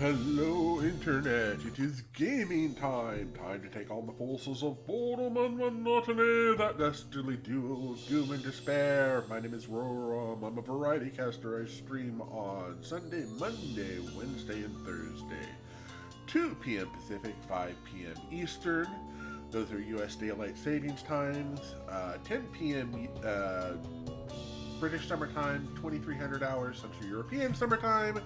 Hello, Internet. It is gaming time. Time to take on the forces of boredom and monotony that dastardly duo of doom and despair. My name is Roram. I'm a variety caster. I stream on Sunday, Monday, Wednesday, and Thursday. 2 p.m. Pacific, 5 p.m. Eastern. Those are U.S. Daylight Savings Times. 10 p.m. British Summertime, 2300 hours Central European Summertime.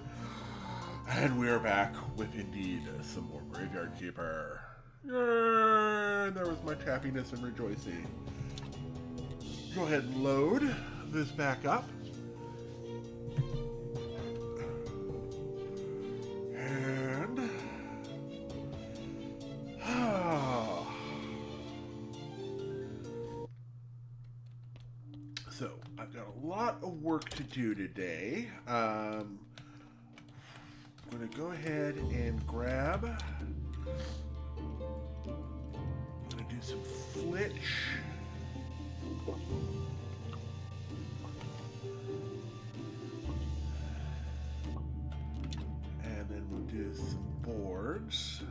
And we're back with, indeed, some more Graveyard Keeper. Yay! There was much happiness and rejoicing. Go ahead and load this back up. And... So, I've got a lot of work to do today. I'm going to go ahead and grab... I'm going to do some flitch. And then we'll do some boards.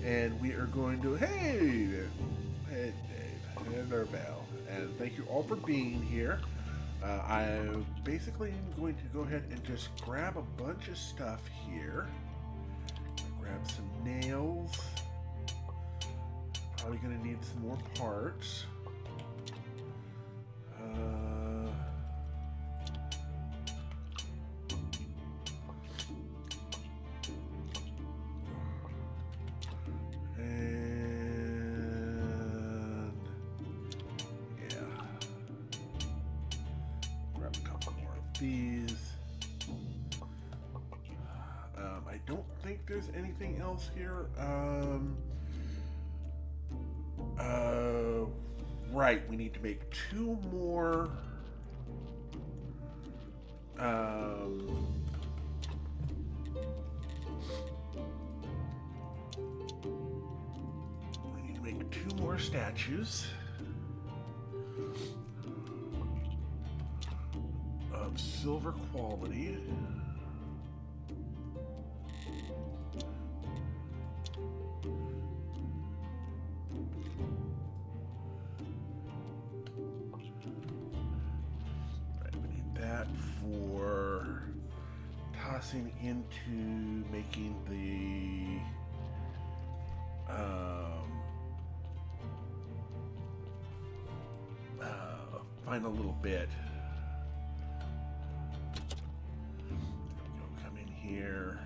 And we are going to... Hey, Dave, and our bell. And thank you all for being here. I basically am going to go ahead and just grab a bunch of stuff here. Grab some nails. Probably going to need some more parts. These. I don't think there's anything else here. Right, we need to make 2 more. We need to make 2 more statues. Of silver quality. Right, we need that for tossing into making the final little bit. Here.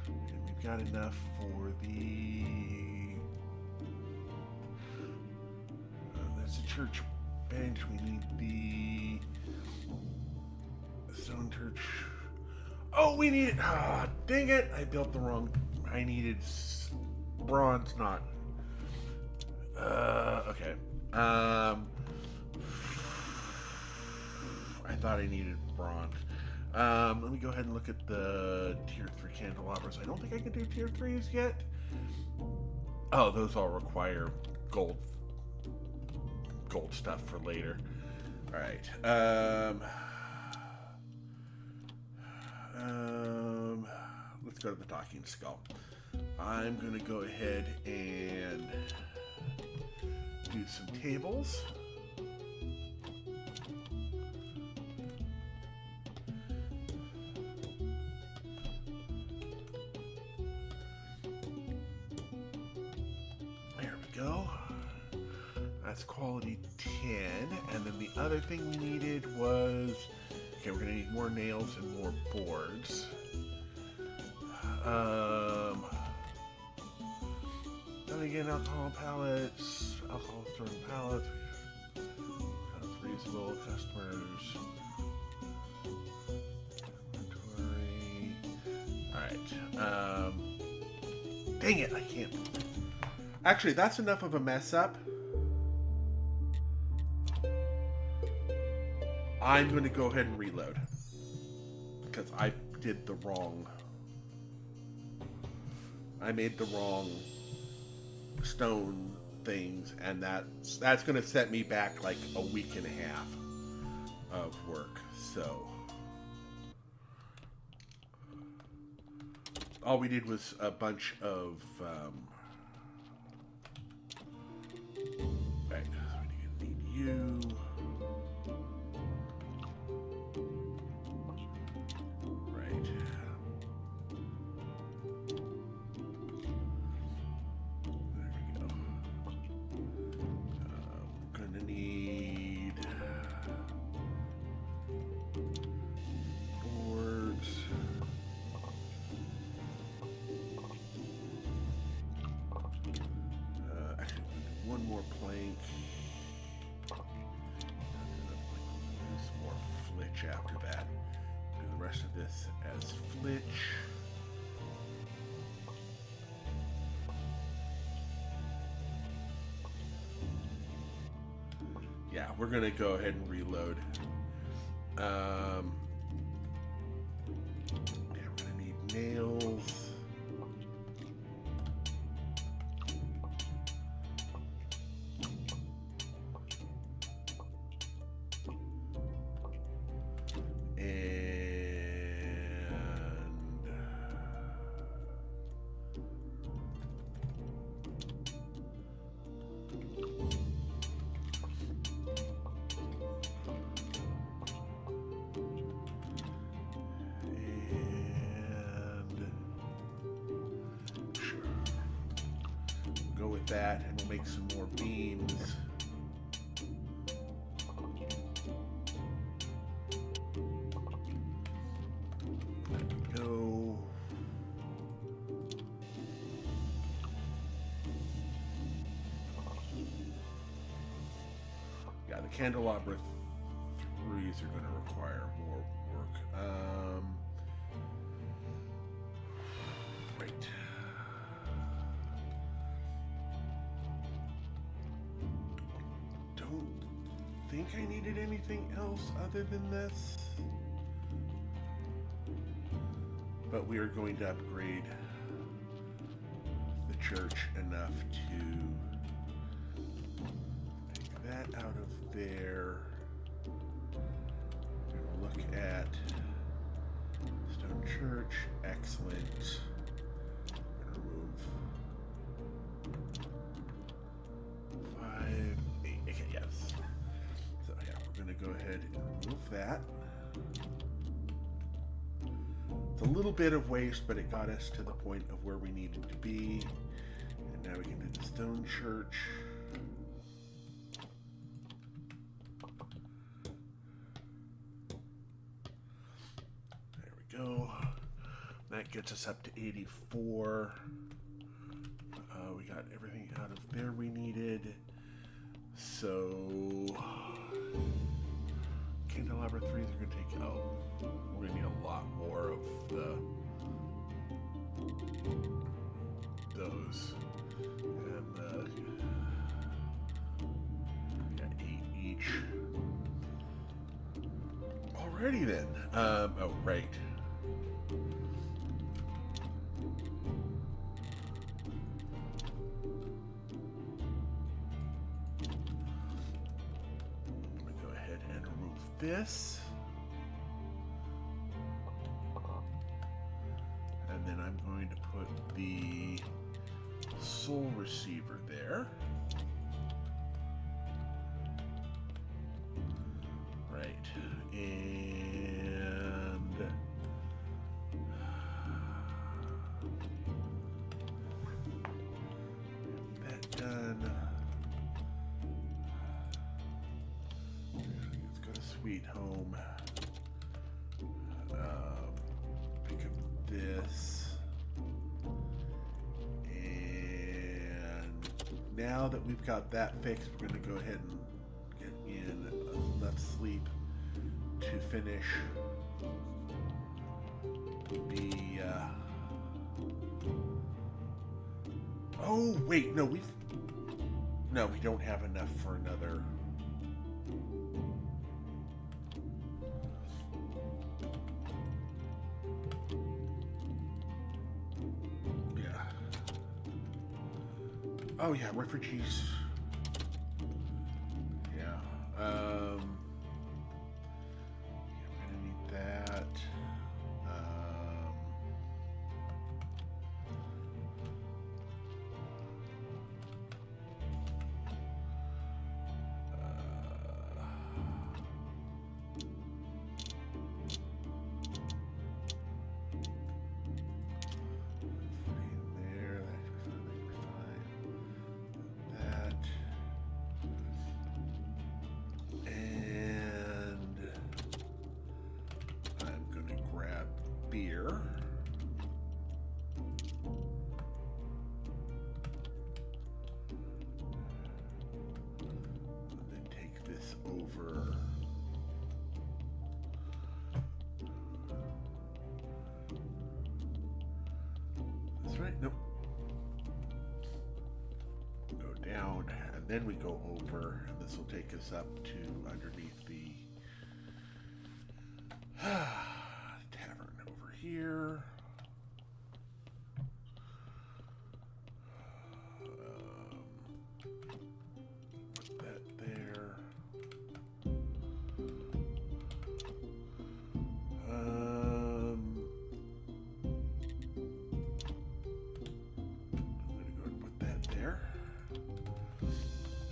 And we've got enough for the... there's a church bench. We need the stone church. Oh, we need... Ah, dang it! I built the wrong... I needed bronze, not... okay. I thought I needed bronze. Let me go ahead and look at the tier 3 candelabras. I don't think I can do tier 3s yet. Oh, those all require gold stuff for later. Alright. Let's go to the talking skull. I'm going to go ahead and do some tables. That's quality 10, and then the other thing we needed was, okay, we're gonna need more nails and more boards. Then again, alcohol pallets, alcohol storing pallets, that's reasonable, customers, inventory. Alright, dang it, I can't. Actually, that's enough of a mess up. I'm going to go ahead and reload because I did the wrong. I made the wrong stone things, and that's going to set me back like a week and a half. of work. So all we did was a bunch of right, so we need you. Right. There we go. We're gonna need boards. Actually, one more plank. Some more flitch after that. Do the rest of this as flitch. Yeah, we're gonna go ahead and reload. Yeah, we're gonna need nails. Go with that, and we'll make some more beams. There we go. Yeah, the candelabra threes are going to require more work. Right. Don't think I needed anything else other than this. But we are going to upgrade the church enough to take that out of there. We're going to look at stone church. Excellent. We're going to remove 5, 8. Okay, yes. So yeah, we're going to go ahead and remove that. It's a little bit of waste, but it got us to the point of where we needed to be. And now we can do the stone church. There we go. That gets us up to 84. We got everything out of there we needed. So candelabra threes are going to take out. We're going to need a lot more of those. And got 8 each. Alrighty then. Oh, right. Go ahead and remove this. And then I'm going to put the soul receiver there. Right. And that done. Let's go to Sweet Home. Pick up this. And now that we've got that fixed, we're going to go ahead and get in a left sleep to finish the oh wait, no, we don't have enough for another. Yeah. Oh yeah, refugees. Yeah. Nope. Go down, and then we go over, and this will take us up to underneath the tavern over here. Put that there.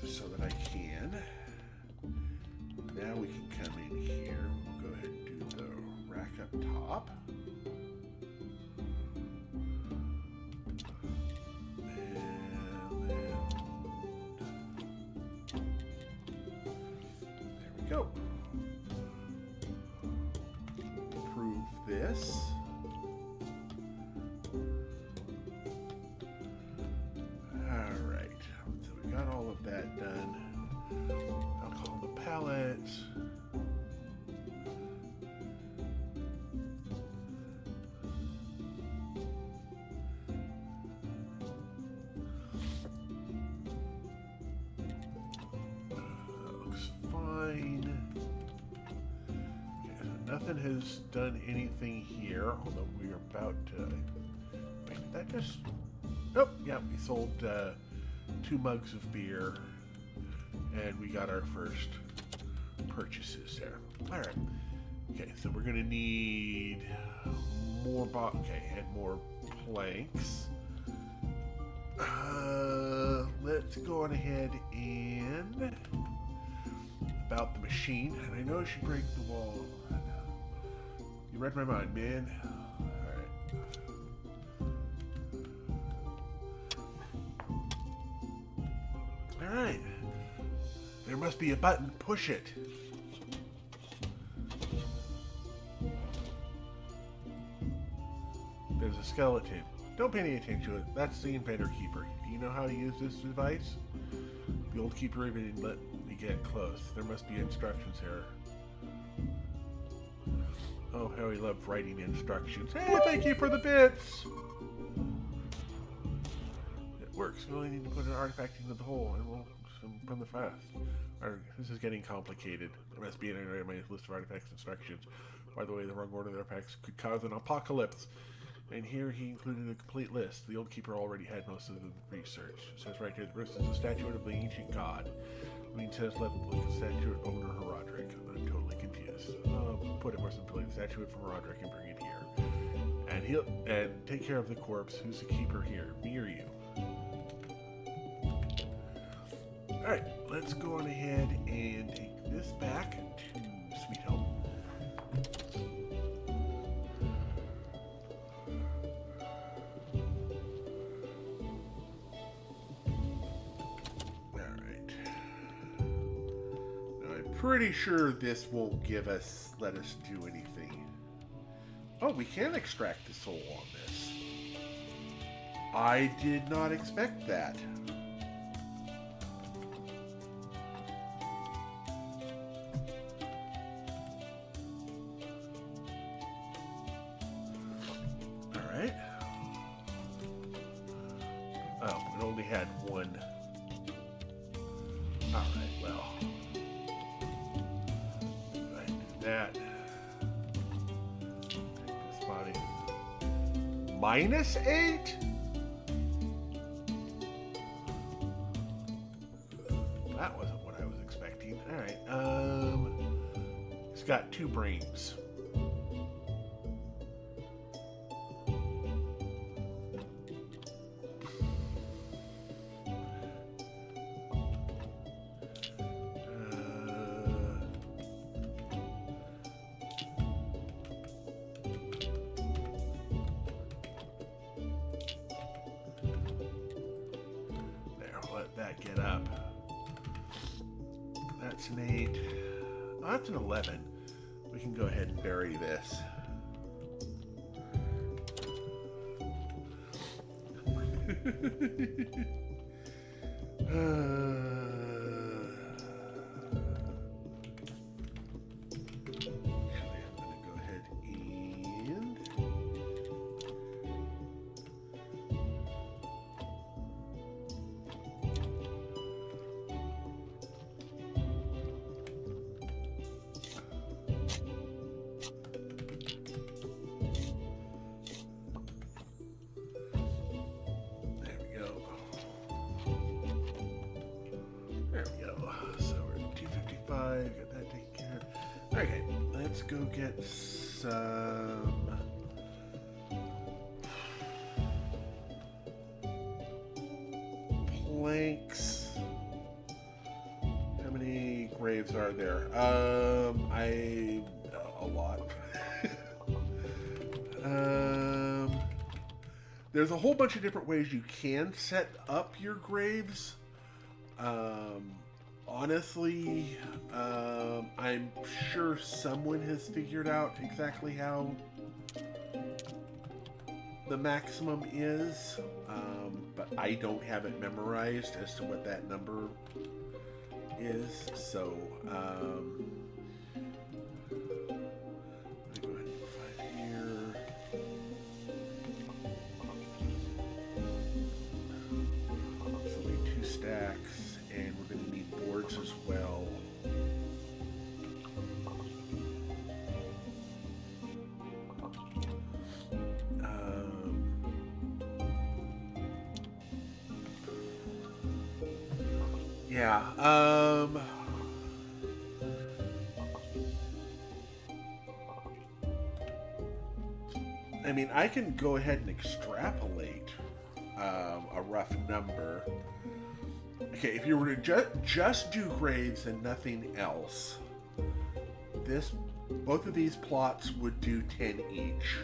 So that I can. Now we can come in here. We'll go ahead and do the rack up top. And then there we go. Improve this. All of that done. I'll call the pallets. That looks fine. Okay, so nothing has done anything here, although we are about to. Wait, did that just? Oh, yeah, we sold 2 mugs of beer, and we got our first purchases there. All right. Okay, so we're gonna need more and more planks. Let's go on ahead and about the machine. And I know I should break the wall. You read my mind, man. Alright. There must be a button. Push it. There's a skeleton. Don't pay any attention to it. That's the inventor keeper. Do you know how to use this device? The old keeper even didn't let me get close. There must be instructions here. Oh, how he loved writing instructions. Hey, thank you for the bits! Works. We only need to put an artifact into the hole and we'll from the fast. This is getting complicated. There must be an error in my list of artifacts instructions. By the way, the wrong order of the artifacts could cause an apocalypse. And here he included a complete list. The old keeper already had most of the research. It says right here, the person is a statue of the ancient god. I mean, it says let like a statue of owner Herodric. I'm totally confused. I'll put it more simply, the statue from Herodric and bring it here. And take care of the corpse. Who's the keeper here? Me or you? Alright, let's go on ahead and take this back to Sweet Home. Alright. Now I'm pretty sure this won't let us do anything. Oh, we can extract the soul on this. I did not expect that. Oh, it only had one. Alright, well. Go ahead and do that. Take this body. -8? That wasn't what I was expecting. Alright, it's got 2 brains. That get up. That's an 8. Oh, that's an 11. We can go ahead and bury this. let's go get some planks. How many graves are there? A lot. There's a whole bunch of different ways you can set up your graves. Honestly, I'm sure someone has figured out exactly how the maximum is, but I don't have it memorized as to what that number is, so let me go ahead and put 5 here. So we need 2 stacks, and we're going to need boards as well. Yeah, I mean, I can go ahead and extrapolate a rough number. Okay, if you were to just do graves and nothing else, both of these plots would do 10 each.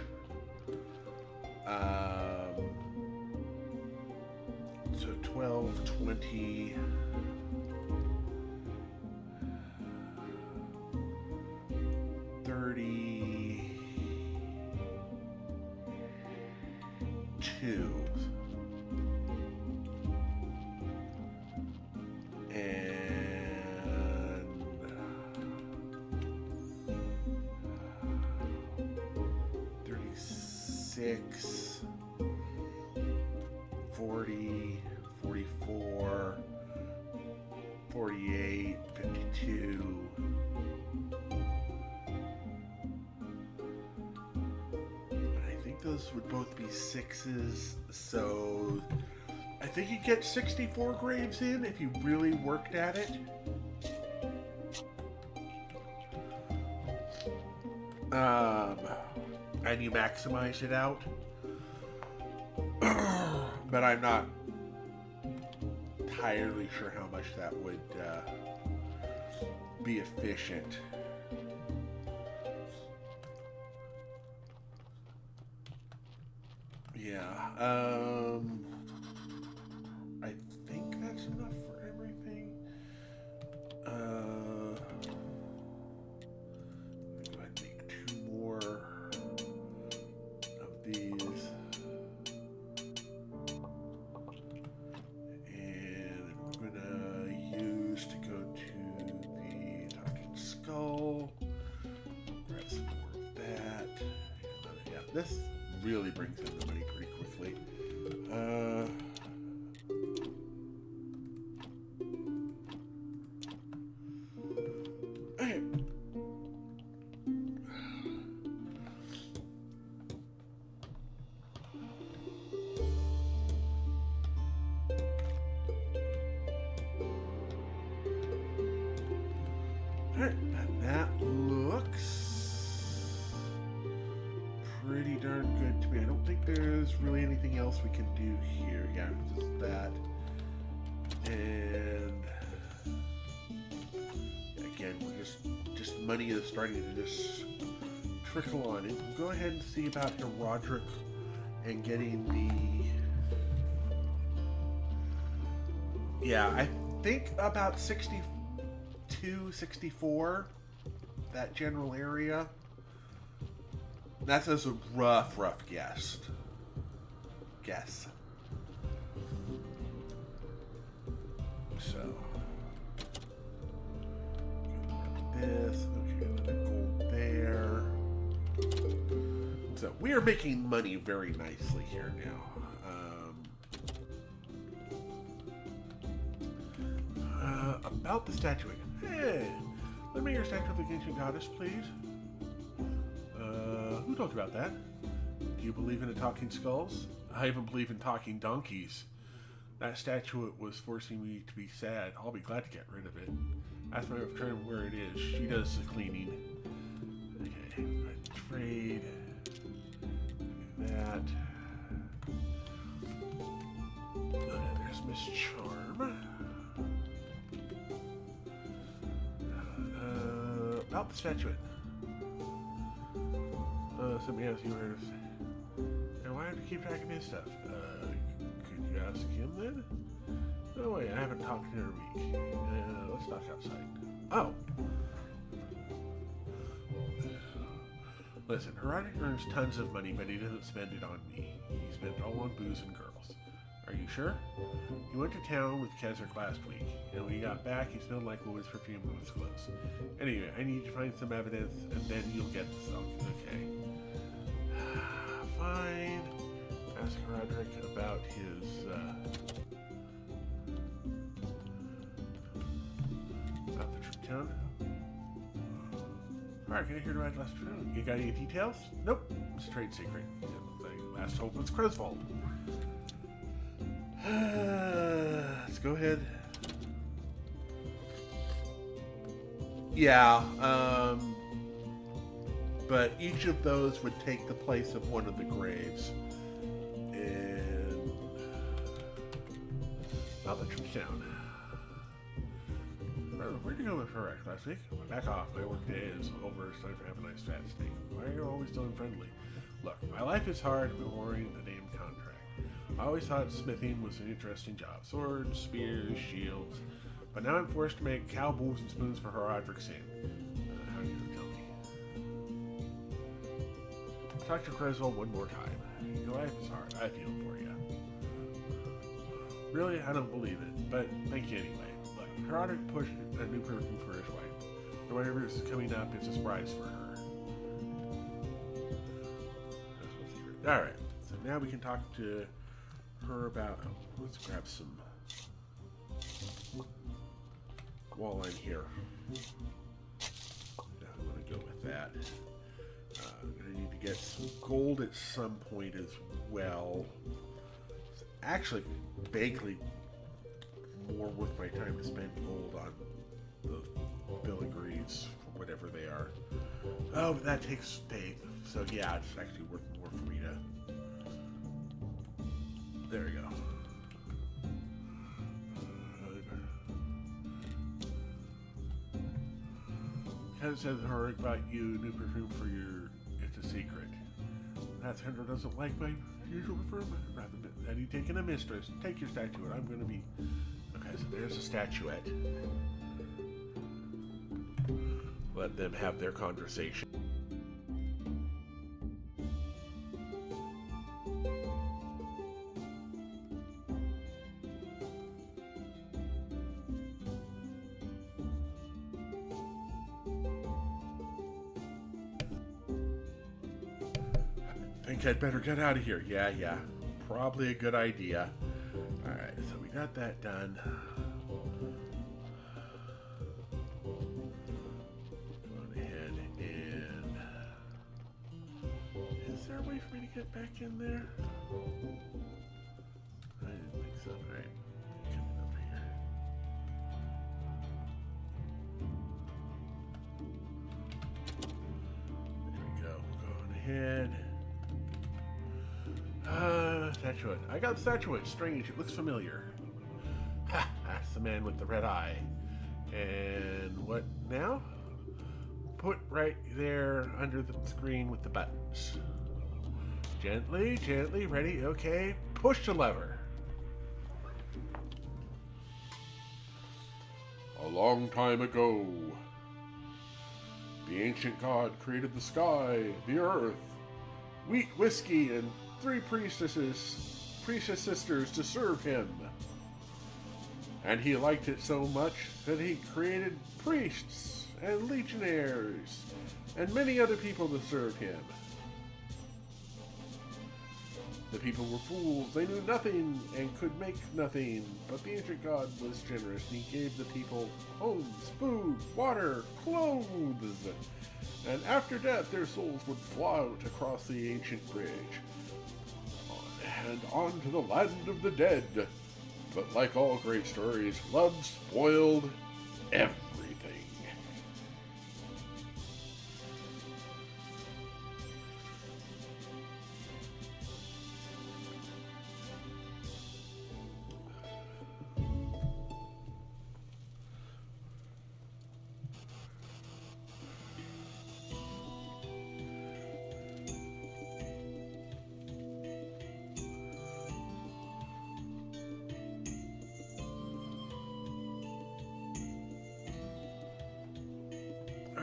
So 12, 20... 32 and 36, 40, 44, 48, 52. Those would both be 6s, so I think you get 64 graves in if you really worked at it. And you maximize it out. But I'm not entirely sure how much that would be efficient. Yeah, I think that's enough for everything. Let me go ahead and make 2 more of these. And we're gonna use to go to the Talking Skull. Grab some more of that. Yeah, this really brings in the money pretty quickly. Okay. Alright, and that looks pretty darn good to me. I don't think there's really anything else we can do here. Yeah, just that. And again, we're just money is starting to just trickle on. And we'll go ahead and see about Roderick and getting the... Yeah, I think about 62, 64, that general area. That's as a rough guess. So, this, okay, another gold there. So we are making money very nicely here now. About the statue. Hey, let me your statue of the ancient goddess, please. Who told you about that? Do you believe in the talking skulls? I even believe in talking donkeys. That statue was forcing me to be sad. I'll be glad to get rid of it. Ask my friend where it is. She does the cleaning. afraid. Do that. There's Miss Charm. About the statuette. Somebody else you heard. And why have to keep track of his stuff? Could you ask him then? No way, I haven't talked to her in a week. Let's talk outside. Oh. Listen, Roderick earns tons of money, but he doesn't spend it on me. He spends it all on booze and girls. Are you sure? He went to town with Keswick last week, and when he got back, he smelled like woman's perfume on his clothes. Anyway, I need to find some evidence, and then you'll get the silk. Okay. Fine. Ask Roderick about his, about the trip town. Alright, can I hear about it last afternoon? You got any details? Nope. It's a trade secret. My last hope was Croswald. Let's go ahead. Yeah, but each of those would take the place of one of the graves. And now the troops down. Where'd you go with her last week? Back off. My work day is over. It's time to have a nice fat steak. Why are you always so unfriendly? Look, my life is hard. I've been worrying the damn contract. I always thought smithing was an interesting job. Swords, spears, shields. But now I'm forced to make cow bowls and spoons for Roderick Singh. How do you tell me? Talk to Creswell one more time. Your life is hard. I feel for you. Really? I don't believe it. But thank you anyway. Look, Roderick pushed a new perfume for his wife. And whatever is coming up, it's a surprise for her. Alright. So now we can talk to her about... Oh, let's grab some walleye here. I'm going to go with that. I'm going to need to get some gold at some point as well. It's actually vaguely more worth my time to spend gold on the filigrees, whatever they are. Oh, but that takes faith. So yeah, it's actually worth more for me to... There we go. Ken says her about you, new perfume for your... It's a secret. That Sandra doesn't like my usual perfume. Rather than you taking a mistress. Take your statuette. I'm going to be... Okay, so there's a statuette. Let them have their conversation. I think I'd better get out of here. Yeah. Probably a good idea. Alright, so we got that done. Go ahead and... Is there a way for me to get back in there? I didn't think so. Alright, coming over here. There we go. Going ahead. Statuette. I got the statuette. Strange. It looks familiar. Ha! That's the man with the red eye. And what now? Put right there under the screen with the buttons. Gently, gently. Ready? Okay. Push the lever. A long time ago, the ancient god created the sky, the earth, wheat, whiskey, and 3 priestess sisters to serve him. And he liked it so much that he created priests and legionnaires and many other people to serve him. The people were fools. They knew nothing and could make nothing. But the ancient god was generous, and he gave the people homes, food, water, clothes. And after death, their souls would float across the ancient bridge and on to the land of the dead. But like all great stories, love spoiled everything.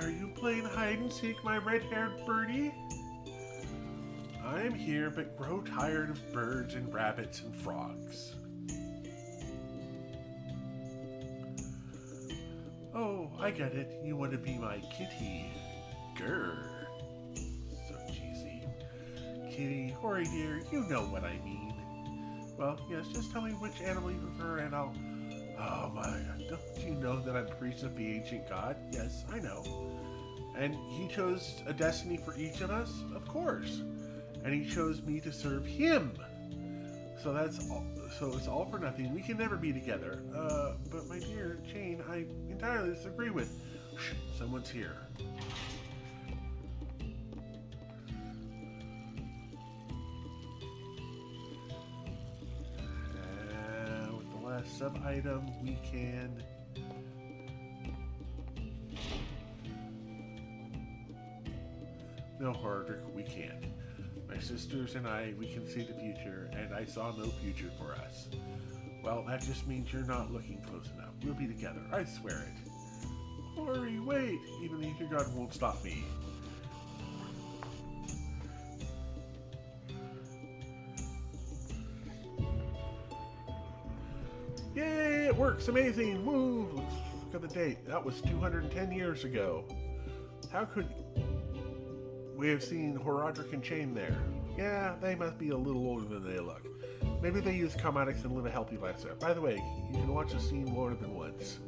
Are you playing hide and seek, my red-haired birdie? I'm here, but grow tired of birds and rabbits and frogs. Oh, I get it. You want to be my kitty. Grr. So cheesy. Kitty, Hori dear, you know what I mean. Well, yes, just tell me which animal you prefer and I'll... Oh my god, don't you know that I'm priest of the ancient god? Yes, I know. And he chose a destiny for each of us? Of course. And he chose me to serve him. So that's all. So it's all for nothing. We can never be together. But my dear Jane, I entirely disagree with. Shh, someone's here. With the last sub-item, we can... No, Hardrick, we can't. My sisters and I, we can see the future, and I saw no future for us. Well, that just means you're not looking close enough. We'll be together, I swear it. Hurry, wait! Even the ancient god won't stop me. Yay, it works! Amazing! Woo! Look at the date. That was 210 years ago. How could... We have seen Horadric and Chain there. Yeah, they must be a little older than they look. Maybe they use cosmetics and live a healthy lifestyle. By the way, you can watch the scene more than once.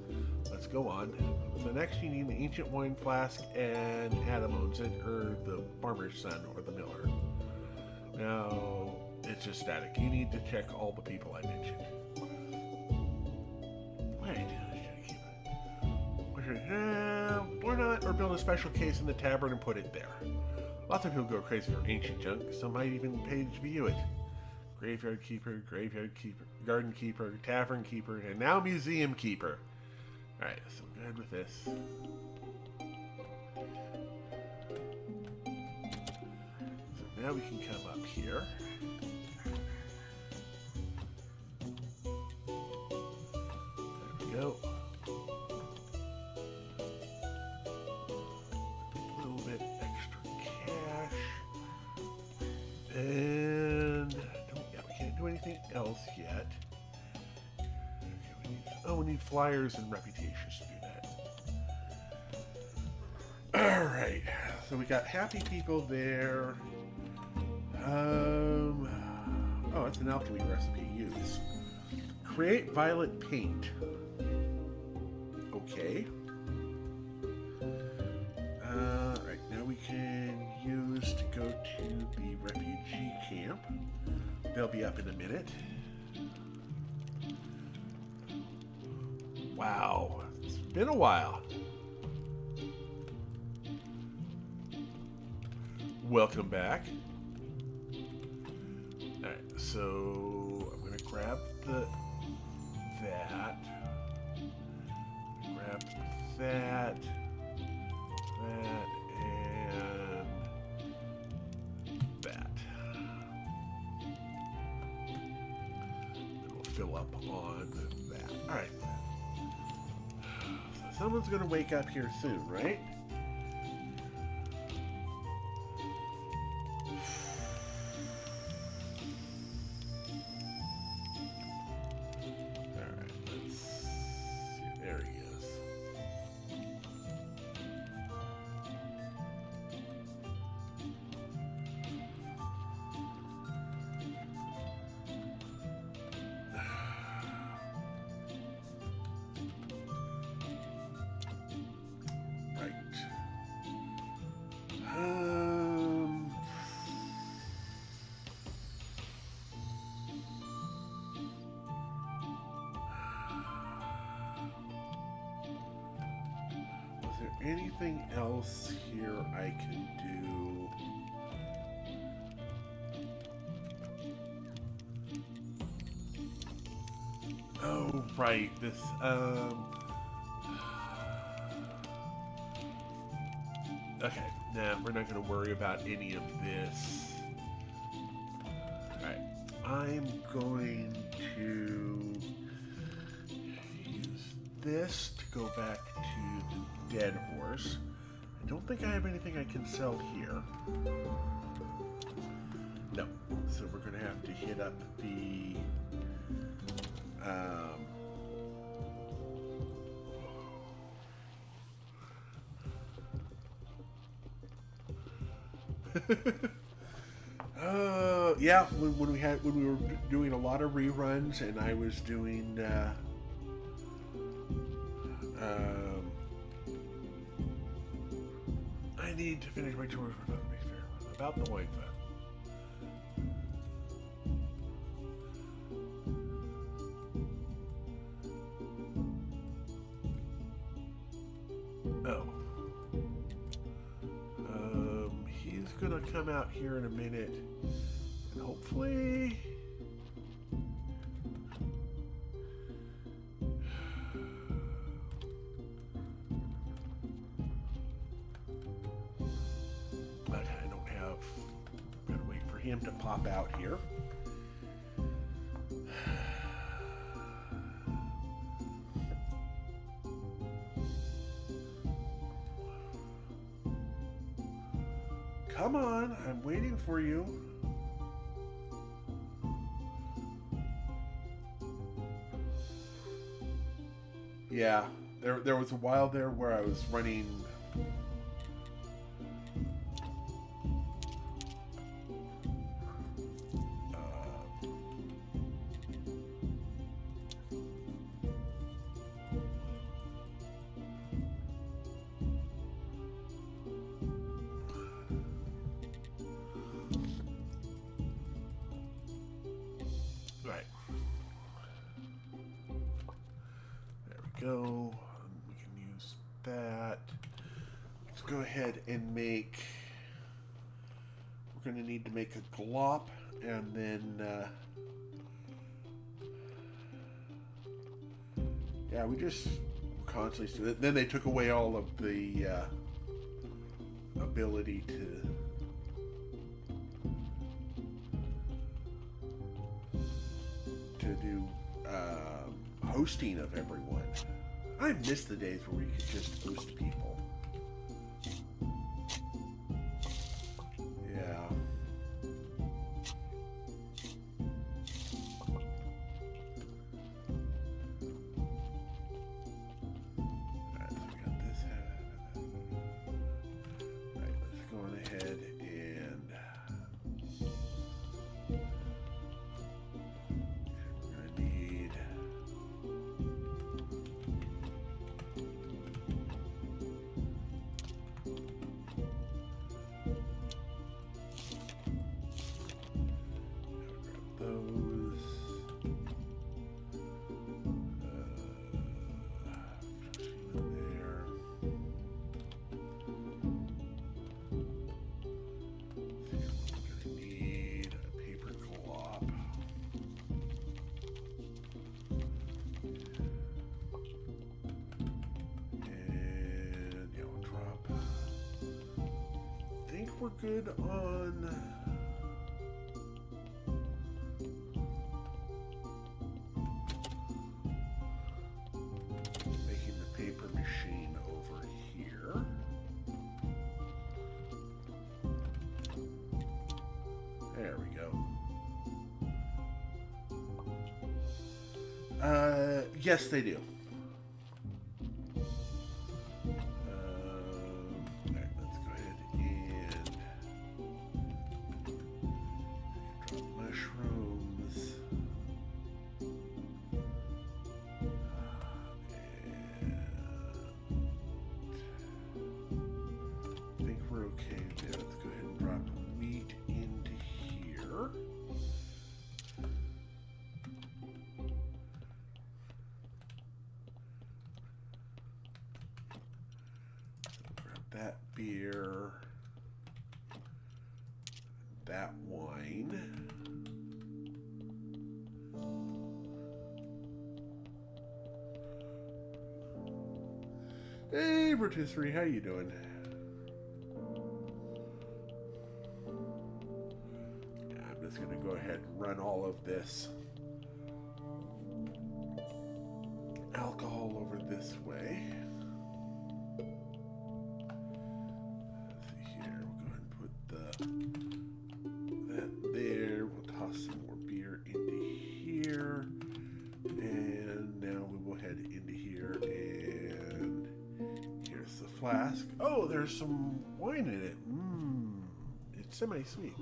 Let's go on. So next you need an ancient wine flask and Adam owns it, or the farmer's son, or the miller. Now, it's just static. You need to check all the people I mentioned. Wait, why not? Or build a special case in the tavern and put it there. Lots of people go crazy for ancient junk, some might even pay to view it. Graveyard keeper, garden keeper, tavern keeper, and now museum keeper. Alright, so good with this. So now we can come up here. There we go. And we can't do anything else yet. Okay, we need flyers and reputations to do that. Alright, so we got happy people there. Oh, that's an alchemy recipe. Use. Create violet paint. Okay. Right, now we can use to go to the refugee camp. They'll be up in a minute. Wow, it's been a while. Welcome back. Alright, so I'm gonna grab that. Grab that. And that. Then we'll fill up on that. Alright. So someone's gonna wake up here soon, right? Alright, let's see. There he is. Anything else here I can do? Oh, right, this, okay, nah, we're not going to worry about any of this. Alright, I'm going to use this to go back to the dead horse. I don't think I have anything I can sell here. No. So we're going to have to hit up the... yeah, when we were doing a lot of reruns, and I was doing I need to finish my chores about the wine fund. Oh. He's gonna come out here in a minute, and hopefully... But I don't have... Gotta wait for him to pop out here. Come on, I'm waiting for you. Yeah, there was a while there where I was running... Right. There we go. We can use that. Let's go ahead and make... We're going to need to make a glop, and then... yeah, we just constantly do it. Then they took away all of the ability to... do hosting of everyone. I miss the days where we could just host people. Yeah. Alright, so we got this. Alright, let's go on ahead and... We're good on making the paper machine over here. There we go. Yes, they do. That beer, that wine. Hey, Rotisserie, how you doing? Yeah, I'm just gonna go ahead and run all of this alcohol over this way. flask. Oh, there's some wine in it. It's semi-sweet.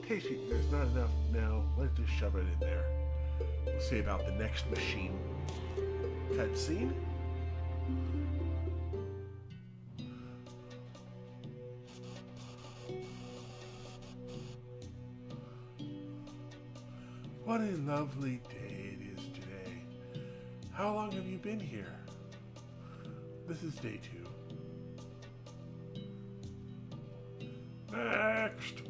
Tasty. There's not enough now. Let's just shove it in there. We'll see about the next machine. Cutscene. What a lovely day it is today. How long have you been here? This is day 2. Next!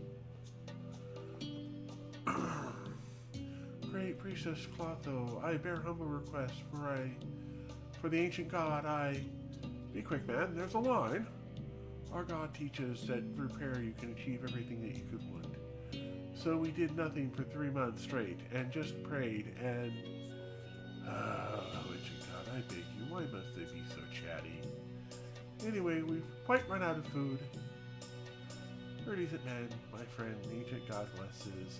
Great Priestess Clotho, I bear humble request for the ancient god, Be quick, man, there's a line. Our god teaches that through prayer you can achieve everything that you could want. So we did nothing for 3 months straight, and just prayed, and... ancient god, I beg you, why must they be so chatty? Anyway, we've quite run out of food. Birdies it, man, my friend, the ancient god blesses.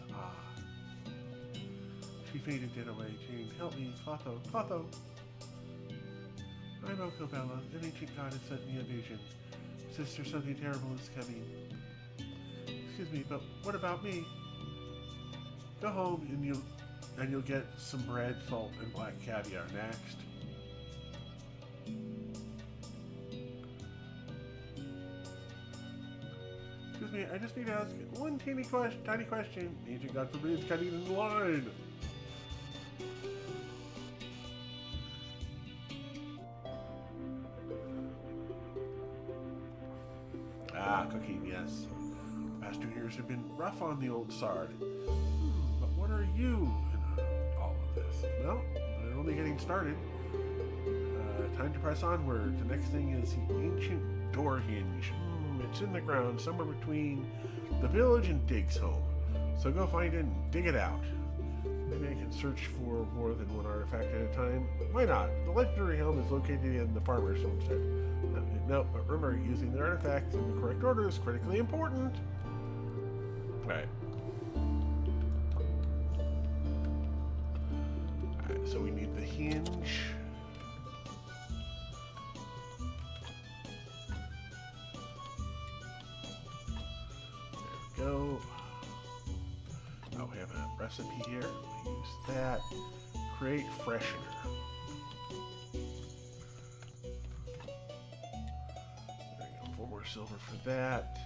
She fainted dead away. Jane, help me, Clotho. I'm Okobella. An ancient god has sent me a vision. Sister, something terrible is coming. Excuse me, but what about me? Go home and you'll get some bread, salt, and black caviar next. Excuse me, I just need to ask one tiny question. Ancient god forbids cutting in the line. Cooking, yes. The past 2 years have been rough on the old Sard. But what are you in all of this? Well, they're only getting started. Time to press onward. The next thing is the ancient door hinge. It's in the ground somewhere between the village and Dig's home. So go find it and dig it out. Maybe I can search for more than one artifact at a time. Why not? The legendary helm is located in the farmer's homestead. No, but remember, using the artifacts in the correct order is critically important. Alright. Alright, so we need the hinge. There we go. Oh, we have a recipe here. We use that. Create freshener. 4 more silver for that.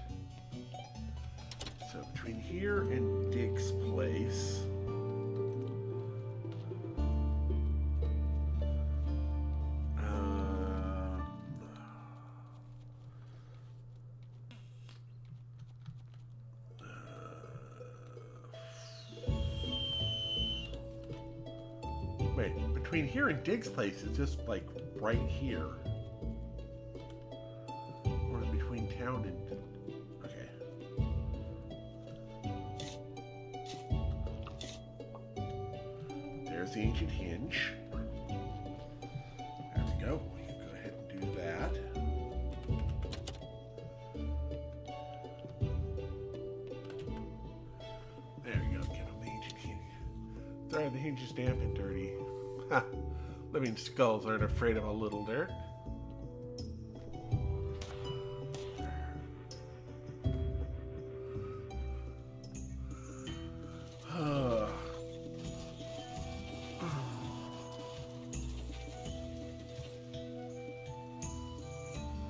So between here and Dig's place. Wait, between here and Dig's place is just like right here. Or between town and... Okay. There's the ancient hinge. There we go. We can go ahead and do that. There you go. Give him the ancient hinge. Sorry, the hinge is damp and dirty. Ha! Living skulls aren't afraid of a little dirt.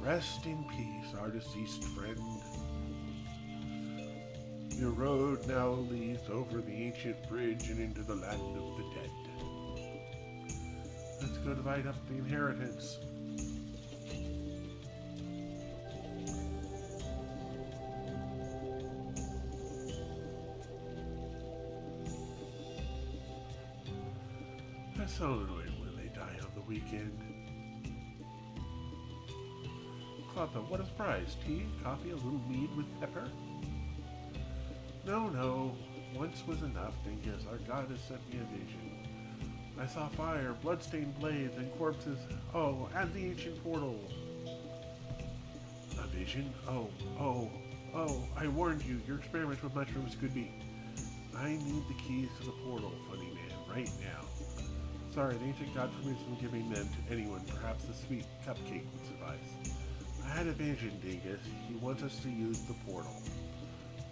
Rest in peace, our deceased friend. Your road now leads over the ancient bridge and into the land of the dead. Let's go divide up the inheritance. That's so annoying when they die on the weekend. Clotho, what is prize? Tea, coffee, a little mead with pepper? No. Once was enough, Dingus. Our god has sent me a vision. I saw fire, blood-stained blades, and corpses. Oh, and the ancient portal. A vision? Oh, I warned you. Your experiments with mushrooms could be... I need the keys to the portal, funny man, right now. Sorry, the ancient god forbids from giving them to anyone. Perhaps the sweet cupcake would suffice. I had a vision, Dingus. He wants us to use the portal.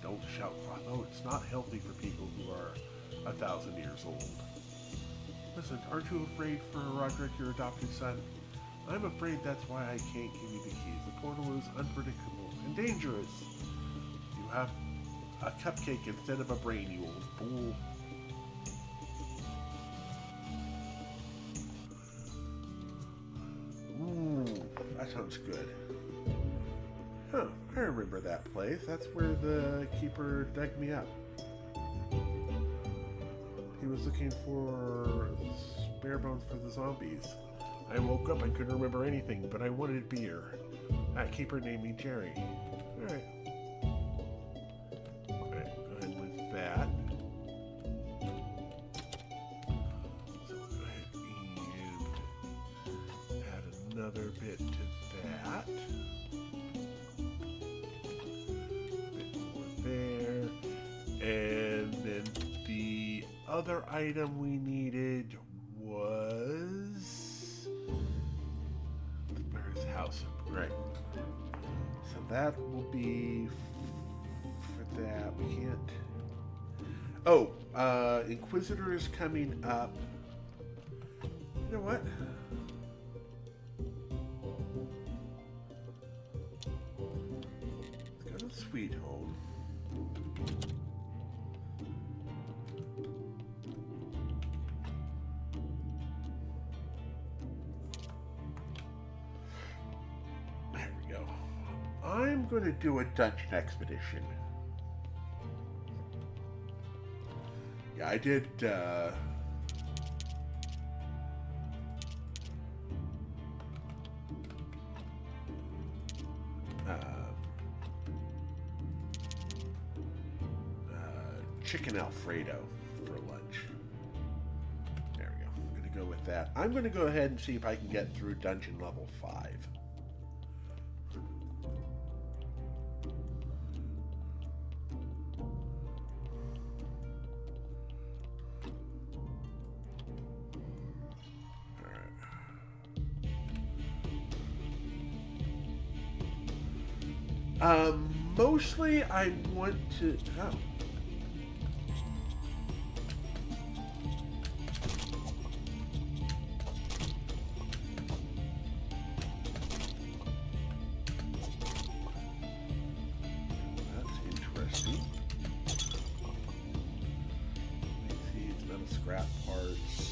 Don't shout, although it's not healthy for people who are 1,000 years old. Listen, aren't you afraid for Roderick, your adopted son? I'm afraid that's why I can't give you the keys. The portal is unpredictable and dangerous. You have a cupcake instead of a brain, you old fool. Ooh, that sounds good. Huh, I remember that place. That's where the keeper dug me up. He was looking for spare bones for the zombies. I woke up, I couldn't remember anything, but I wanted beer. That keeper named me Jerry. Alright. Alright, go ahead with that. So go ahead and add another bit to that. A bit more there. And then the other item we needed was where's house? Right. So that will be for that. We can't. Oh, Inquisitor is coming up. You know what? Let's go to Sweet Home. I'm going to do a dungeon expedition. Yeah, I did, chicken Alfredo for lunch. There we go. I'm going to go with that. I'm going to go ahead and see if I can get through dungeon level 5. Mostly I want to... Oh. That's interesting. Let's see, it's metal scrap parts.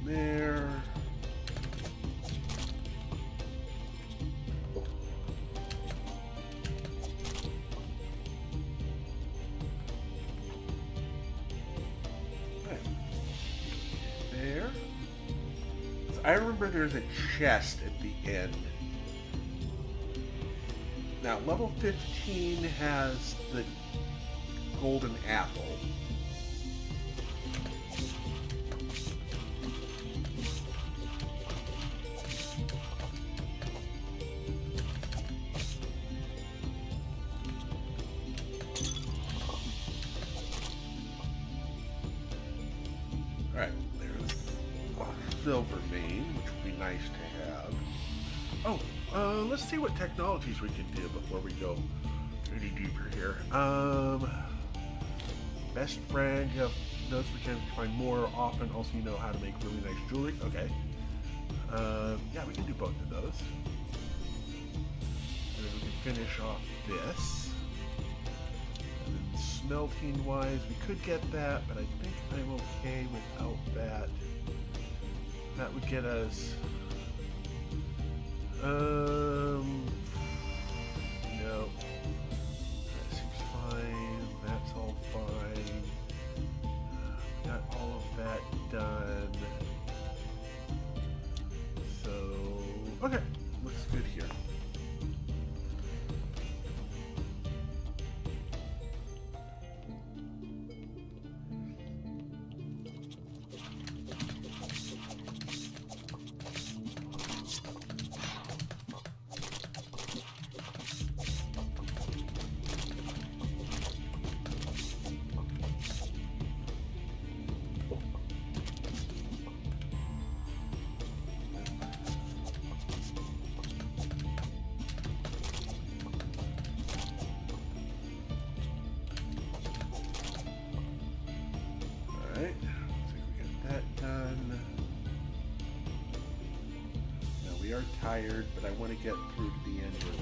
There. Right. There. So I remember there's a chest at the end. Now, level 15 has the golden apple. Alright, there's a silver vein, which would be nice to have. Oh, let's see what technologies we can do before we go any deeper here. Best friend, you have notes for gems to find more often. Also, you know how to make really nice jewelry. Okay. Yeah, we can do both of those. And then we can finish off this. And then smelting wise, we could get that, but I think I'm okay without that. That would get us no. That seems fine. That's all fine. We got all of Alright, looks like we got that done. Now we are tired, but I want to get through to the end here.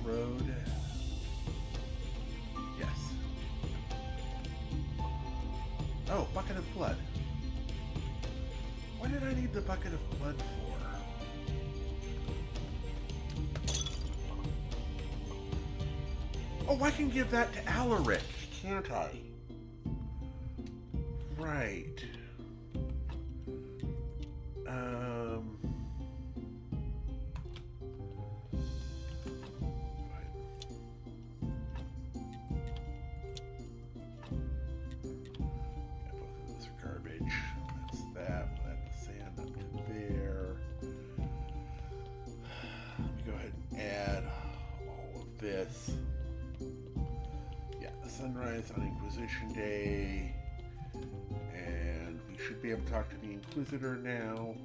Road. Yes. Oh, bucket of blood. What did I need the bucket of blood for? Oh, I can give that to Alaric, can't I? Right. This. Yeah, sunrise on Inquisition Day. And we should be able to talk to the Inquisitor now.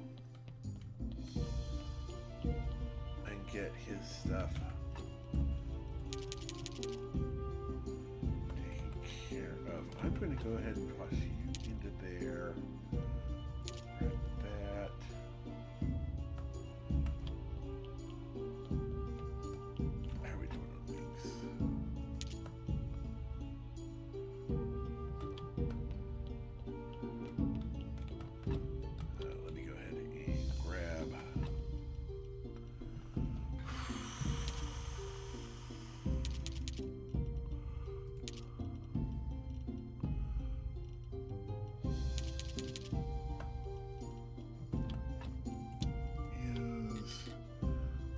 And get his stuff taken care of. I'm going to go ahead and toss you into there. Grab that.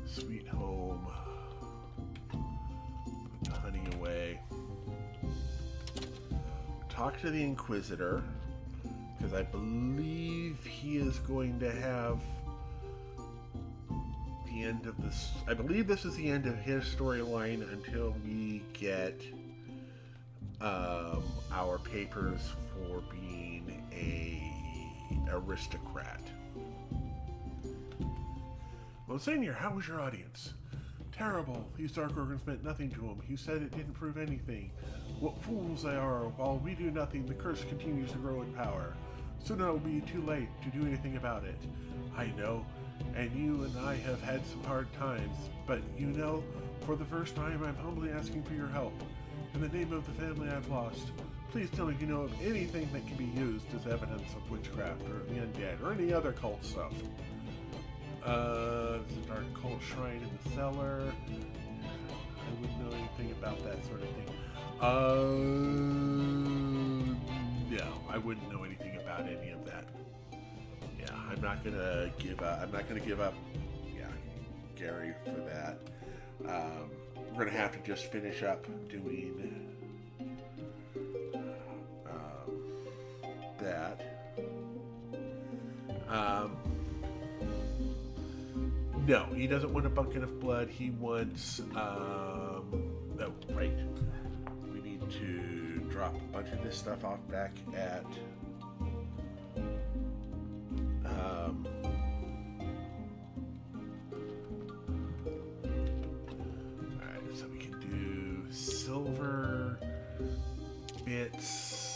Sweet home. Put the honey away. Talk to the Inquisitor, because I believe he is going to have the end of this. I believe this is the end of his storyline until we get our papers for being a aristocrat. Well, Senior, how was your audience? Terrible. These dark organs meant nothing to him. He said it didn't prove anything. What fools they are. While we do nothing, the curse continues to grow in power. Soon it will be too late to do anything about it. I know, and you and I have had some hard times, but you know, for the first time, I'm humbly asking for your help. In the name of the family I've lost, please tell me if you know of anything that can be used as evidence of witchcraft or the undead or any other cult stuff. There's a dark cult shrine in the cellar. I wouldn't know anything about that sort of thing. No, I wouldn't know anything about any of that. Yeah, I'm not gonna give up. Yeah, Gary for that. We're gonna have to just finish up doing that. No, he doesn't want a bucket of blood. He wants, oh, right. We need to drop a bunch of this stuff off back at, alright, so we can do silver bits.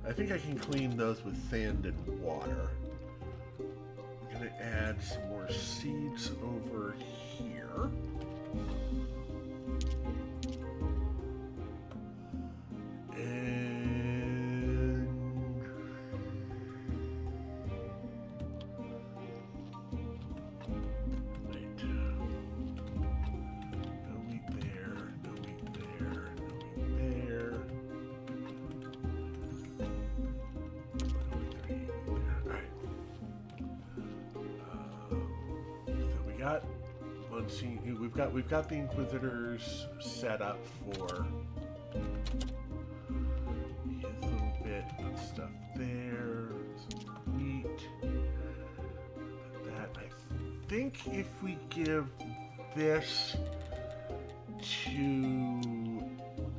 I think I can clean those with sand and water. I'm gonna add some more seeds over here. And wait. No wheat there, no wheat there, no wheat there. once we've got the Inquisitors set up for his little bit of stuff there. Some wheat. That I think if we give this to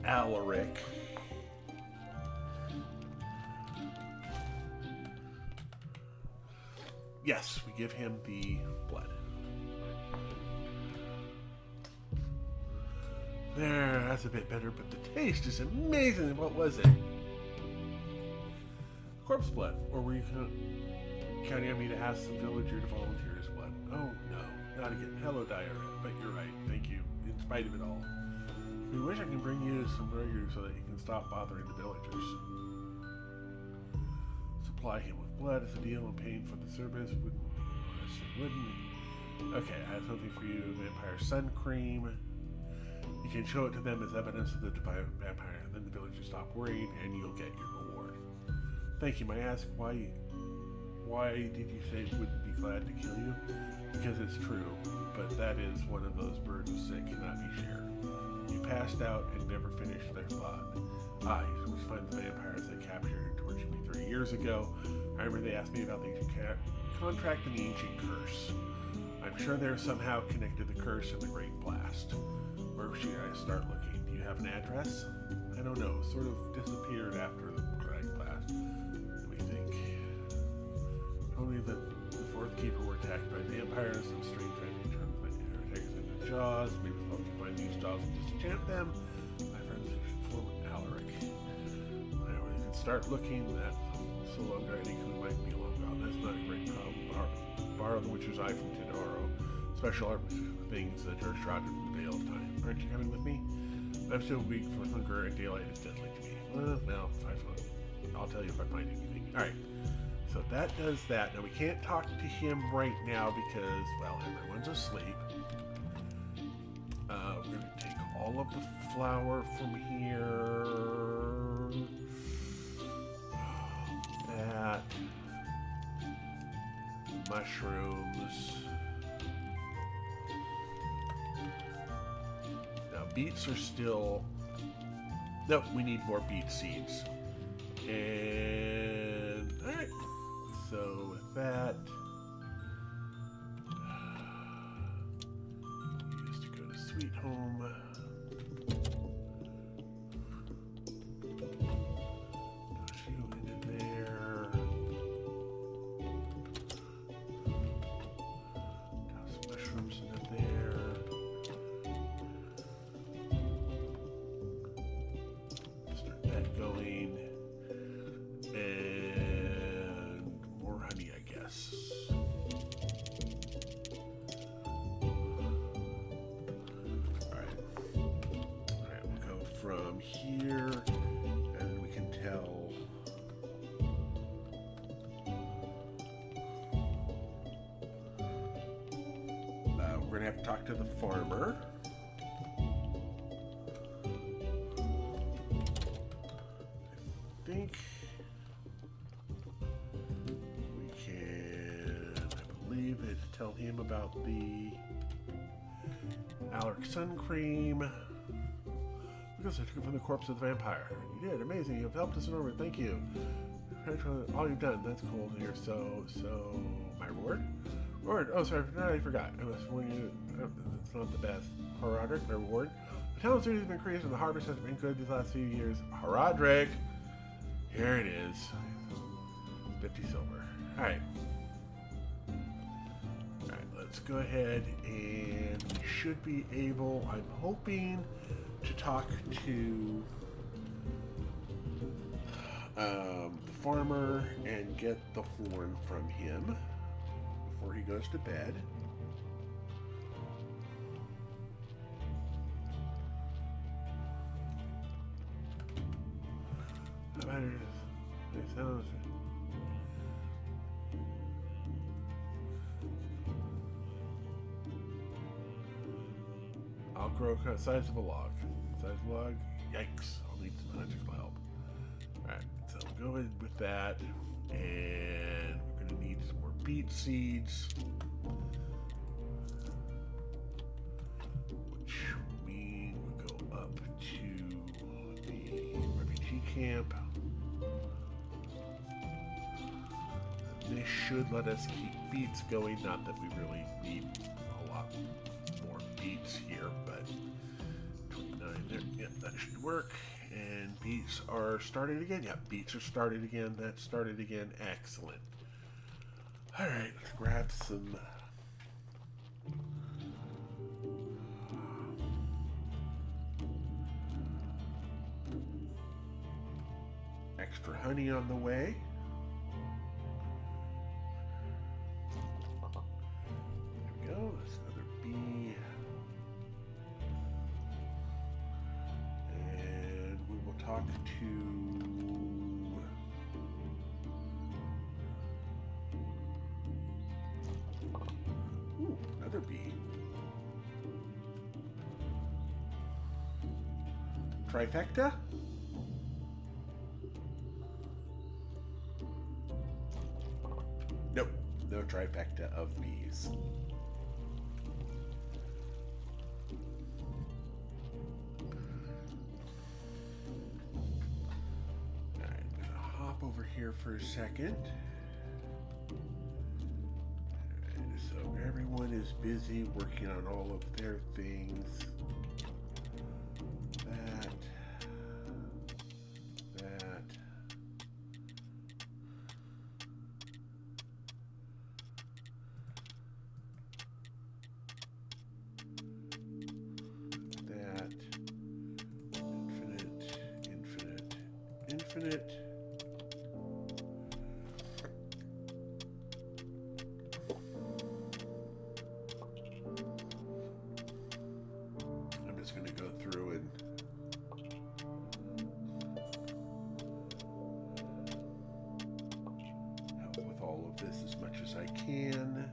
Alaric. Yes, we give him the blood. There, that's a bit better, but the taste is amazing. What was it? Corpse blood. Or were you counting on me to ask some villager to volunteer his blood? Oh, no. Not again. Hello, diarrhea. But you're right. Thank you. In spite of it all. We wish I can bring you some regulars so that you can stop bothering the villagers. Supply him with blood as a deal and paying for the service. Wouldn't. Okay, I have something for you. Vampire sun cream. You can show it to them as evidence of the divine vampire, and then the villagers stop worrying, and you'll get your reward. Thank you. May I ask why did you say wouldn't be glad to kill you? Because it's true, but that is one of those burdens that cannot be shared. You passed out and never finished their thought. You must find the vampires that captured and tortured me 3 years ago. I remember they asked me about the contract and the ancient curse. I'm sure they're somehow connected to the curse and the Great Blast. Where should I start looking? Do you have an address? I don't know. Sort of disappeared after the Great Blast. Let me think. Only the fourth keeper were attacked by vampires and strange turned into jaws. Maybe we'll help you find these jaws and disenchant them. My friends should form Alaric. Whenever you can start looking, that so long I think we might be long gone. That's not a great problem. Borrow the Witcher's Eye from Tidoro. Special art things that are shrouded in the veil of time. Aren't you coming with me? I'm still weak for hunger and daylight is deadly to me. Well, I'll tell you if I find anything. Alright. So that does that. Now we can't talk to him right now because, well, everyone's asleep. We're going to take all of the flour from here. That. Mushrooms. Now beets are still... Nope, we need more beet seeds. And... Alright. So with that... Used to go to Sweet Home. Toss you into there. Toss mushrooms into there. Start that going. And more honey, I guess. Alright, we'll go from here, and we can tell. We're gonna have to talk to the farmer. I think we can, I believe it, tell him about the Alaric sun cream. Because I took it from the corpse of the vampire. You did, amazing. You've helped us enormously. Thank you. All you've done. That's cool to hear. So my reward? Reward. Oh, sorry. No, I forgot. I must warn you. It's not the best. Horadric, my reward. The town's duty has been created and the harvest has been good these last few years. Horadric. Here it is. 50 silver. Alright. Alright, let's go ahead and we should be able, I'm hoping, to talk to the farmer and get the horn from him before he goes to bed. How about it sounds. I'll grow size of a log. Size of a log? Yikes. I'll need some magical help. Alright, so we'll go in with that. And we're going to need some more beet seeds. camp. This should let us keep beets going. Not that we really need a lot more beets here, but 29 there. Yep, that should work. And beets are started again. Yep, beets are started again. That's started again. Excellent. All right, let's grab some extra honey on the way. There we go. That's another bee. And we will talk to another bee. Trifecta? Nope, no trifecta of bees. Alright, I'm gonna hop over here for a second. Alright, so everyone is busy working on all of their things. Infinite. I'm just going to go through and help with all of this as much as I can.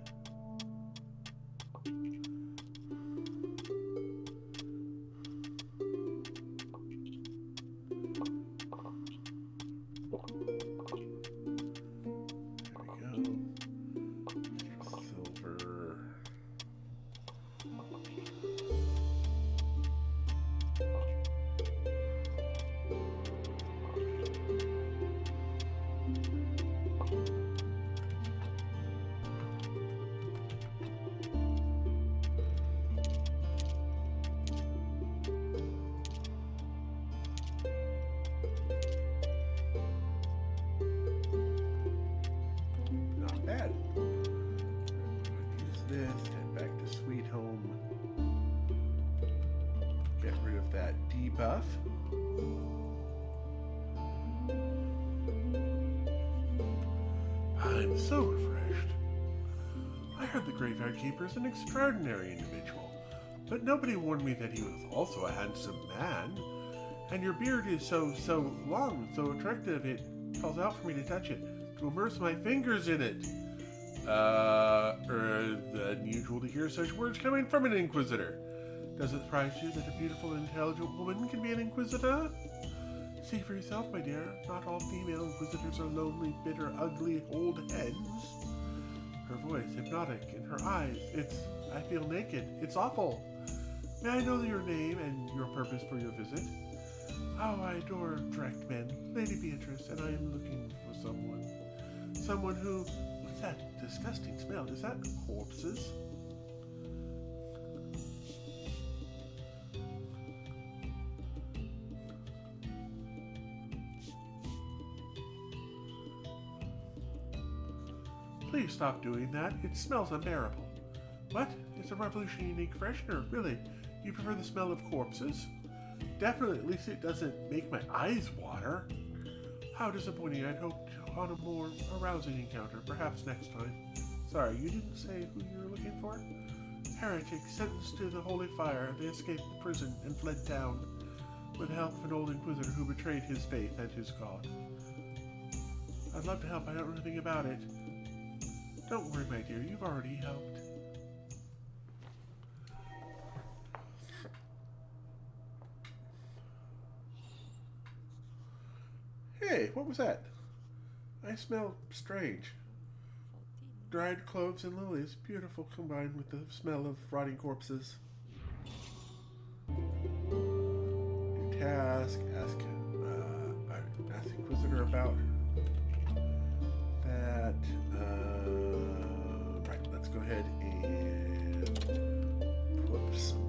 Debuff. I'm so refreshed. I heard the Graveyard Keeper is an extraordinary individual, but nobody warned me that he was also a handsome man. And your beard is so long, so attractive, it calls out for me to touch it, to immerse my fingers in it. Unusual to hear such words coming from an Inquisitor. Does it surprise you that a beautiful, intelligent woman can be an Inquisitor? See for yourself, my dear. Not all female Inquisitors are lonely, bitter, ugly, old hens. Her voice, hypnotic, in her eyes. I feel naked. It's awful. May I know your name and your purpose for your visit? Oh, I adore direct men. Lady Beatrice, and I am looking for someone. Someone who... What's that disgusting smell? Is that corpses? Please stop doing that. It smells unbearable. What? It's a revolutionary unique freshener. Really? You prefer the smell of corpses? Definitely. At least it doesn't make my eyes water. How disappointing. I'd hoped on a more arousing encounter. Perhaps next time. Sorry, you didn't say who you were looking for? Heretics sentenced to the holy fire. They escaped the prison and fled town with the help of an old Inquisitor who betrayed his faith and his god. I'd love to help. I don't know anything about it. Don't worry, my dear. You've already helped. Hey, what was that? I smell strange. Dried cloves and lilies, beautiful combined with the smell of rotting corpses. New task, ask about that. Right, let's go ahead and put some.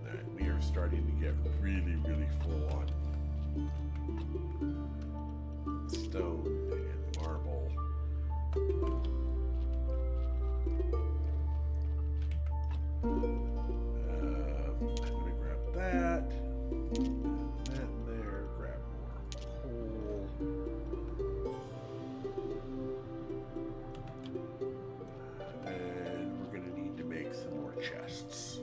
Alright, we are starting to get really, really full on stone and marble. I'm going to grab that. That there. Grab more coal. And we're going to need to make some more chests.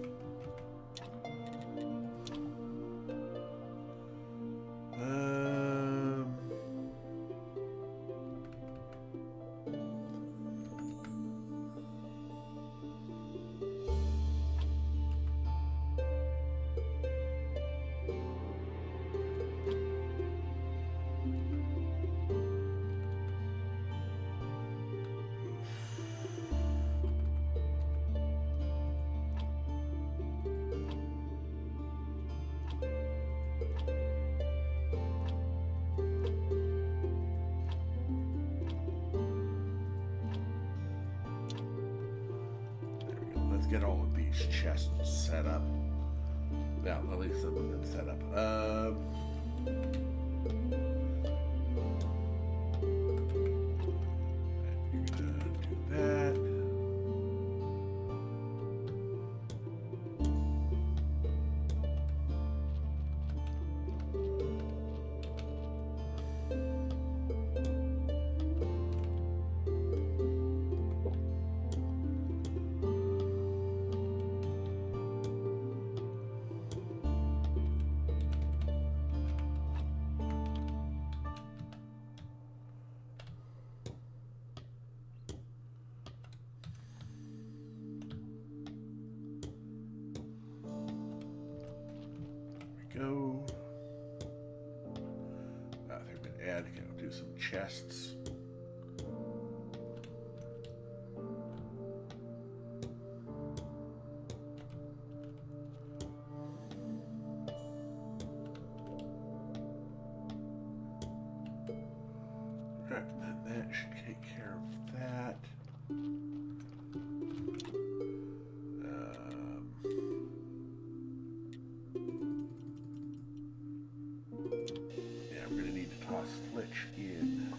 Get all of these chests set up. Yeah, at least some of them set up. You're gonna do that. Go. They've been adding. I'll do some chests. Right, then that should take care of that. Flitch in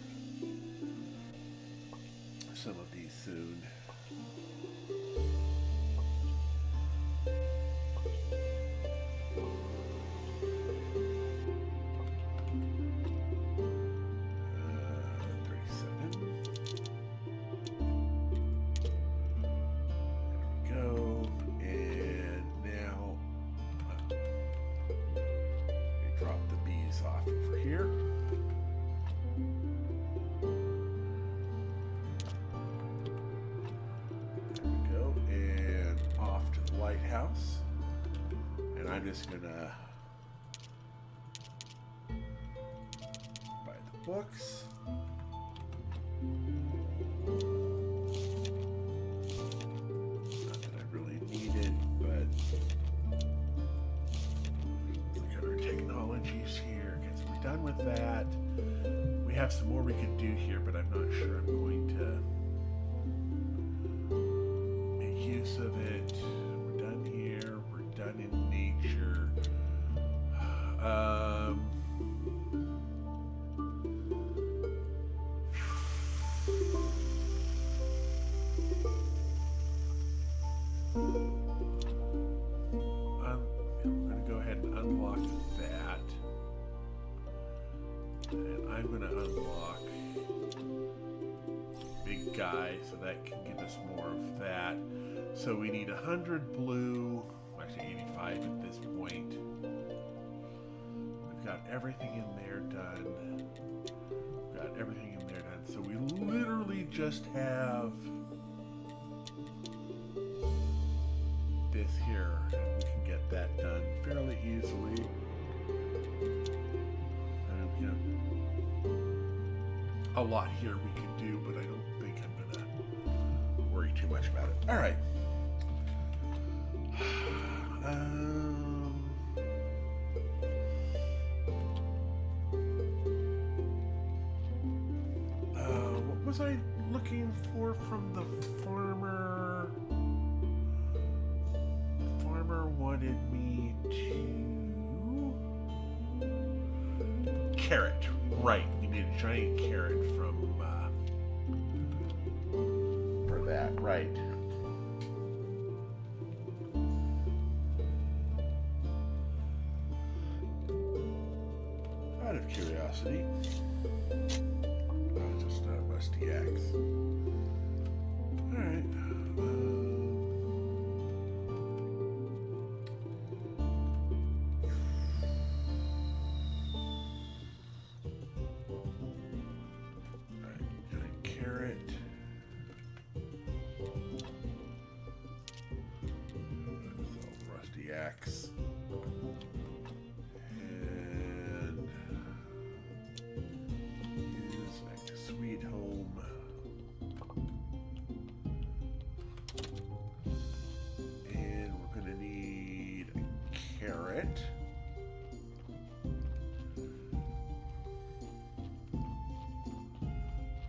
some of these soon. House, and I'm just gonna buy the books. Not that I really need it, but look at our technologies here. Guess we're done with that. We have some more we could do here, but I'm not sure I'm going to make use of it. Done in nature. I'm going to go ahead and unlock that. And I'm going to unlock Big Guy, so that can give us more of that. So we need 100 blue. Actually 85 at this point. We've got everything in there done. We've got everything in there done. So we literally just have this here, and we can get that done fairly easily. And, you know, a lot here we can do, but I don't think I'm gonna worry too much about it. All right. was I looking for from the farmer? The farmer wanted me to... Carrot. Right. We need a giant carrot for that. Right. Out of curiosity. Oh, just a rusty axe. Alright. Alright, carrot. Rusty axe. Sweet home. And we're going to need a carrot.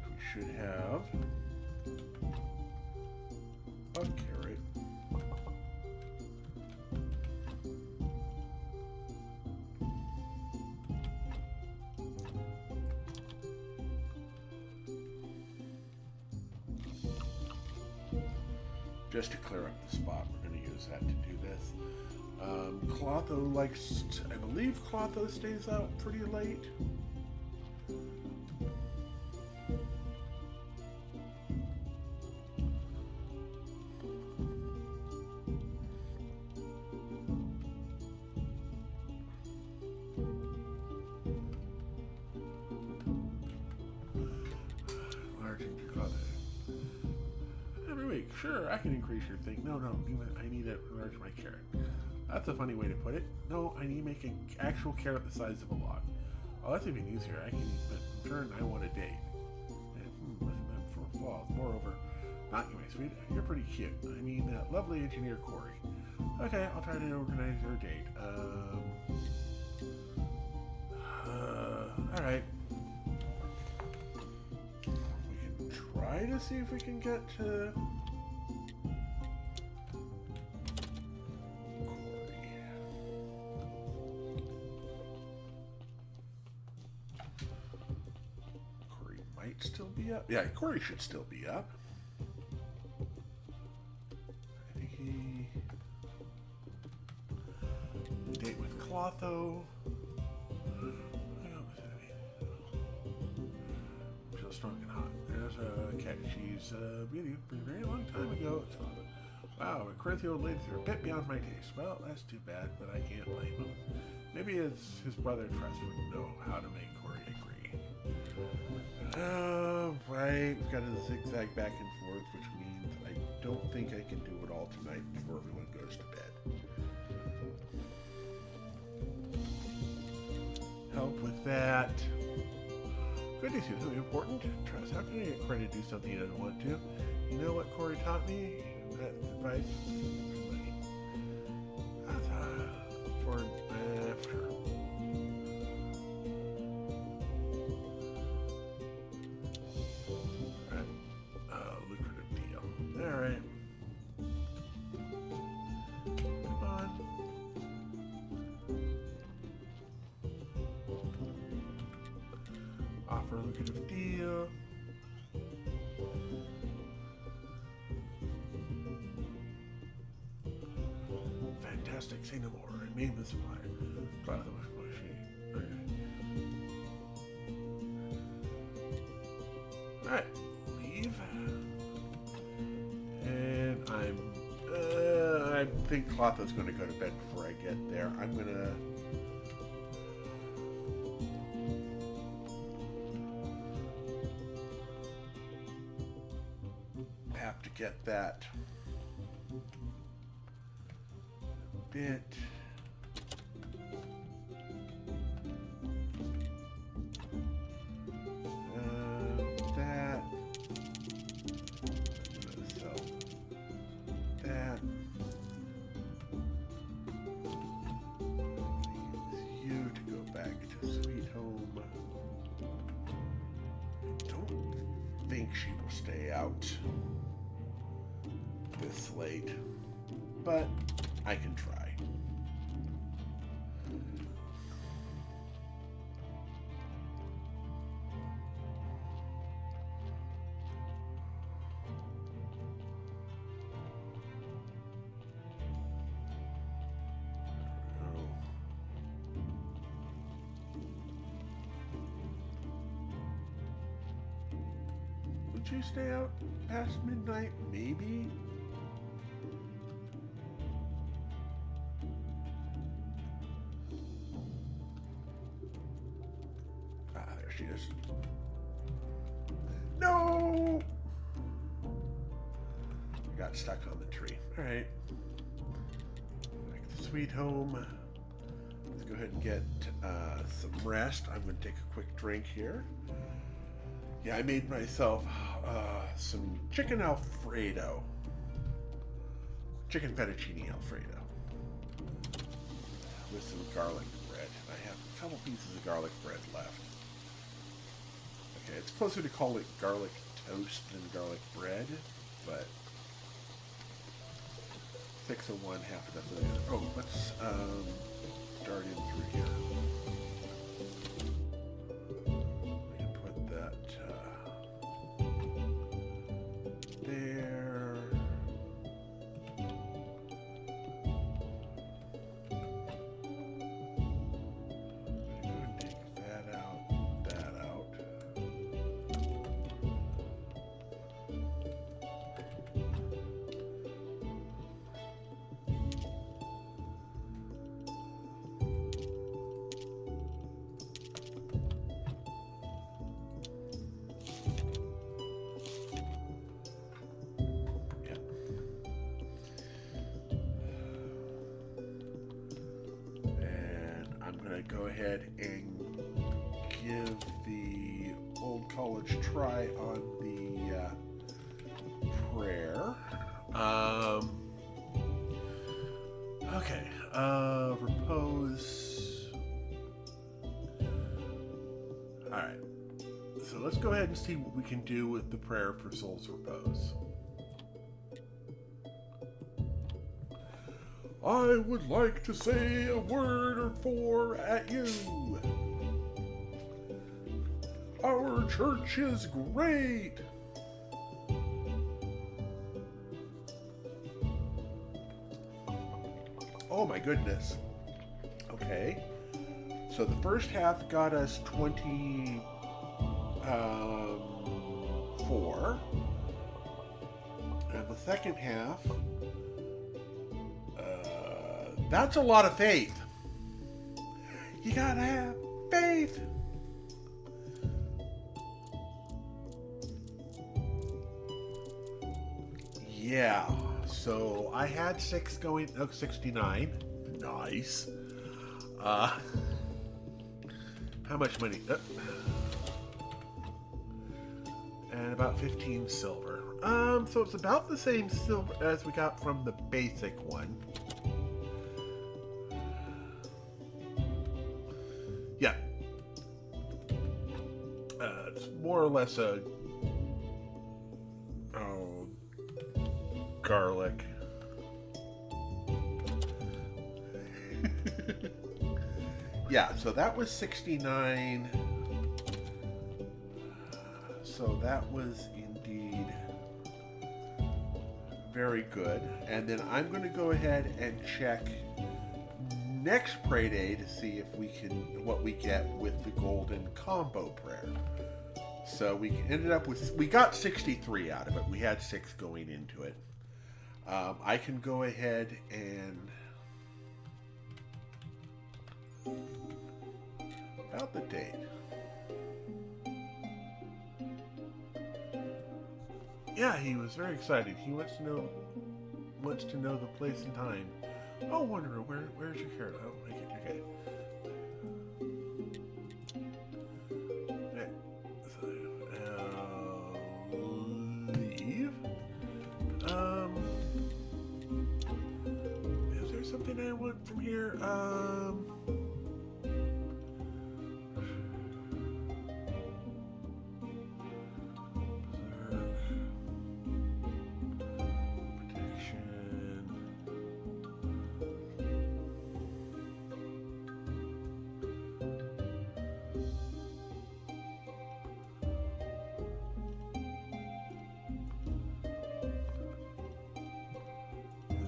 We should have a carrot. Just to clear up the spot, we're going to use that to do this. Clotho likes, I believe Clotho stays out pretty late. Sure, I can increase your thing. No, I need to enlarge my carrot. That's a funny way to put it. No, I need to make an actual carrot the size of a log. Oh, that's even easier. I can, but in turn, I want a date. Listen up for falls. Moreover, not you, my sweet. You're pretty cute. I mean, lovely engineer Corey. Okay, I'll try to organize your date. All right. We can try to see if we can get to... still be up. Yeah, Corey should still be up. I think he... Date with Clotho. Feels strong and hot. There's a cat. She's a beauty. A very long time ago. It's Clotho. Wow, a crazy old ladies are a bit beyond my taste. Well, that's too bad, but I can't blame him. Maybe it's his brother Tress would know how to make Corey agree. Right. We've got to zigzag back and forth, which means I don't think I can do it all tonight before everyone goes to bed. Help with that. Good to see something important. Trust, how can I get Corey to do something he doesn't want to? You know what Corey taught me? That advice is money. That's for after. Alright. Come on. Offer a lucrative deal. Fantastic, say no more. I name the supplier. Glad that was my sheet. Okay. Alright. Leave. And I think Clotho's going to go to bed before I get there. I'm going to... have to get that bit... think she will stay out this late, but I can try. Would you stay out past midnight? Maybe? Ah, there she is. No! I got stuck on the tree. Alright. Back to sweet home. Let's go ahead and get some rest. I'm going to take a quick drink here. Yeah, I made myself some chicken Alfredo. Chicken fettuccine Alfredo. With some garlic bread. I have a couple pieces of garlic bread left. Okay, it's closer to call it garlic toast than garlic bread, but 6 of one, half a dozen of the other. Oh, let's dart in through here. Go ahead and give the old college try on the prayer. Okay, repose. Alright, so let's go ahead and see what we can do with the prayer for soul's repose. I would like to say a word or four at you. Our church is great. Oh my goodness. Okay. So the first half got us 24. And the second half... that's a lot of faith. You gotta have faith. Yeah, so I had 6 going, 69. Nice. How much money? And about 15 silver. So it's about the same silver as we got from the basic one. Yeah. It's more or less a... oh, garlic. Yeah, so that was 69. So that was indeed very good. And then I'm going to go ahead and check next pray day to see if we can, what we get with the golden combo prayer. So we ended up with, we got 63 out of it. We had 6 going into it. I can go ahead and about the date. Yeah, he was very excited. He wants to know the place and time. Oh, Wanderer, where's your carrot? Oh, okay. Okay. So, leave. Is there something I want from here?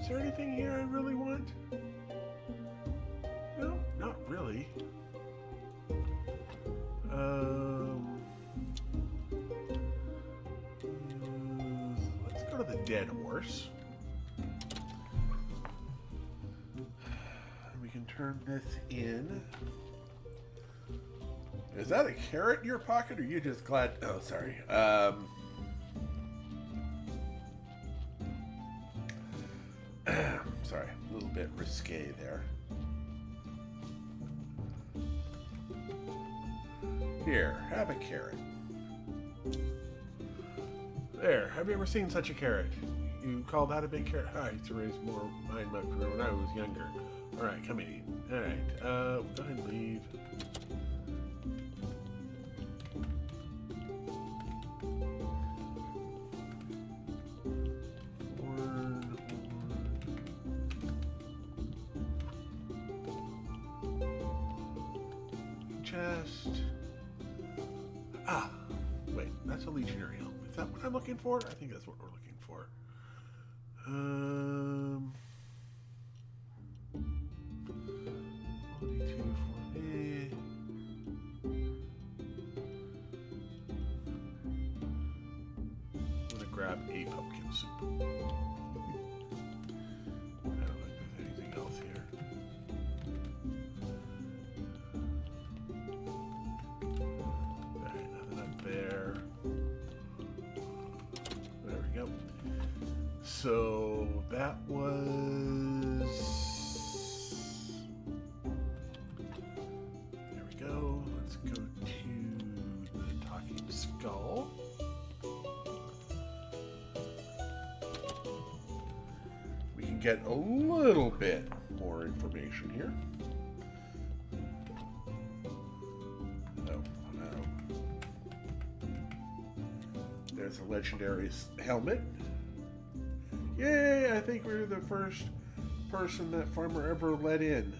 Is there anything here I really want? No, not really. Let's go to the dead horse. We can turn this in. Is that a carrot in your pocket, or are you just glad? Oh, sorry. Sorry, a little bit risque there. Here, have a carrot. There, have you ever seen such a carrot? You call that a big carrot? I used to raise more mine when I was younger. Alright, come and eat. Alright, go ahead and leave. Chest. Ah, wait, that's a legionary helm. Is that what I'm looking for? I think that's what we're looking for. 42 for me. I'm gonna grab a pumpkin soup. I don't think there's anything else here. Alright, nothing up there. There we go. So that was... There we go. Let's go to the talking skull. We can get a little bit more information here. No. There's a legendary helmet. Yay, I think we're the first person that farmer ever let in.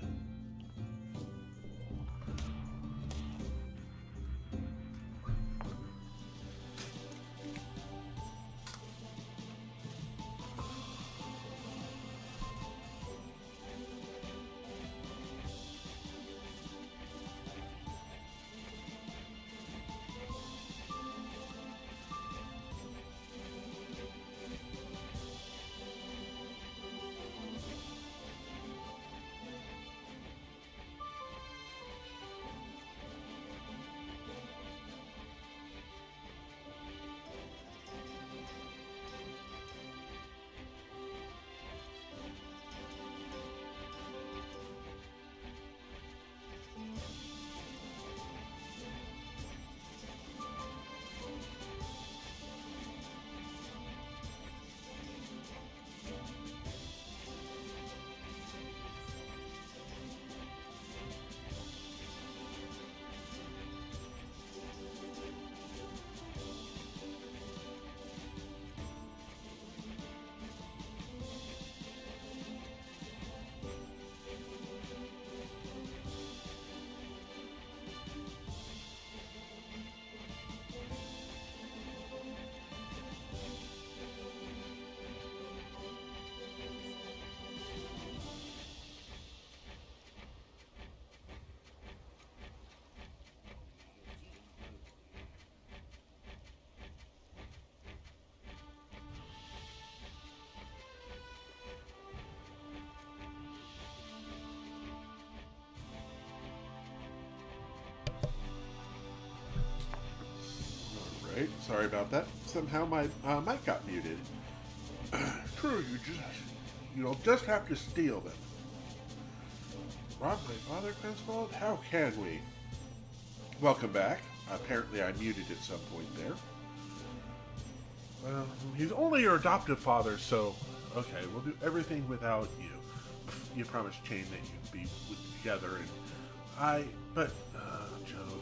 Sorry about that. Somehow my mic got muted. True, you'll just have to steal them. Rob my father, Griswold? How can we? Welcome back. Apparently I muted at some point there. Well, he's only your adoptive father, so okay, we'll do everything without you. You promised Chain that you'd be together, and Joe,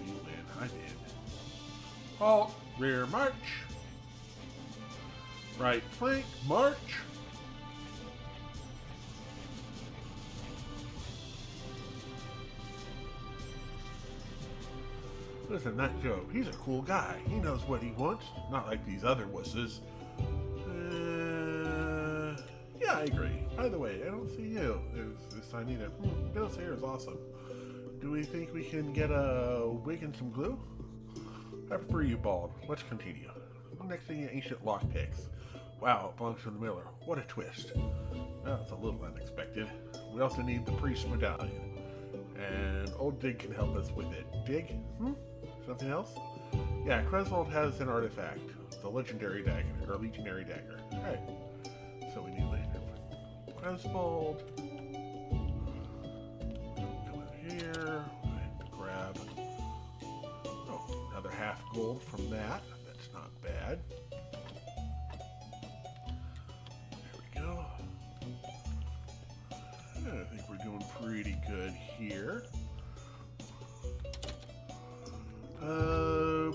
you win. I'm in. Halt, rear march. Right flank, march. Listen, that Joe, he's a cool guy. He knows what he wants, not like these other wusses. Yeah, I agree. By the way, I don't see you this time either. Bill's hair is awesome. Do we think we can get a wig and some glue? I prefer you bald. Let's continue. Next thing, ancient lockpicks. Wow, it belongs to the miller. What a twist. Well, it's a little unexpected. We also need the priest medallion. And old Dig can help us with it. Dig? Something else? Yeah, Creswold has an artifact. The legendary dagger, or legionary dagger. Alright. So we need Creswold. Come in here. Grab. Oh, another half gold from that. That's not bad. There we go. I think we're doing pretty good here.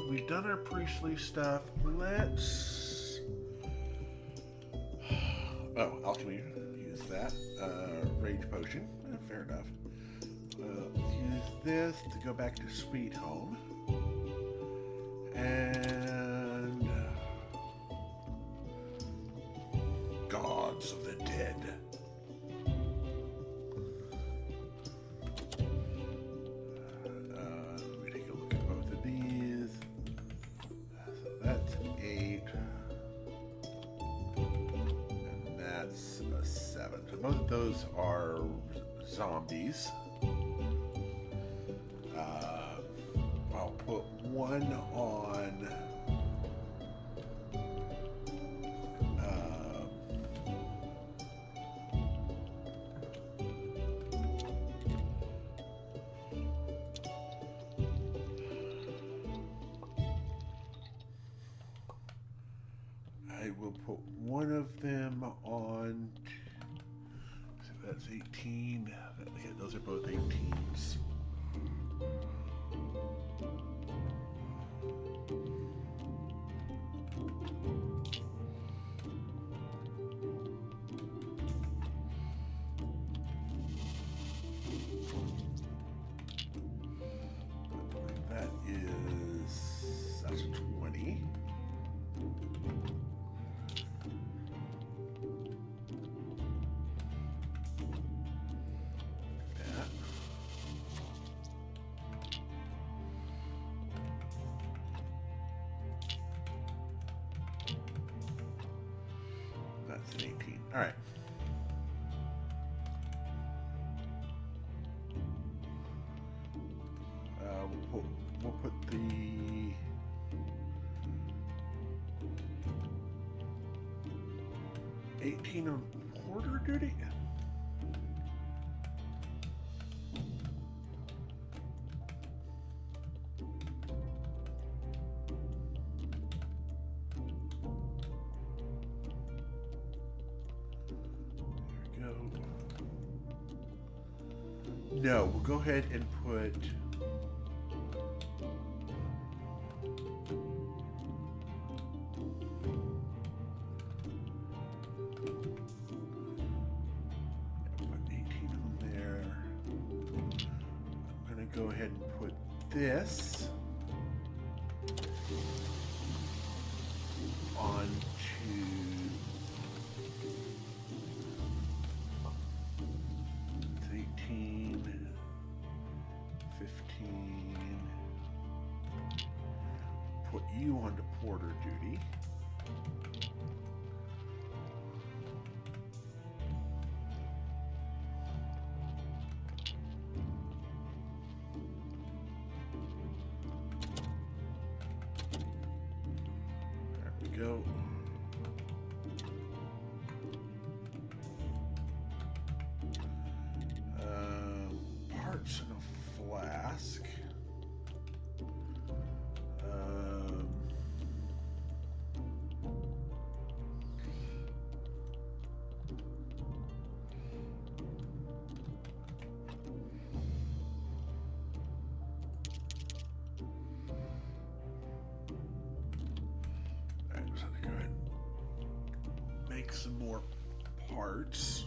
We've done our priestly stuff. Let's... Oh, alchemy. Use that. Rage potion. Fair enough. Let's use this to go back to Sweet Home. And... Gods of the Dead. We take a look at both of these. So that's 8. And that's a 7. So both of those are zombies. I'll put one on I will put one of them on, so that's 18. Okay, those are both 18s. That's 20. That. That's an 18. All right. We'll put the $18 on porter duty. There we go. No, we'll go ahead and put go ahead and put this onto it's 18, 15, put you onto porter duty. Go. Parts in a flask. Go ahead and make some more parts.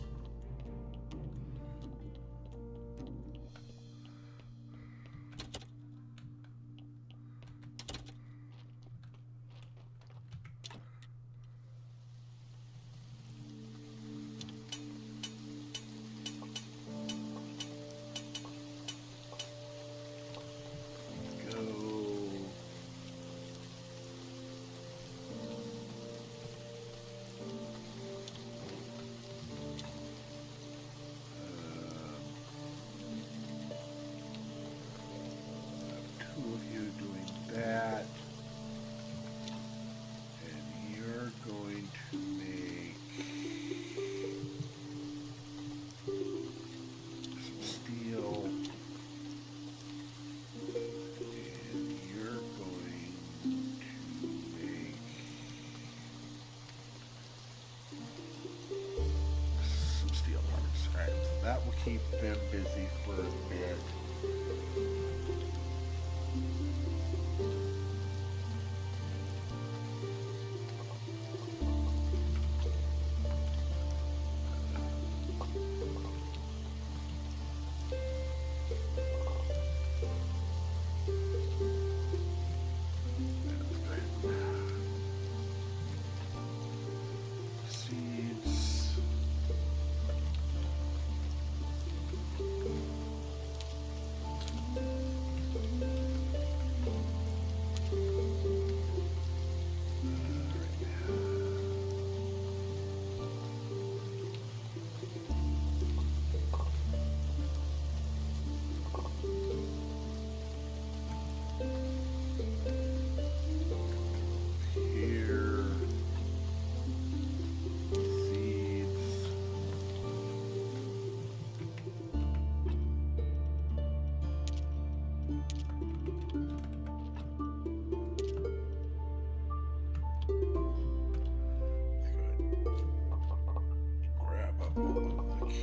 that will keep them busy for a bit.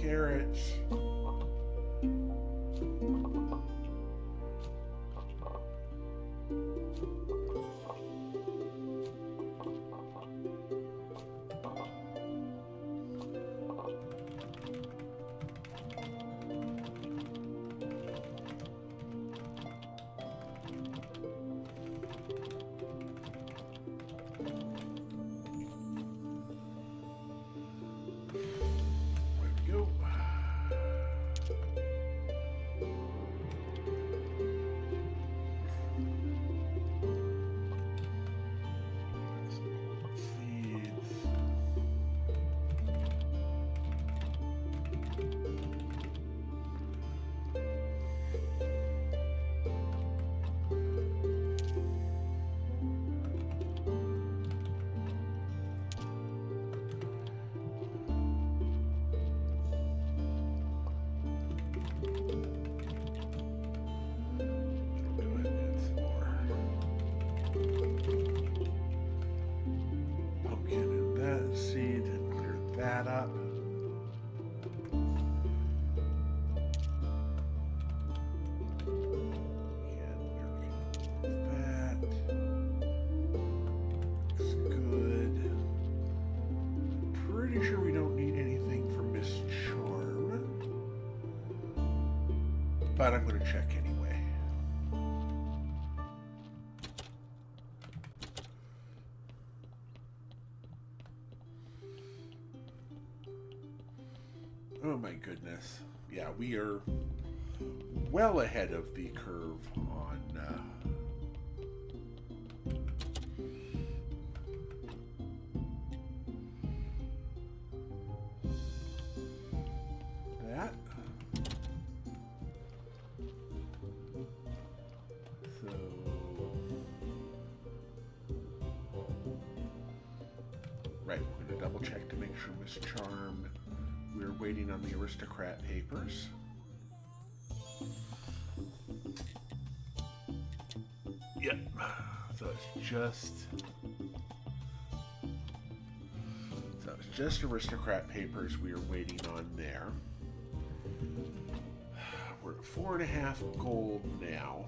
Carrots. Up. That looks good. Pretty sure we don't need anything for Miss Charm, but I'm going to check anyway. Oh my goodness. Yeah, we are well ahead of the curve on that. So right, we're going to double check to make sure Miss Charm. We're waiting on the aristocrat papers. Yep. So it's just aristocrat papers we are waiting on there. We're at 4.5 gold now.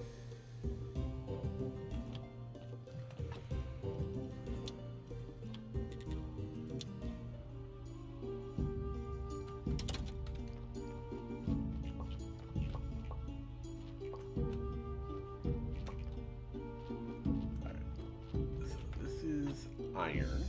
Iron.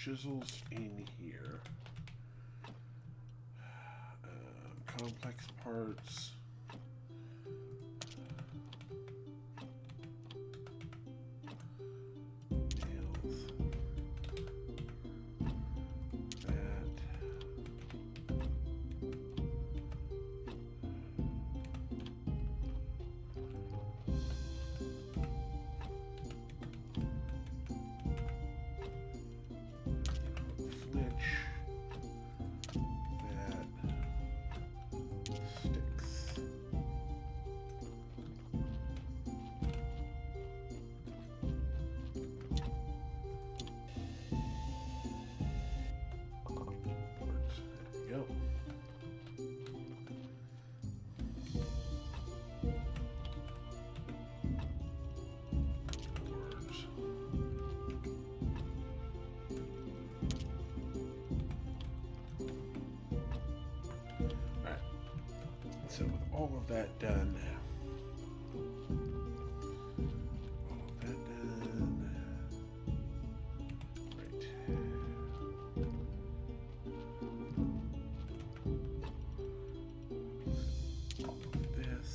chisels in here. Complex parts. Nails. That. Flitch. That. Sticks. Boards. There you go. Boards. Alright. So with all of that done, right. All of this,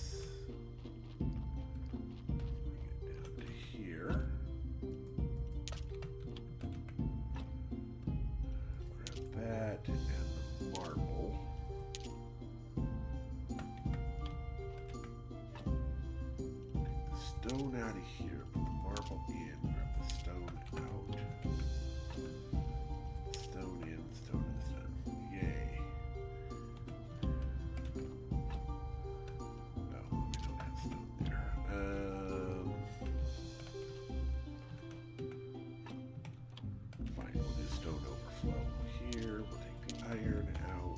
bring it down to here. Grab that and the marble. Stone out of here, put the marble in, grab the stone out. Stone in, stone is done. Yay. No, we don't have stone there. Fine, we'll do stone overflow here. We'll take the iron out.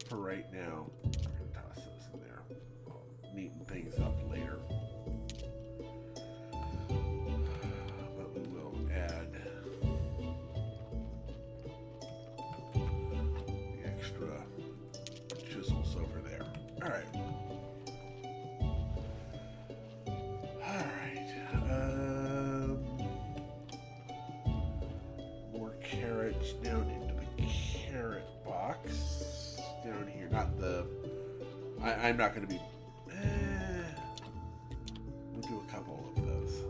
For right now, we're going to toss those in there. I'll neaten things up later. But we will add the extra chisels over there. Alright. Alright. More carrots down into the carrot box. Down here, not the. I'm not going to be. We'll do a couple of those.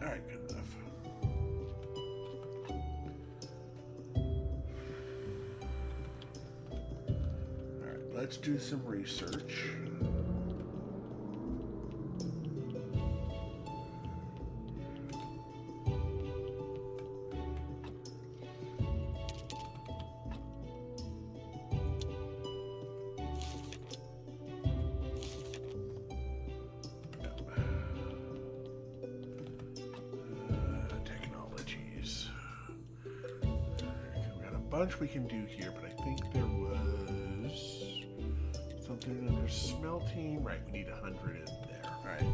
All right, good enough. All right, let's do some research. bunch we can do here, but I think there was something under smelting. Right, we need 100 in there. All right.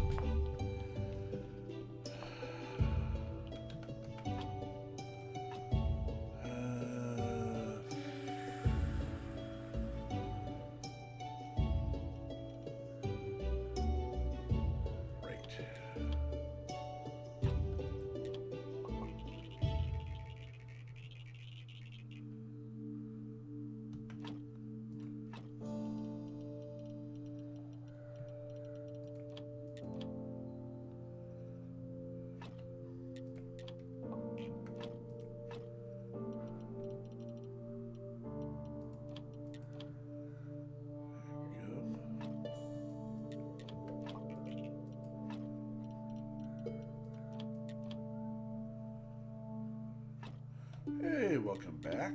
Hey, welcome back.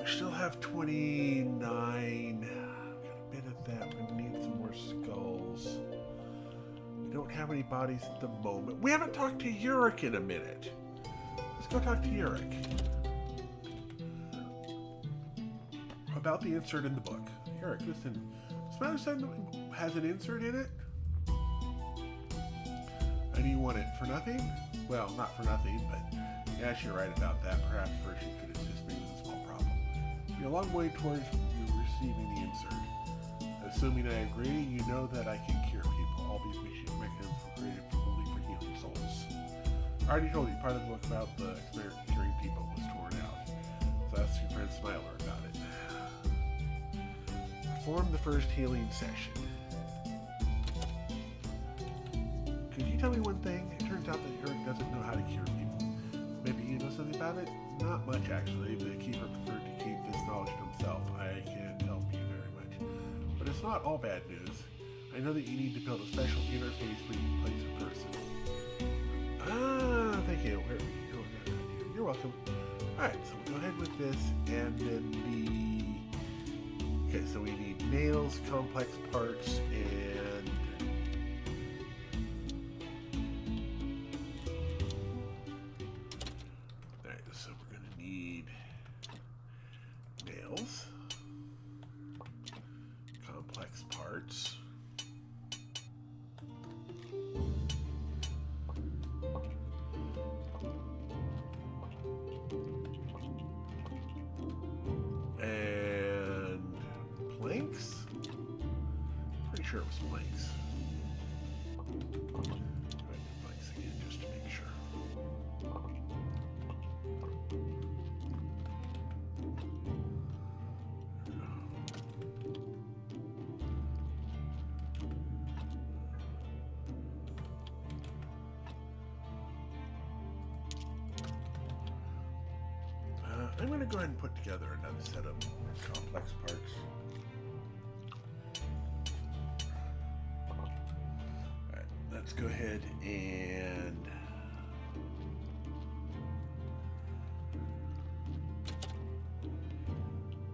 Still have 29. Got a bit of that. We need some more skulls. We don't have any bodies at the moment. We haven't talked to Yurik in a minute. Let's go talk to Yurik. About the insert in the book. Yurik, listen. Smelly Sun has an insert in it? And you want it for nothing? Well, not for nothing, but yes, you're right about that. Perhaps first you could assist me with a small problem. You're a long way towards you receiving the insert. Assuming I agree, you know that I can cure people. All these machine mechanisms were created only for healing souls. I already told you, part of the book about the experiment in curing people was torn out. So ask your friend Smiler about it. Perform the first healing session. Could you tell me one thing? It turns out that Eric doesn't know how to cure people. Maybe you know something about it? Not much, actually. The keeper preferred to keep this knowledge to himself. I can't help you very much. But it's not all bad news. I know that you need to build a special interface where you place a person. Ah, thank you. Where are you going that idea? You're welcome. Alright, so we'll go ahead with this, and then okay, so we need nails, complex parts, and alright, so we're gonna need nails, complex parts, and planks. Pretty sure it was planks. going to go ahead and put together another set of complex parts. Alright, let's go ahead and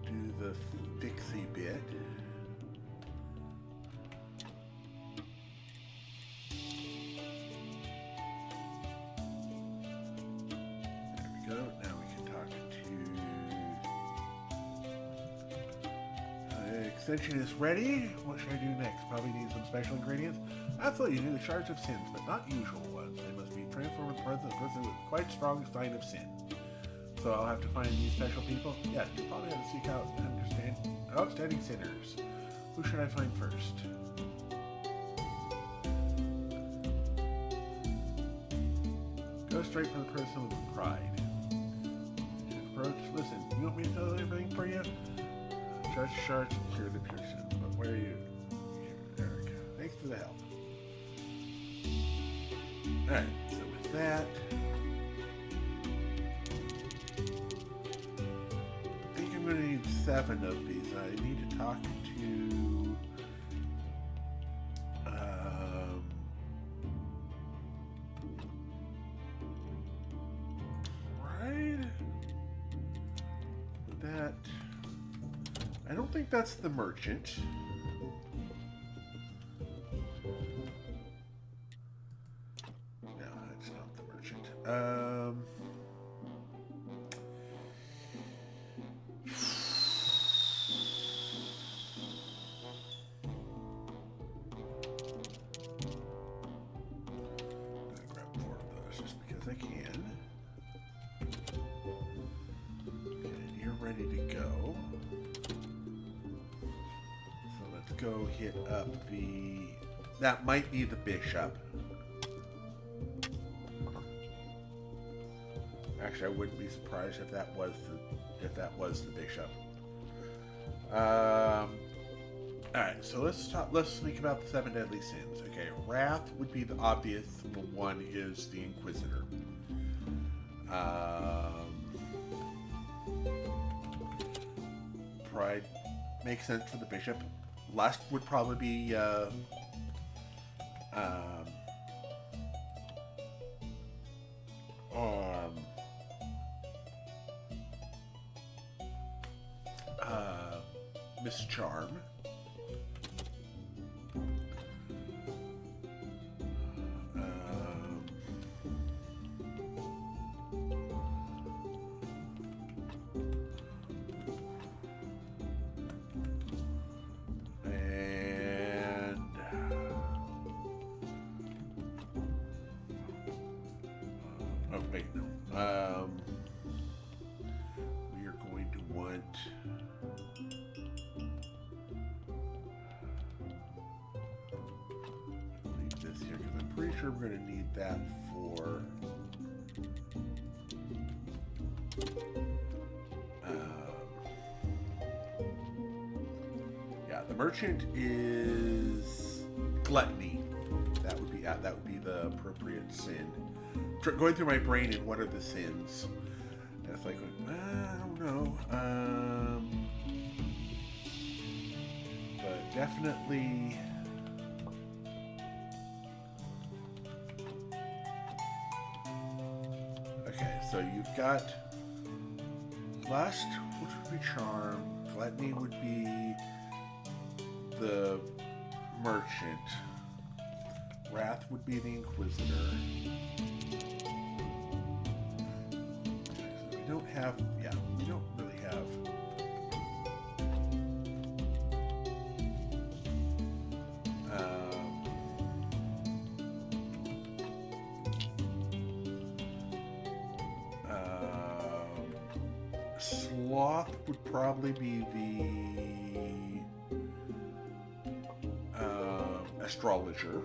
do the fixie bit. Extension is ready. What should I do next? Probably need some special ingredients. Absolutely, you need the shards of sins, but not usual ones. They must be transformed in presence of a person with quite strong sign of sin. So I'll have to find these special people? Yes, you probably have to seek out and understand outstanding sinners. Who should I find first? Go straight for the person with pride. Approach, listen, you want me to tell everything for you? Shards, cure the pure sin. But where are you? Here, Eric. Thanks for the help. Alright, so with that, I think I'm going to need 7 of these. I need to talk to I don't think that's the merchant. No, that's not the merchant. I'm gonna grab 4 of those just because I can. Okay, you're ready to go. Go hit up the... That might be the bishop. Actually, I wouldn't be surprised if that was the bishop. All right, so let's think about the 7 deadly sins. Okay, wrath would be the obvious one. Is the Inquisitor. Pride makes sense for the bishop. Lust would probably be Miss Charm. We are going to want leave this here because I'm pretty sure we're going to need that for yeah, the merchant is gluttony. That would be the appropriate sin. Going through my brain and what are the sins? And it's like, I don't know. But definitely. Okay, so you've got lust, which would be charm. Gluttony would be the merchant. Wrath would be the Inquisitor. We don't have, we don't really have. Sloth would probably be the astrologer.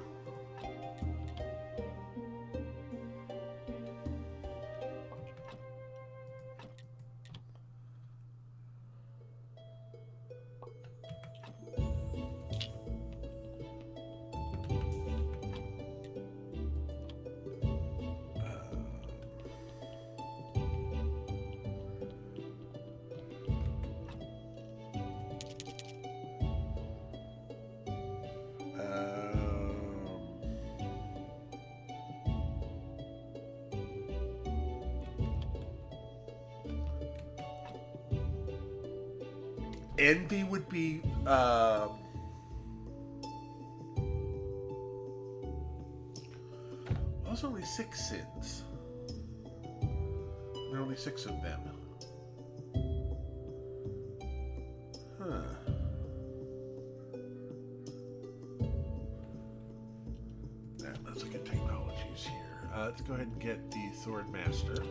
Envy would be those are only 6 sins. There are only 6 of them. Huh. Alright, let's look at technologies here. Let's go ahead and get the Sword Master.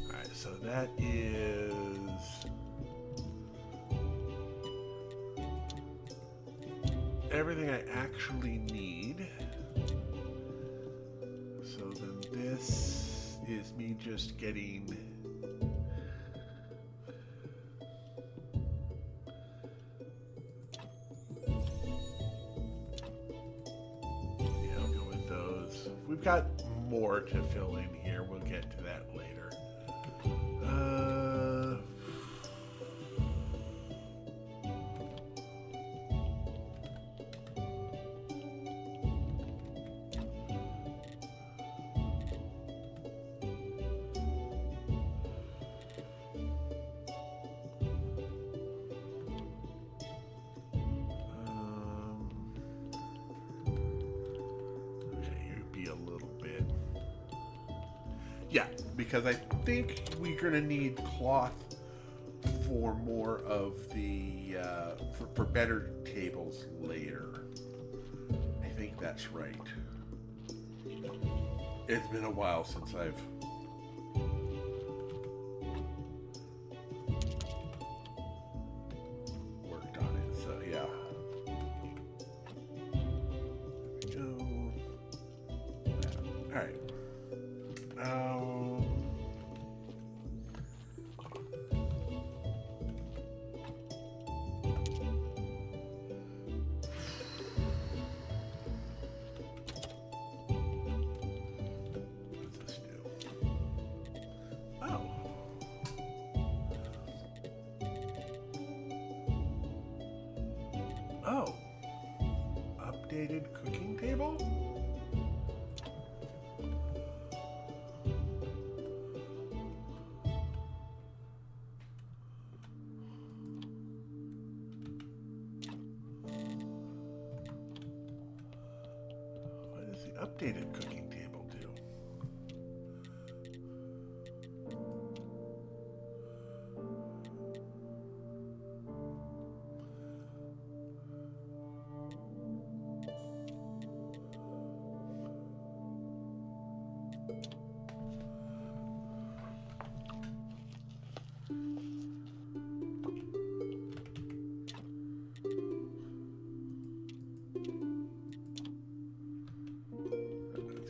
Alright, so that is everything I actually need. So then this is me just getting I'll go with those. We've got more to fill in here. We'll get to that later. Yeah, because I think we're gonna need cloth for more of the for better tables later. I think that's right. It's been a while since I've worked on it, so yeah. There we go. All right. What does this do? Oh. Updated cooking table? Updated cooking table do?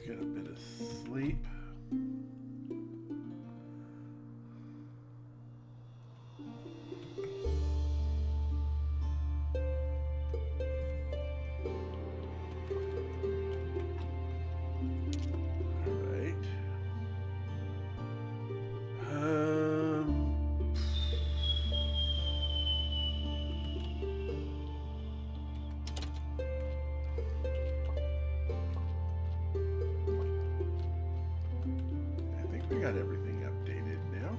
Get a bit of sleep. All right. We got everything updated now.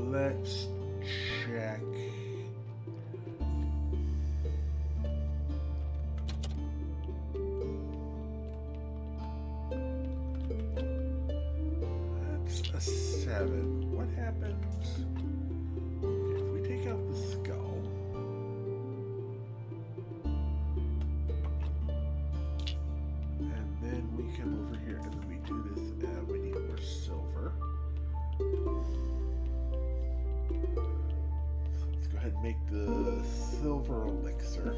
Let's check. A 7. What happens if we take out the skull? And then we come over here and we do this. We need more silver. So let's go ahead and make the silver elixir.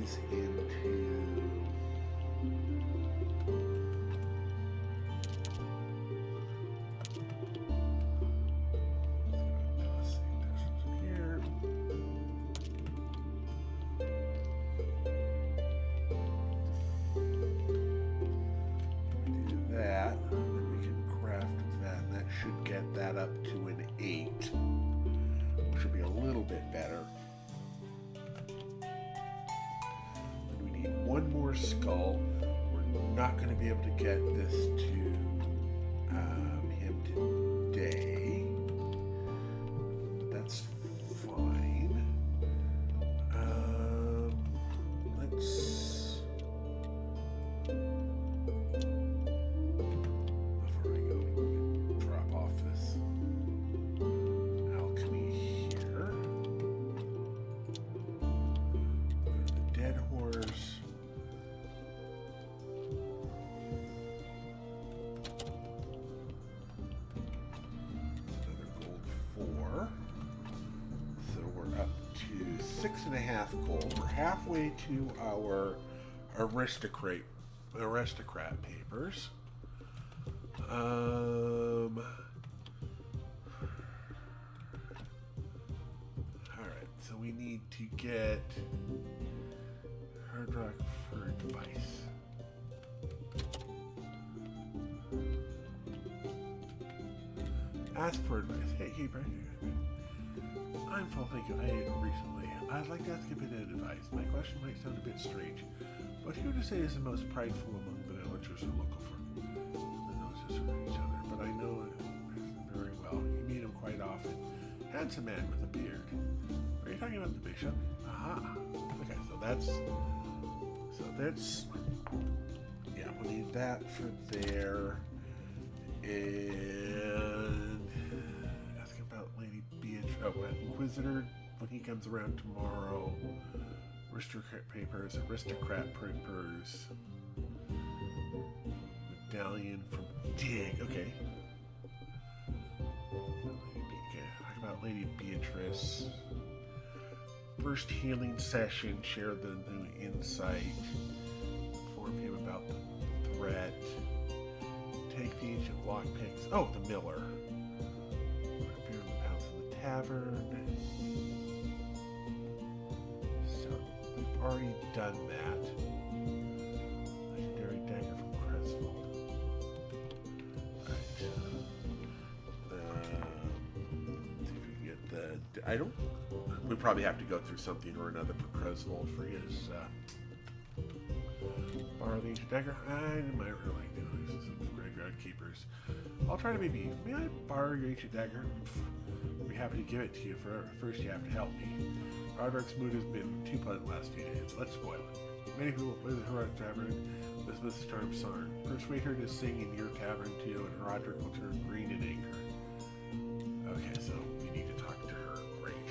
these into... that up to an 8, which would be a little bit better. And we need one more skull. We're not going to be able to get this to him today, but that's fine. Let's... .5 gold. We're halfway to our aristocrat papers. Alright, so we need to get hard rock for advice. Ask for advice. Hey, Brandon. I'm full thank you. I ate recently. I'd like to ask a bit of advice. My question might sound a bit strange, but who to say is the most prideful among the villagers who look for the noses for each other? But I know him very well. You meet him quite often. Handsome man with a beard. Are you talking about the bishop? Aha. Okay, so that's yeah, we need that for there. And ask about Lady Beatrice. Oh, Inquisitor. When he comes around tomorrow, aristocrat papers, medallion from Dig. Okay. Talk about Lady Beatrice. First healing session. Share the new insight. Inform him about the threat. Take the ancient lockpicks. Oh, the miller. Appear in the house of the tavern. Already done that. Legendary dagger from Creswell. Alright. See if we can get the... we probably have to go through something or another for Creswell for his... borrow the ancient dagger. I might really like some graveyard keepers. I'll try to maybe... May I borrow your ancient dagger? I'd be happy to give it to you. First you have to help me. Roderick's mood has been too pleasant the last few days. Let's spoil it. Many people will play the heroic tavern with Mrs. Charm's song. Persuade her to sing in your tavern too, and Roderick will turn green in anger. Okay, so we need to talk to her. Great.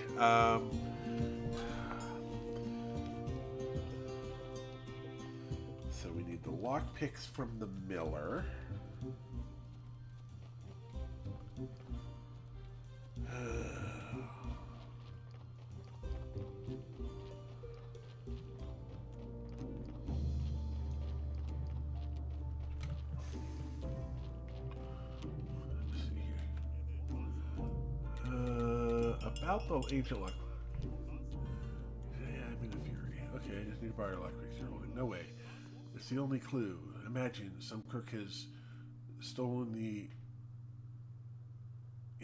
So we need the lockpicks from the miller. About the ancient lock. Yeah, I'm in a fury. Okay, I just need to borrow your lockpicks. No way. It's the only clue. Imagine some crook has stolen the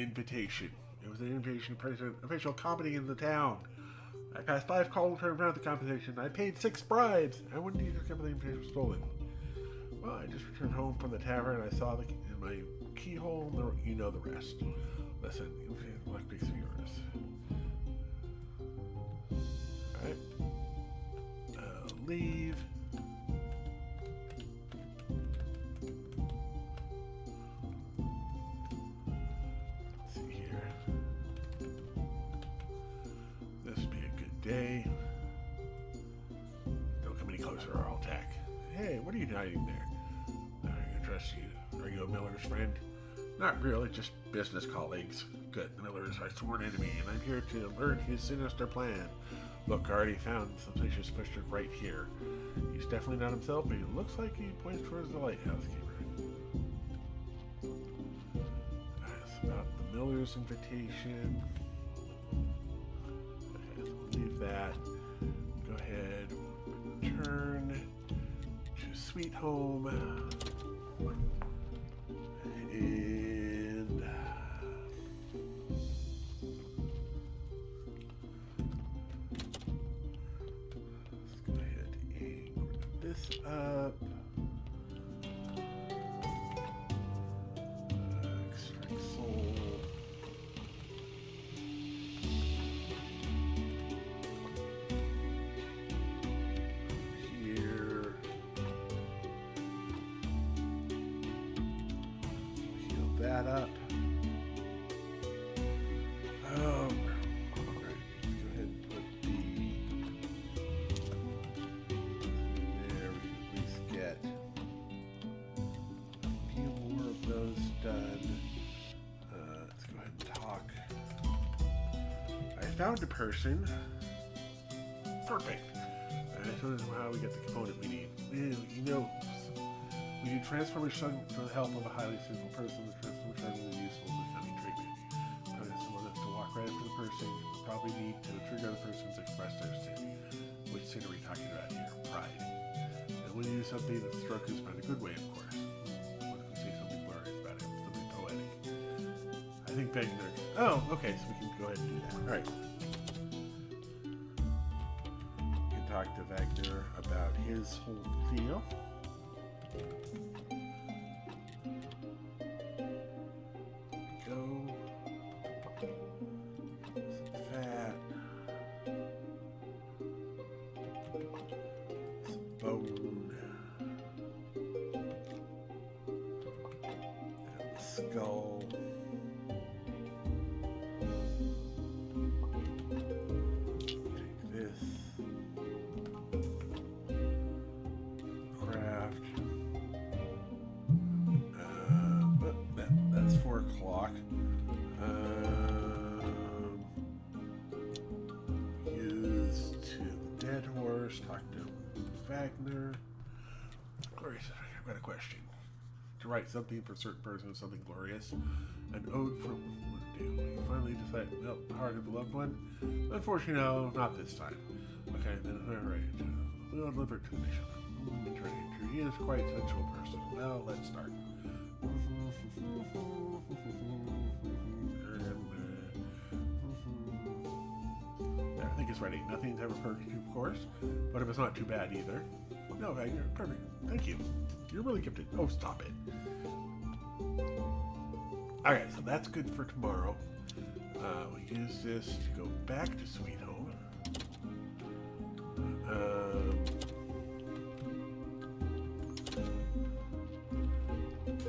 invitation. It was an invitation to official comedy in the town. I passed 5 calls, turned around the compensation. I paid 6 bribes. I wouldn't need to discover the invitation was stolen. Well, I just returned home from the tavern. I saw in my keyhole. You know the rest. Listen, lockpicks are yours. Alright. Leave. Let's see here. This would be a good day. Don't come any closer or I'll attack. Hey, what are you hiding there? I can trust you. Are you a miller's friend? Not really, just business colleagues. Good. The miller is our sworn enemy, and I'm here to alert his sinister plan. Look, I already found suspicious pusher right here. He's definitely not himself, but he looks like he points towards the lighthouse keeper. That's about the Miller's invitation. Okay, so we'll leave that. Go ahead, return to Sweet Home. And let's go ahead and grab this up. Extract soul. Here. Heal that up. Alright, let's go ahead and put the there. We can at least get a few more of those done. Let's go ahead and talk. I found a person. Perfect. I don't know how we get the component we need. You know, we do transformation for the help of a highly suitable person. The transformation will be useful in becoming treatment. Probably someone has to walk right up to the person. We'll probably need to trigger the person to express their sin. Which sin are we talking about here? Pride. And when you do something that strokes us in a good way, of course. What if we say something glorious about it? Something poetic. I think Wagner. Oh, okay, so we can go ahead and do that. Alright. We can talk to Wagner about his whole deal. Go. Some fat. Some bone. And the skull. Take this. Craft. But that's 4 o'clock. Use to the dead horse. Talk to Wagner. Glorious. I've got a question. To write something for a certain person is something glorious. An ode from would do. You finally decide to melt the heart of the loved one. Unfortunately, no, not this time. Okay, then alright. We'll deliver it to the bishop. He is quite a sensual person. Well, let's start. Everything is ready. Nothing's ever perfect, of course, but it was not too bad either. No, Wagner, perfect. Thank you. You're really gifted. Oh, stop it. Alright, so that's good for tomorrow. We use this to go back to Sweet Home.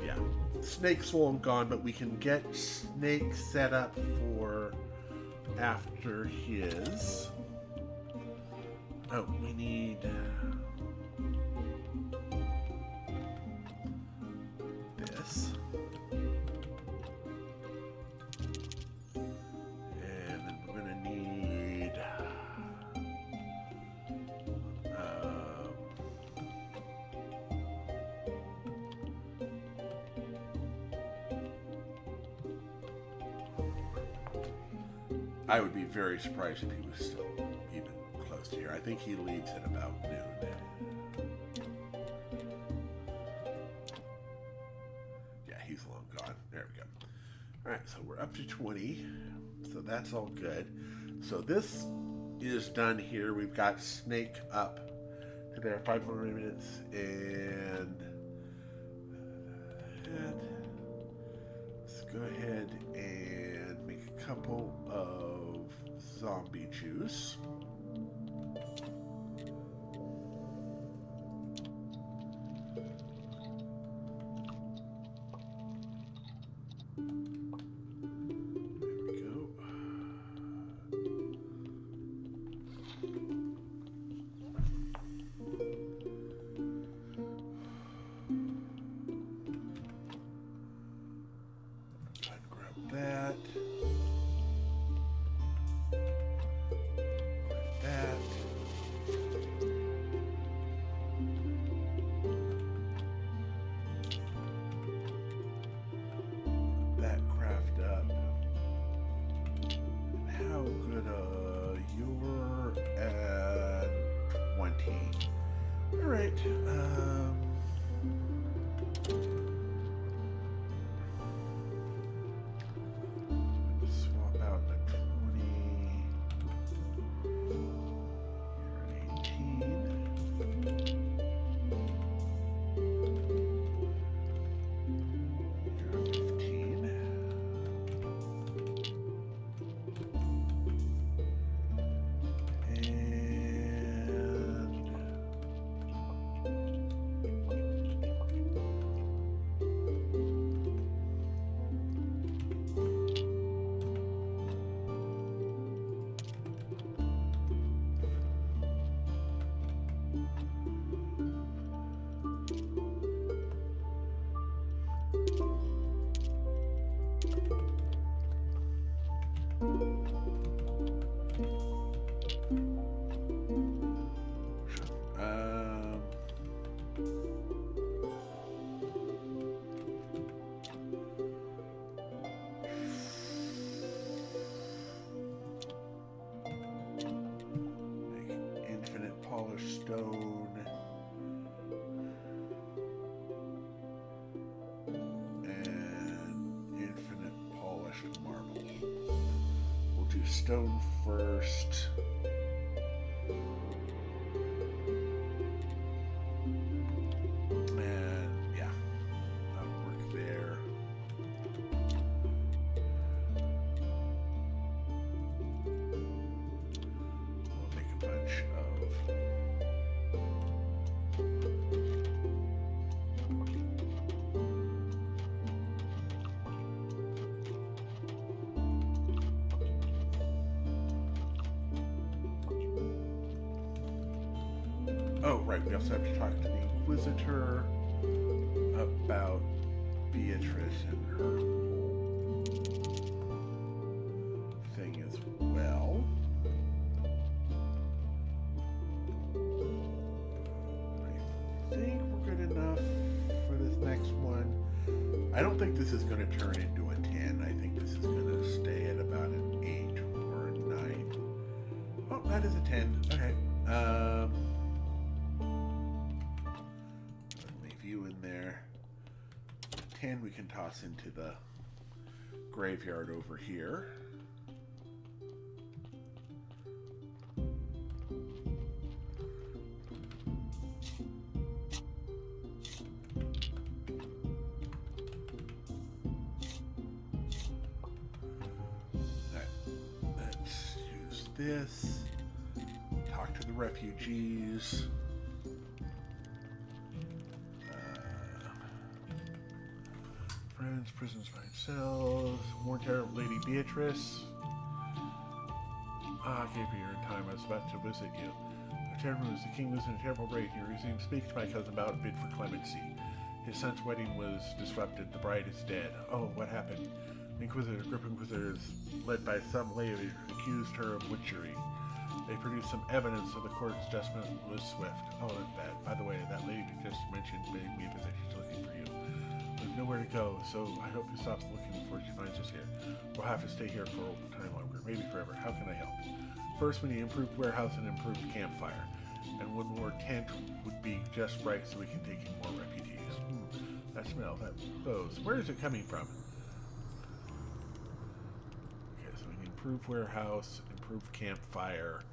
Yeah, Snake's long gone, but we can get Snake set up for after his. Oh, we need this. And then we're gonna need I would be very surprised if he was still even close to here. I think he leaves at about noon. Yeah, he's long gone. There we go. All right, so we're up to 20. So that's all good. So this is done here. We've got Snake up to there, 5 more minutes, and let's go ahead and make a couple of zombie juice. That. Swap out the 20. Here, 18. Infinite polished stone. And infinite polished marble. We'll do stone first. And yeah, that'll work there. We'll make a bunch of oh, right, we also have to talk to the Inquisitor about Beatrice and her whole thing as well. I think we're good enough for this next one. I don't think this is going to turn into a 10. I think this is going to stay at about an 8 or a 9. Oh, that is a 10. Okay. Leave you in there. 10 we can toss into the graveyard over here. Let's use this. Talk to the refugees. Friends, prisons, fine cells. Warn terrible Lady Beatrice. I gave you your time. I was about to visit you. The terrible news. The king was in a terrible rage. He resumed speak to my cousin about a bid for clemency. His son's wedding was disrupted. The bride is dead. Oh, what happened? The Inquisitor, group of Inquisitors, led by some lady, accused her of witchery. They produced some evidence of the court's judgment was swift. Oh, that's bad. By the way, that lady just mentioned me a visit. She's looking for you. We've nowhere to go, so I hope you stop looking before she finds us here. We'll have to stay here for a time longer, maybe forever. How can I help? First, we need improved warehouse and improved campfire. And one more tent would be just right so we can take in more refugees. That smell, that clothes. Where is it coming from? Okay, so we need improved warehouse, improved campfire,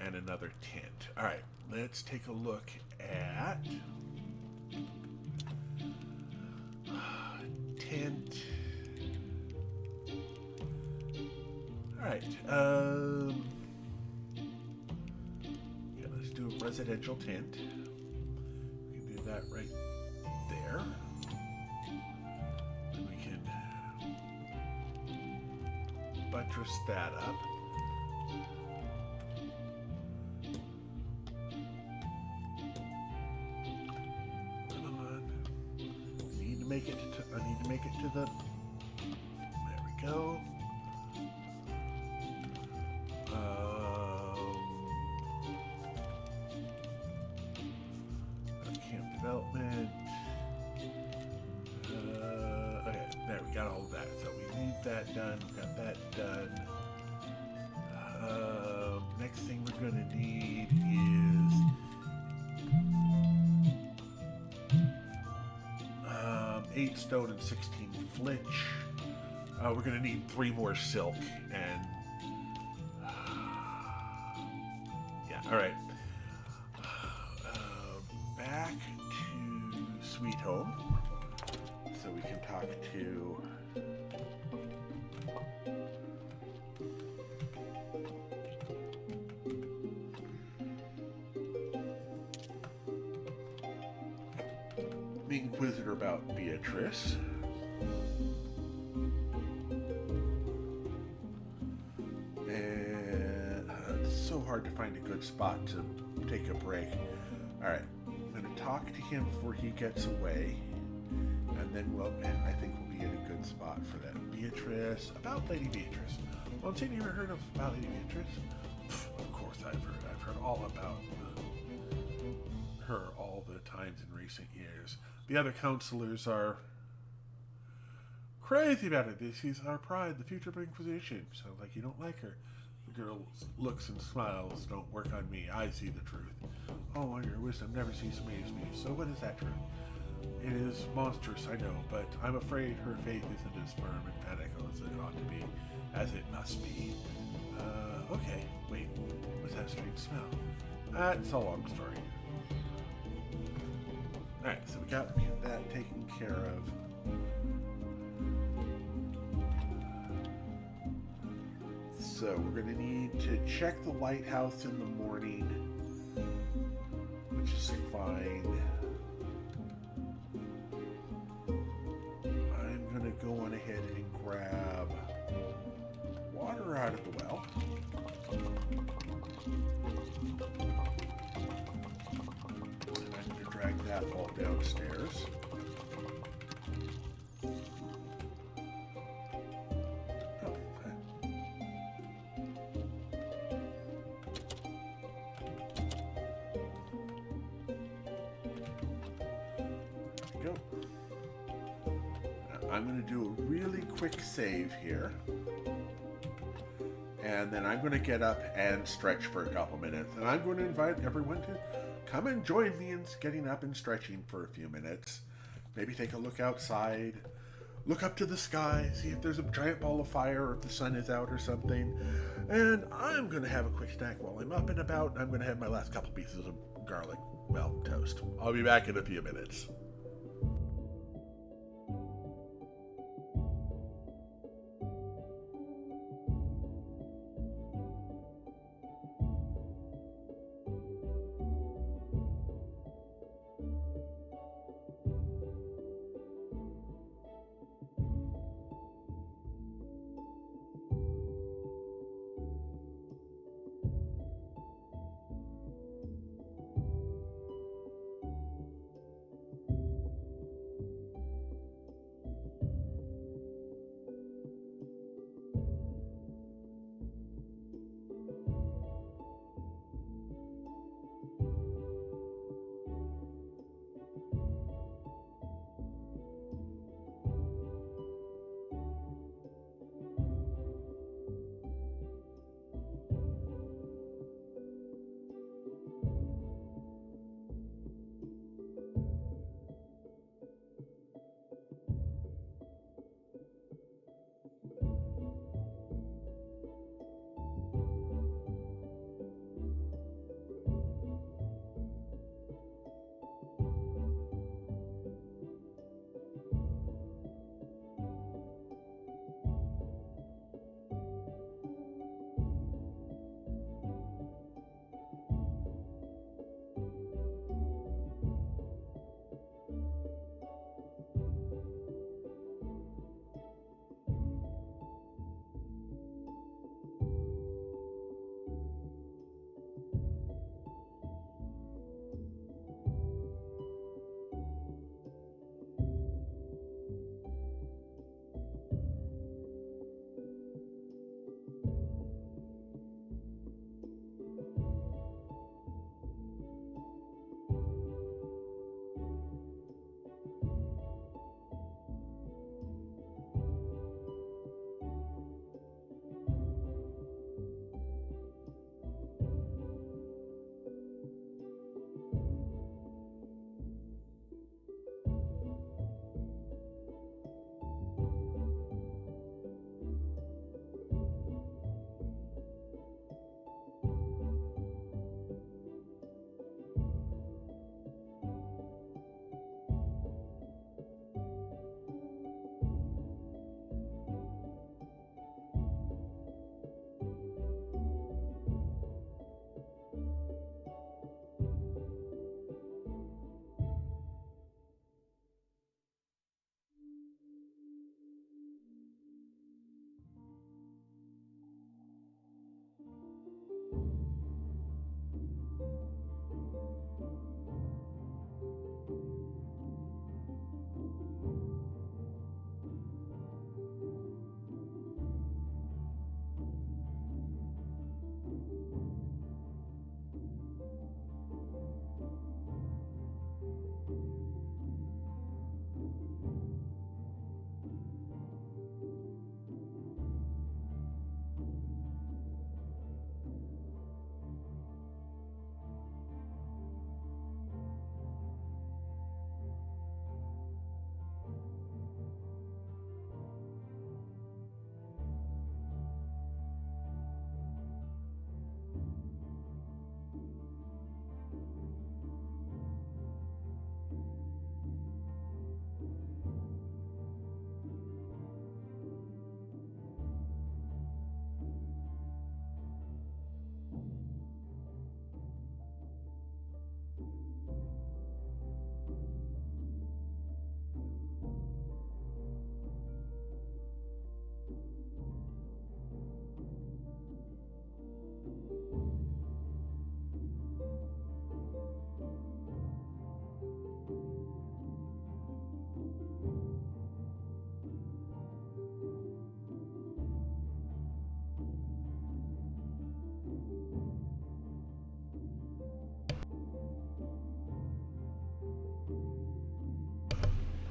and another tent. All right, let's take a look at tent. All right. Yeah, let's do a residential tent. We can do that right there. And we can buttress that up. I need to make it to the, there we go. Camp development. Okay, there, we got all of that. So we need that done, got that done. Next thing we're gonna need is 8 stone and 16 flitch. We're going to need 3 more silk and... yeah, alright. Back to Sweet Home. So we can talk to... the Inquisitor about Beatrice. And it's so hard to find a good spot to take a break. Alright, I'm going to talk to him before he gets away. And then I think we'll be in a good spot for that. Beatrice, about Lady Beatrice. Well, have you ever heard of about Lady Beatrice? Of course I've heard. I've heard all about her all the times in recent years. The other counselors are crazy about it. She's our pride, the future of Inquisition. Sounds like you don't like her. The girl's looks and smiles don't work on me. I see the truth. Oh, on your wisdom never ceases to amaze me. So what is that truth? It is monstrous, I know, but I'm afraid her faith isn't as firm and fanatical as it ought to be, as it must be. Okay, wait, what's that strange smell? That's a long story. Alright, so we got that taken care of. So we're going to need to check the lighthouse in the morning, which is fine. I'm going to go on ahead and grab water out of the well. And I'm going to drag that all downstairs. I'm going to do a really quick save here. And then I'm going to get up and stretch for a couple minutes. And I'm going to invite everyone to come and join me in getting up and stretching for a few minutes. Maybe take a look outside. Look up to the sky. See if there's a giant ball of fire or if the sun is out or something. And I'm going to have a quick snack while I'm up and about. I'm going to have my last couple pieces of garlic, toast. I'll be back in a few minutes.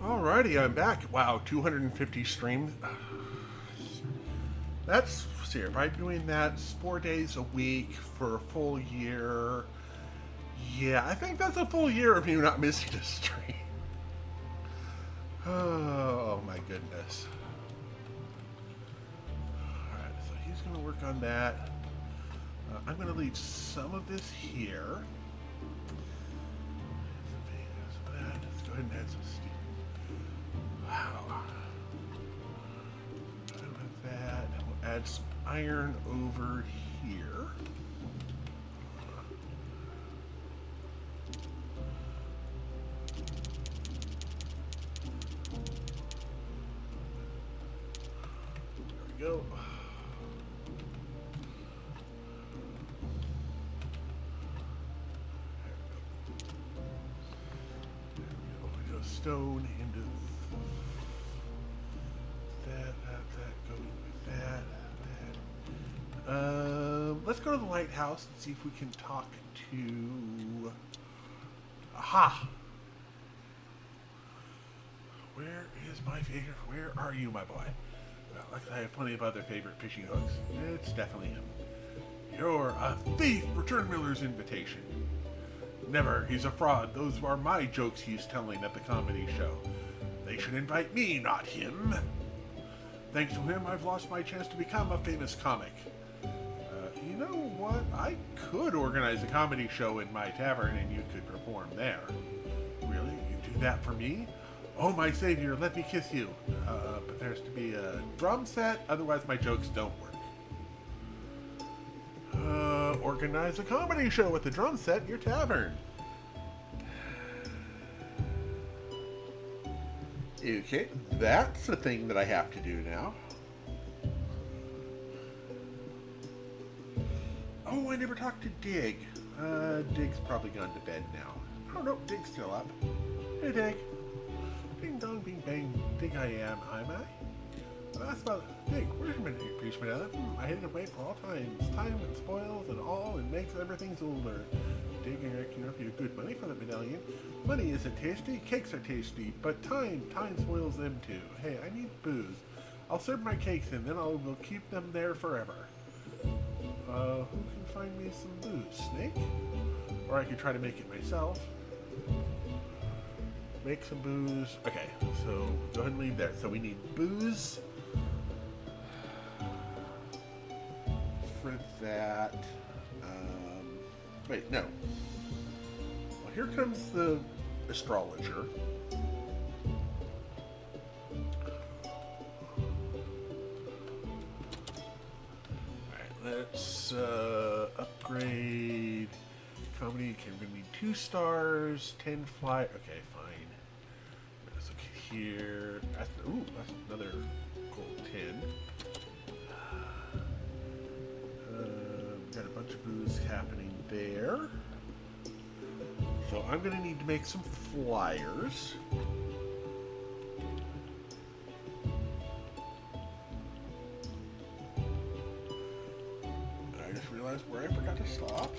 Alrighty, I'm back. Wow, 250 streams. That's serious. By doing that 4 days a week for a full year, yeah, I think that's a full year of you not missing a stream. Oh my goodness. Alright, so he's going to work on that. I'm going to leave some of this here. Let's go ahead and add some steel. Wow. With that, we'll add some iron over here. There we go. Stone into that going with that. Let's go to the lighthouse and see if we can talk to. Aha! Where is my favorite? Where are you, my boy? Well, luckily I have plenty of other favorite fishing hooks. It's definitely him. You're a thief! Return Miller's invitation. Never, he's a fraud. Those are my jokes he's telling at the comedy show. They should invite me, not him. Thanks to him, I've lost my chance to become a famous comic. You know what? I could organize a comedy show in my tavern and you could perform there. Really? You do that for me? Oh, my savior, let me kiss you. But there's to be a drum set, otherwise my jokes don't work. Organize a comedy show with the drum set in your tavern. Okay, that's the thing that I have to do now. Oh, I never talked to Dig. Dig's probably gone to bed now. Oh no, Dig's still up. Hey Dig. Ding dong, bing bang. Dig I am, am I? That's about Dig. Where's your piece, Manila? I hid it away for all times. Time and spoils and all and makes everything older. Dig, I can offer you good money for the medallion. Money isn't tasty, cakes are tasty, but time spoils them too. Hey, I need booze. I'll serve my cakes and then we'll keep them there forever. Who can find me some booze? Snake? Or I could try to make it myself. Make some booze. Okay, so go ahead and leave there. So we need booze. For that. Wait, no. Well, here comes the astrologer. Alright, let's upgrade comedy. Okay, we're gonna need 2 stars, 10 fly. Okay, fine. Let's look here. Ooh, that's another gold 10. Got a bunch of booze happening there. So I'm going to need to make some flyers. I just realized where I forgot to stop.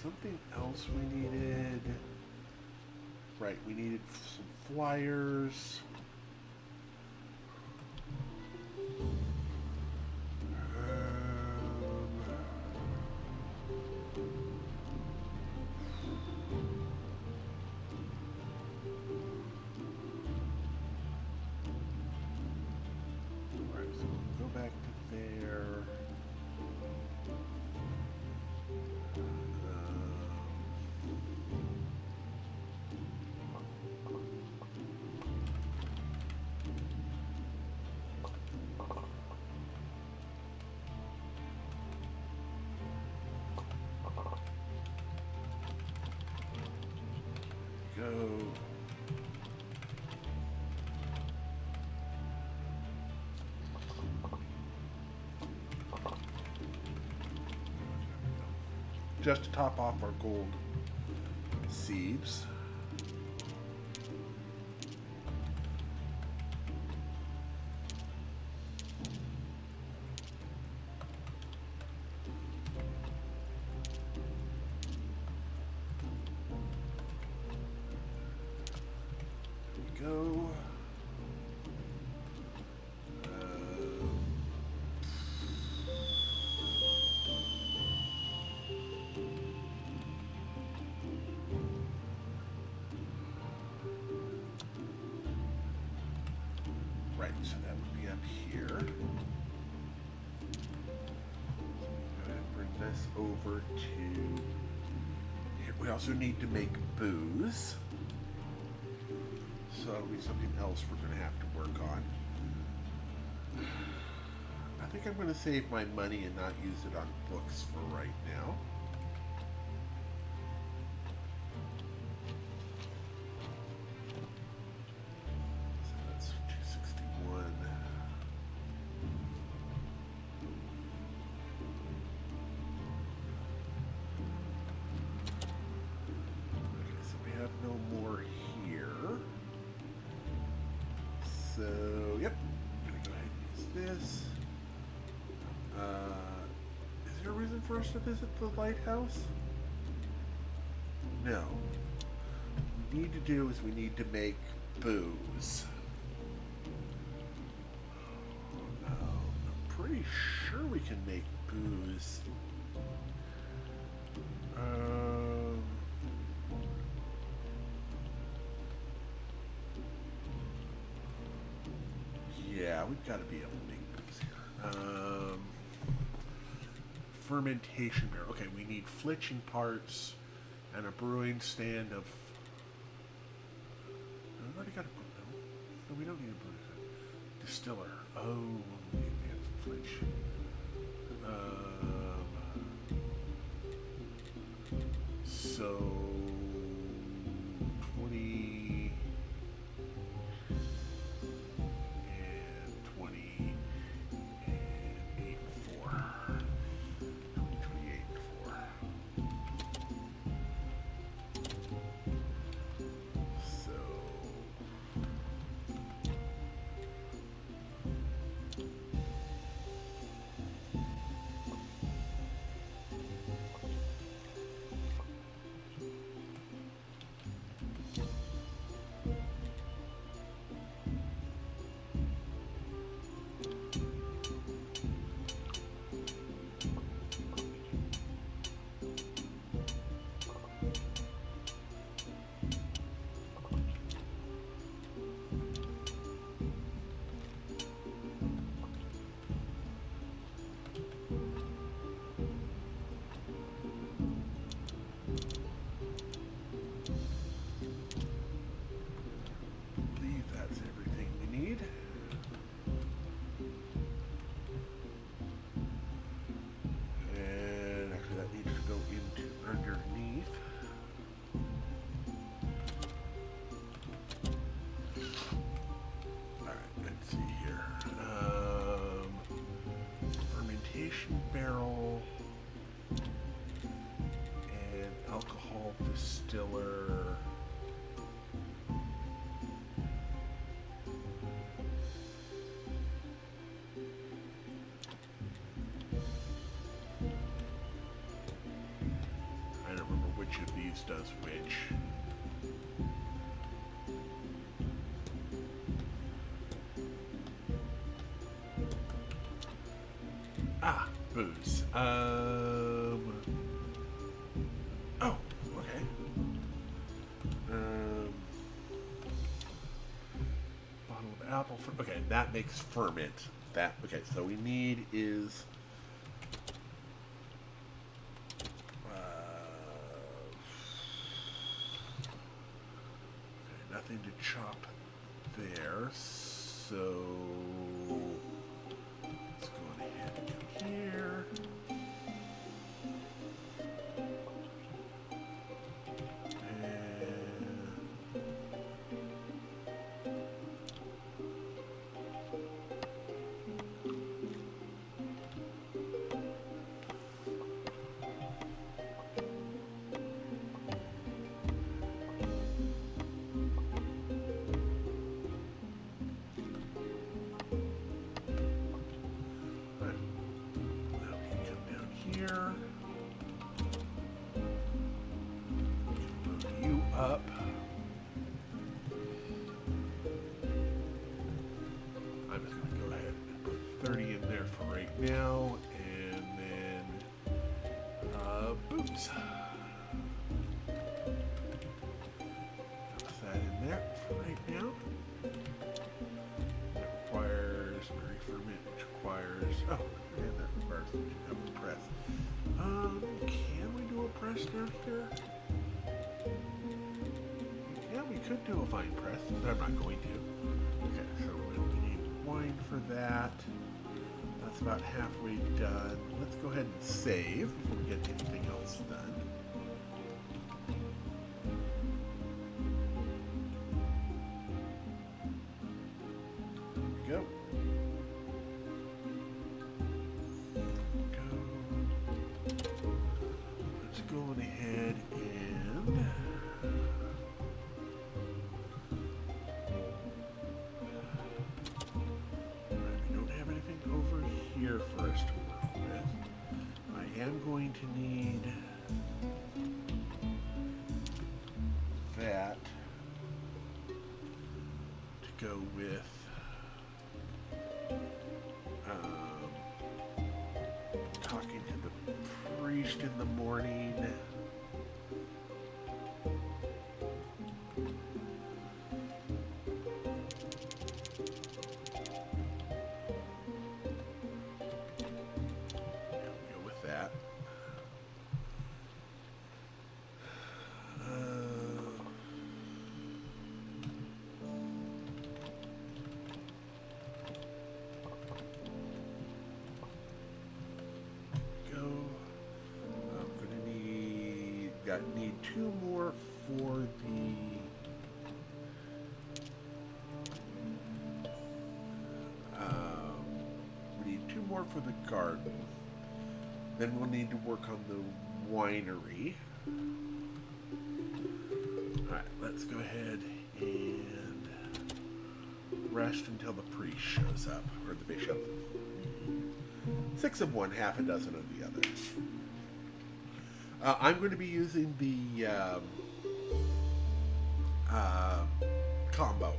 Something else we needed. Right, we needed some flyers. Alright, so we'll go back to there. go. Just to top off our gold seeds. There we go. Right, so that would be up here. Go ahead and bring this over to here. We also need to make booze. So that'll be something else we're going to have to work on. I think I'm going to save my money and not use it on books for right now. So that's 261. Okay, so we have no more here. So, yep, I'm going to go ahead and use this. Is there a reason for us to visit the lighthouse? No. What we need to do is we need to make booze. I'm pretty sure we can make booze. Yeah, we've got to be able to make booze here. Fermentation barrel. Okay, we need flitching parts and a brewing stand of. We've already got a brew. No, we don't need a brewing stand. Distiller. Oh, we have to flitch. So 20 and 20 and 8 and 4. 28 and 4. So barrel and alcohol distiller. I don't remember which of these does which. Ah, booze. Oh, okay. Bottle of apple. Okay, that makes ferment. That okay. So we need is okay, nothing to chop there. So let's go ahead and come here. And here. Load you up. I'm just going to go ahead and put 30 in there for right now, and then boots. Put that in there for right now. That requires berry ferment, which requires and that requires a press. Can we do a press down here? Yeah, we could do a vine press, but I'm not going to. Okay, so we need wine for that. That's about halfway done. Let's go ahead and save before we get anything else done. There we go. Let's go on ahead and over here for us to work with. I am going to need that to go with talking to the priest in the morning. Need two more for the we need two more for the garden. Then we'll need to work on the winery. Alright, let's go ahead and rest until the priest shows up, or the bishop. 6 of one, half a dozen of the other. I'm going to be using the combo.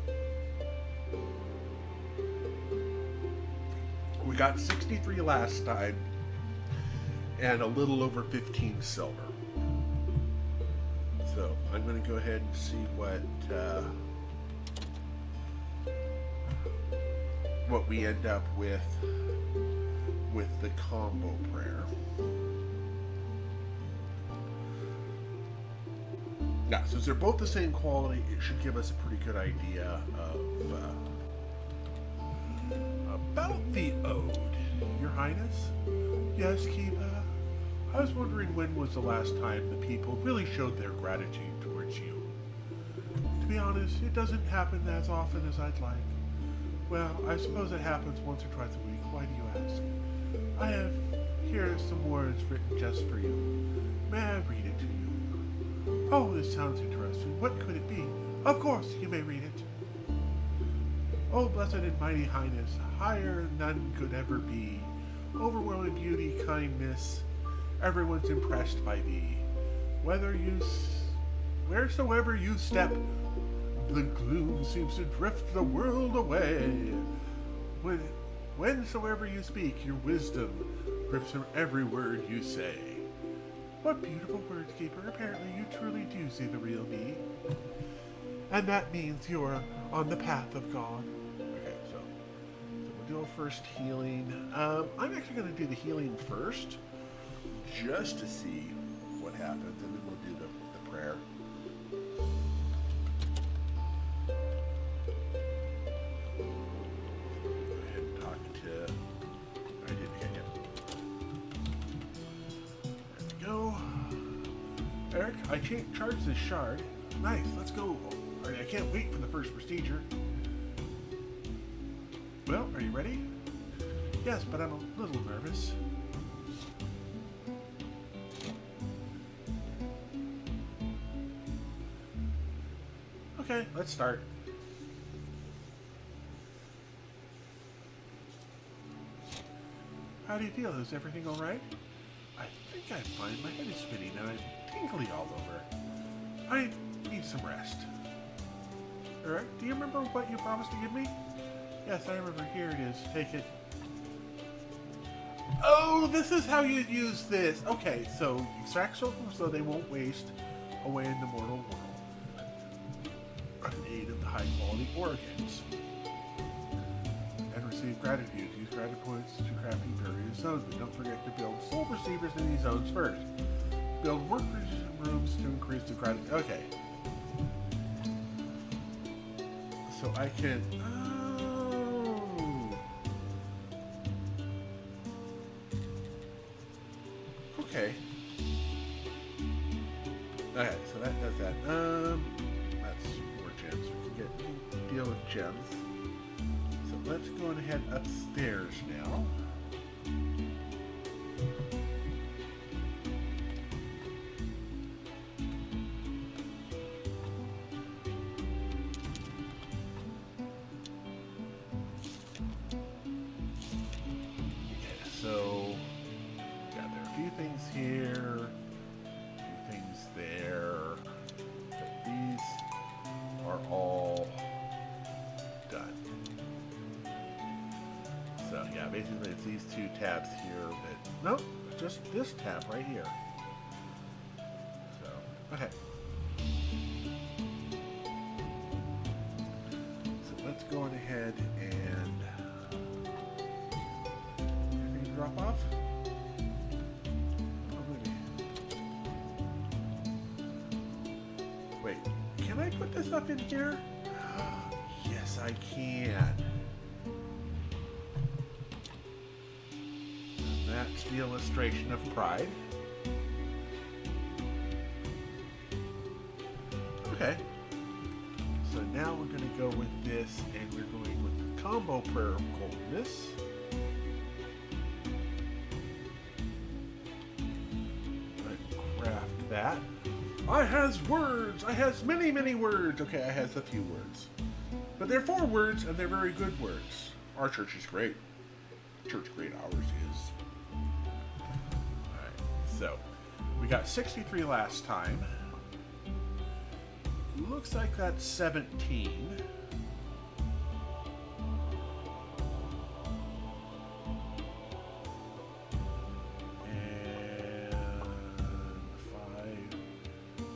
We got 63 last time and a little over 15 silver. So I'm going to go ahead and see what we end up with the combo prayer. Yeah, since they're both the same quality, it should give us a pretty good idea of about the ode. Your Highness? Yes, Kiba? I was wondering when was the last time the people really showed their gratitude towards you. To be honest, it doesn't happen as often as I'd like. Well, I suppose it happens once or twice a week. Why do you ask? I have here some words written just for you. May I read it to you? Oh, this sounds interesting. What could it be? Of course, you may read it. Oh, blessed and mighty Highness, higher none could ever be. Overwhelming beauty, kindness, everyone's impressed by thee. Wheresoever you step, the gloom seems to drift the world away. Whensoever you speak, your wisdom drips from every word you say. What beautiful words, Keeper. Apparently you truly do see the real me. And that means you're on the path of God. Okay, so we'll do a first healing. I'm actually going to do the healing first, just to see what happens, and then we'll do the prayer. Go ahead and talk to... I didn't hit him. There we go. Eric, I charged this shard. Nice, let's go. I can't wait for the first procedure. Well, are you ready? Yes, but I'm a little nervous. Okay, let's start. How do you feel? Is everything all right? I think I'm fine. My head is spinning and I'm tingly all over. I need some rest. Alright, do you remember what you promised to give me? Yes, I remember. Here it is. Take it. Oh, this is how you use this. Okay, so extract silver so they won't waste away in the mortal world. In aid of the high quality organs. And receive gratitude. Use gratitude points to crafting various zones, but don't forget to build soul receivers in these zones first. Build work rooms to increase the gratitude. Okay. So I can. Oh. Okay. Okay, so that does that. That's more gems. We can deal with gems. So let's go ahead upstairs now. So, yeah, there are a few things here, a few things there, but these are all done. So, yeah, basically it's these two tabs here that, nope, just this tab right here. So, okay. So let's go on ahead and drop off. Oh, maybe. Wait, can I put this up in here? Yes, I can. And that's the illustration of pride. Okay. So now we're going to go with this, and we're going with the combo prayer of coldness. That. I has words. I has many, many words. Okay, I has a few words. But they're 4 words, and they're very good words. Our church is great. Church great, ours is. Alright, so we got 63 last time. Looks like that's 17.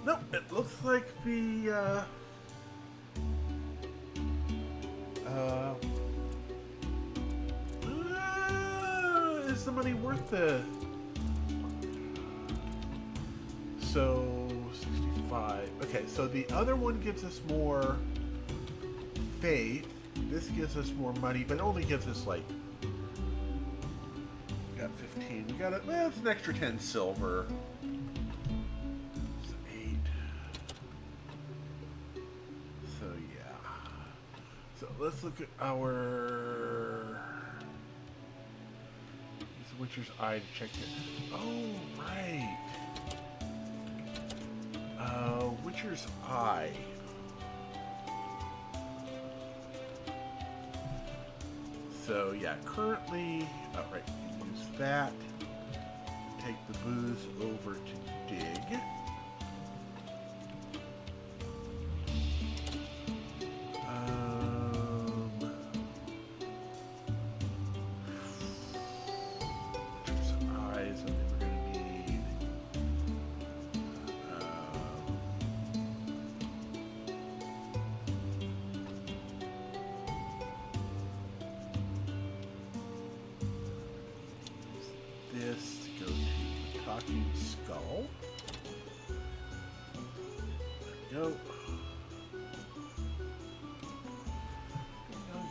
Nope, it looks like the, is the money worth the... So, 65. Okay, so the other one gives us more faith. This gives us more money, but it only gives us, like... We got 15. We got it. Well, it's an extra 10 silver. Let's look at our Witcher's Eye to check it. Oh, right. Witcher's Eye. So, yeah, currently, oh, right, you can use that. Take the booze over to dig. Skull. There we go.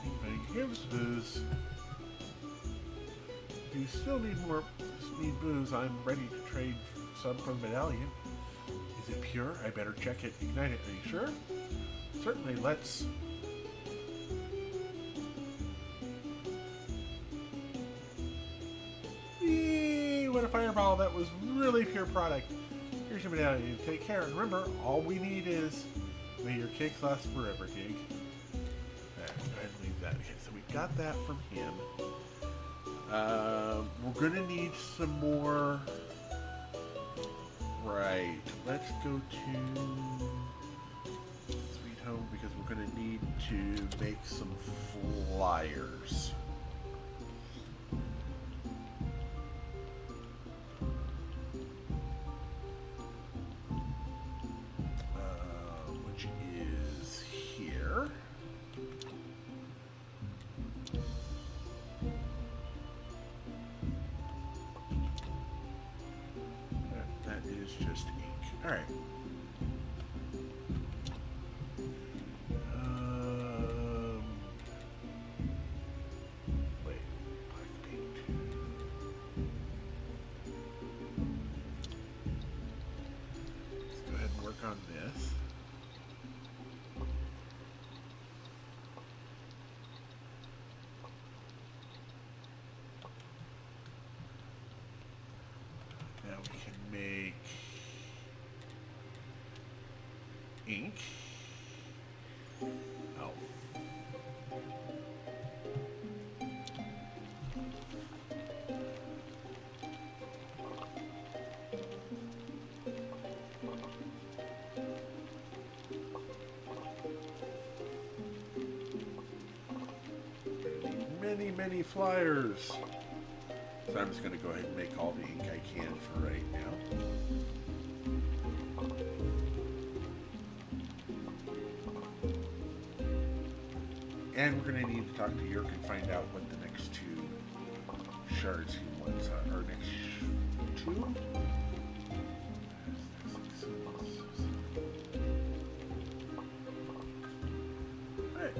Anybody gives booze. If you still need booze, I'm ready to trade some from Medallion. Is it pure? I better check it. Ignite it. Are you sure? Certainly, let's... What a fireball, that was really pure product. Here's your medallion. Take care. And remember, all we need is may your cakes last forever, Dig. Alright, go ahead and leave that. Okay, so we got that from him. We're gonna need some more Alright, let's go to Sweet Home because we're going to need to make some flyers. Which is here. That is just ink. Alright. Wait. Black paint. Let's go ahead and work on this. Now we can make ink. Oh. Many flyers. So I'm just going to go ahead and make all the ink I can for right now. And we're going to need to talk to Yerk and find out what the next two shards he wants are. Or next two? Alright.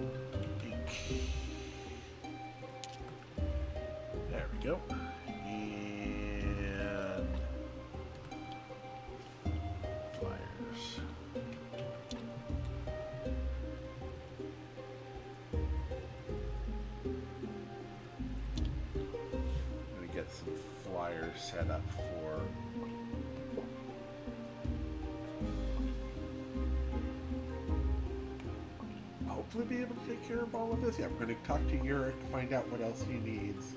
Ink. There we go. And flyers. I'm going to get some flyers set up for hopefully be able to take care of all of this. Yeah, we're going to talk to Yurik, find out what else he needs.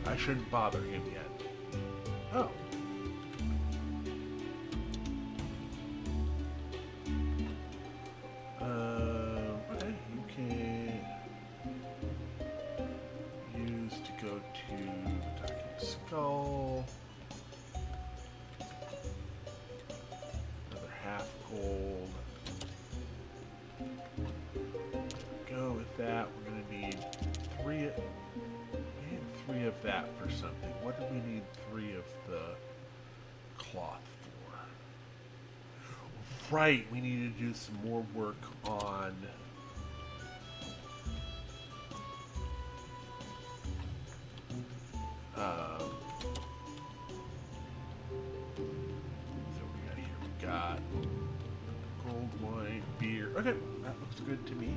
I shouldn't bother him yet. Oh. Okay, you can use to go to the Talking Skull. Another half gold. Go with that. We're going to need three of that for something. What do we need 3 of the cloth for? Right, we need to do some more work on so we got here. We got gold wine, beer. Okay, that looks good to me.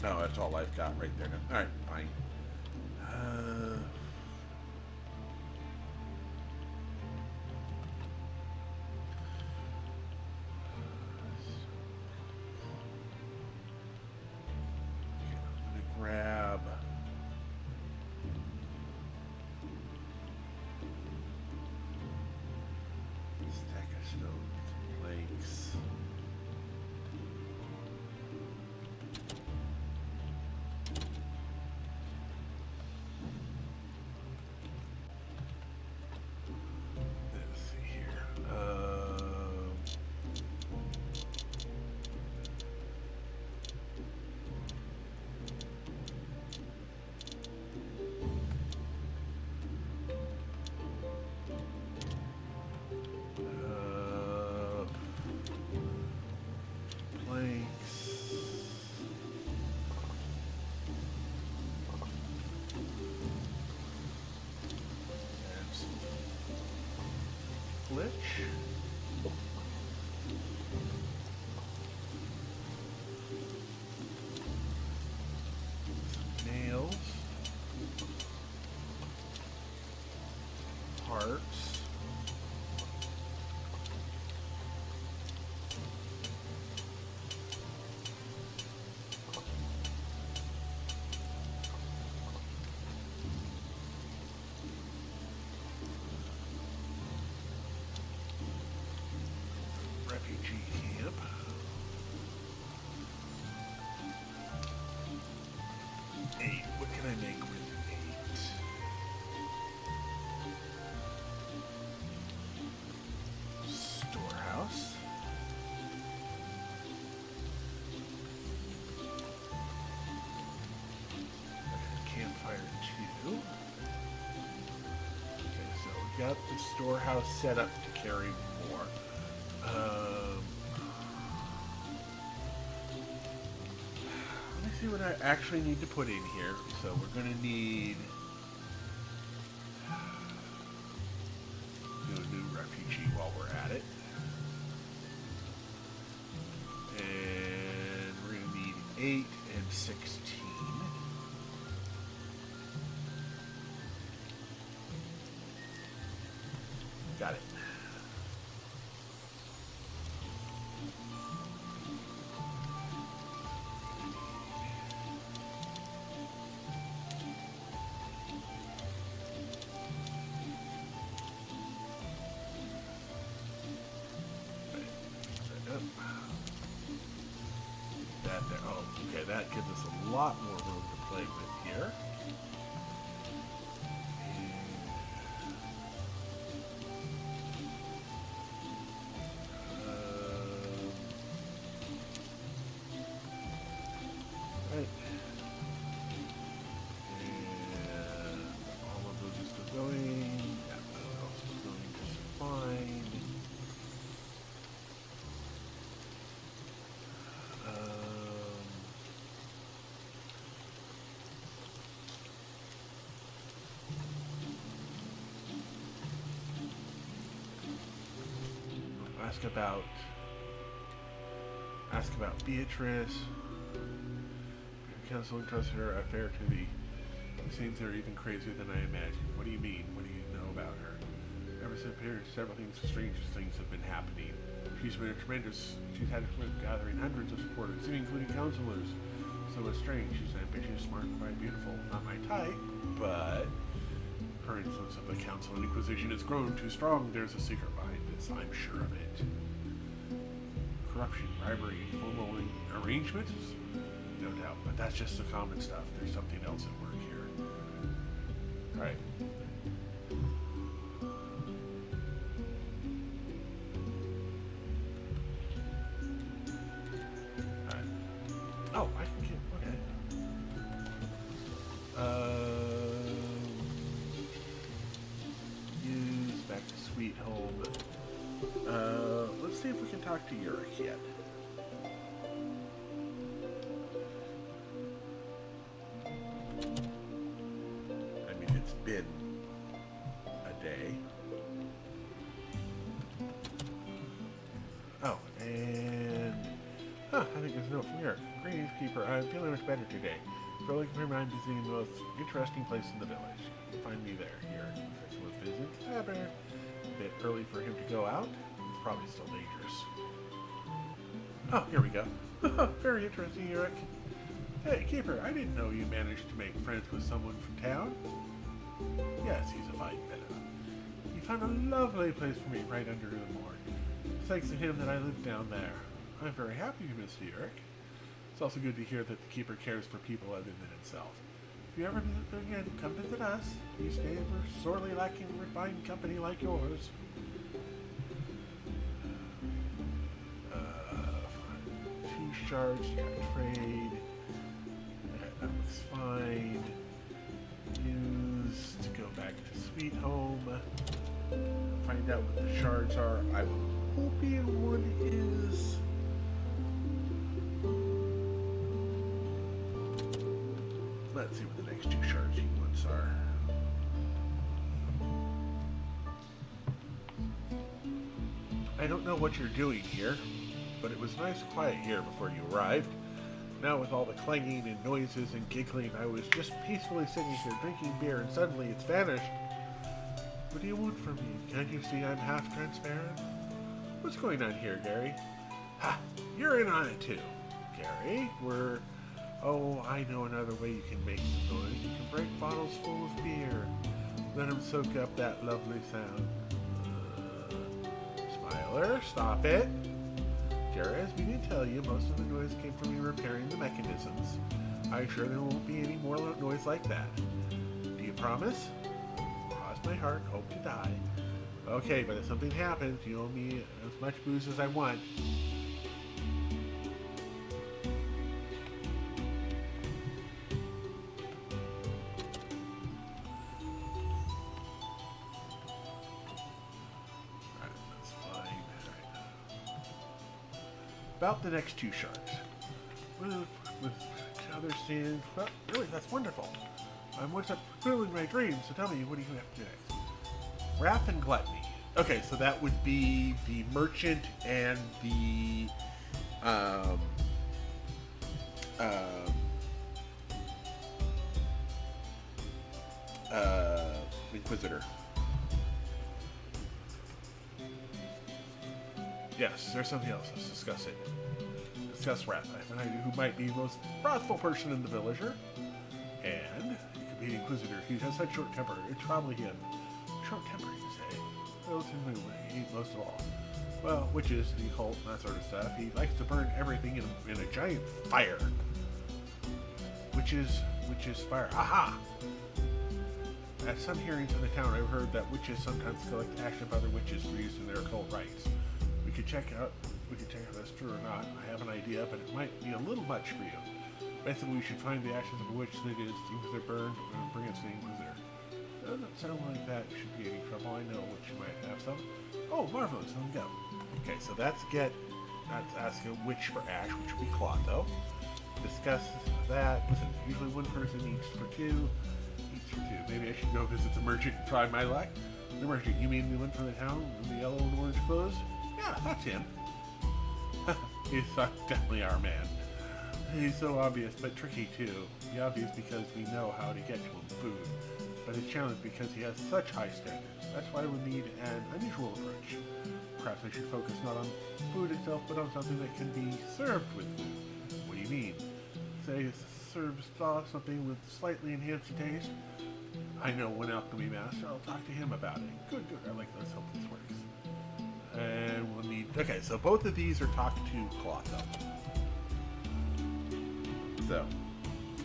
No, that's all I've got right there now. Alright, fine. I'm going to grab a stack of stone planks. got the storehouse set up to carry more. Let me see what I actually need to put in here. So we're going to need do a new refugee while we're at it. And we're going to need 8 and 16. Got it. That there. Oh, okay. That gives us a lot more room to play with here. Right. And all of those are still going. Yeah, those are also going just fine. Ask about Beatrice. Council entrusted her affair to thee. It seems they're even crazier than I imagined. What do you mean? What do you know about her? Ever since here, several strange things have been happening. She's had a tremendous gathering hundreds of supporters, including counselors. So it's strange. She's ambitious, smart, quite beautiful. Not my type, but her influence of the Council and Inquisition has grown too strong. There's a secret behind this. I'm sure of it. Corruption, bribery, informal arrangements? No doubt, but that's just the common stuff. There's something else at work here. Alright. Alright. Oh, I can get... Okay. Use back to Sweet Home. Let's see if we can talk to Yurik yet. I mean, it's been a day. Oh, and... I think there's a note from Yurik. Greetings, Keeper. I'm feeling much better today. Probably can remind visiting the most interesting place in the village. You can find me there. Yurik. So let's visit Tavern. A bit early for him to go out. It's probably still dangerous. Oh, here we go. Very interesting, Yurik. Hey, Keeper, I didn't know you managed to make friends with someone from town. Yes, he's a fine fellow. He found a lovely place for me right under the moor. It's thanks to him that I live down there. I'm very happy, Mr. Yurik. It's also good to hear that the Keeper cares for people other than himself. If you ever visit them again, come visit us. These days we're sorely lacking refined company like yours. Shards, you got trade. That looks fine. Use to go back to Sweet Home. Find out what the shards are. I'm hoping one is. Let's see what the next 2 shards he wants are. I don't know what you're doing here, but it was nice quiet here before you arrived. Now with all the clanging and noises and giggling, I was just peacefully sitting here drinking beer and suddenly it's vanished. What do you want from me? Can't you see I'm half transparent? What's going on here, Gary? Ha! You're in on it too. Gary, Oh, I know another way you can make some noise. You can break bottles full of beer. Let them soak up that lovely sound. Smiler, stop it. Gary, as we did tell you, most of the noise came from you repairing the mechanisms. I assure there won't be any more noise like that. Do you promise? Cross my heart, hope to die. Okay, but if something happens, you owe me as much booze as I want. about the next 2 shards. With other sins. Well, really, that's wonderful. I'm what's up fulfilling my dreams, so tell me, what do you have to do next? Wrath and Gluttony. Okay, so that would be the merchant and the Inquisitor. Yes, there's something else. Let's discuss it. Discuss Wrath. I have an idea who might be the most wrathful person in the villager. And he could be the Inquisitor. He has such short temper. It's probably him. Short temper, you say? Relatively what he hates most of all. Well, witches, the occult, and that sort of stuff. He likes to burn everything in a giant fire. Witches, fire. Aha! At some hearings in the town, I've heard that witches sometimes collect ash of other witches for use in their occult rites. We could check out if that's true or not. I have an idea, but it might be a little much for you. Basically, we should find the ashes of a witch that is the Inquisitor burned and bring it to the Inquisitor. Doesn't sound like that should be any trouble. I know which you might have some. Oh, marvelous. Let me go. Okay, so that's ask a witch for ash, which would be Clotho. Discuss that. Listen, usually one person eats for 2. Maybe I should go visit the merchant and try my luck. The merchant, you mean the one from the town in the yellow and orange clothes? Yeah, that's him. He's definitely our man. He's so obvious, but tricky too. He's obvious because we know how to get to him food, but it's challenged because he has such high standards. That's why we need an unusual approach. Perhaps I should focus not on food itself, but on something that can be served with food. What do you mean? Say, serve something with slightly enhanced taste? I know one alchemy master. I'll talk to him about it. Good. Let's hope this works. And we'll need... Okay, so both of these are talk to Clotho. So,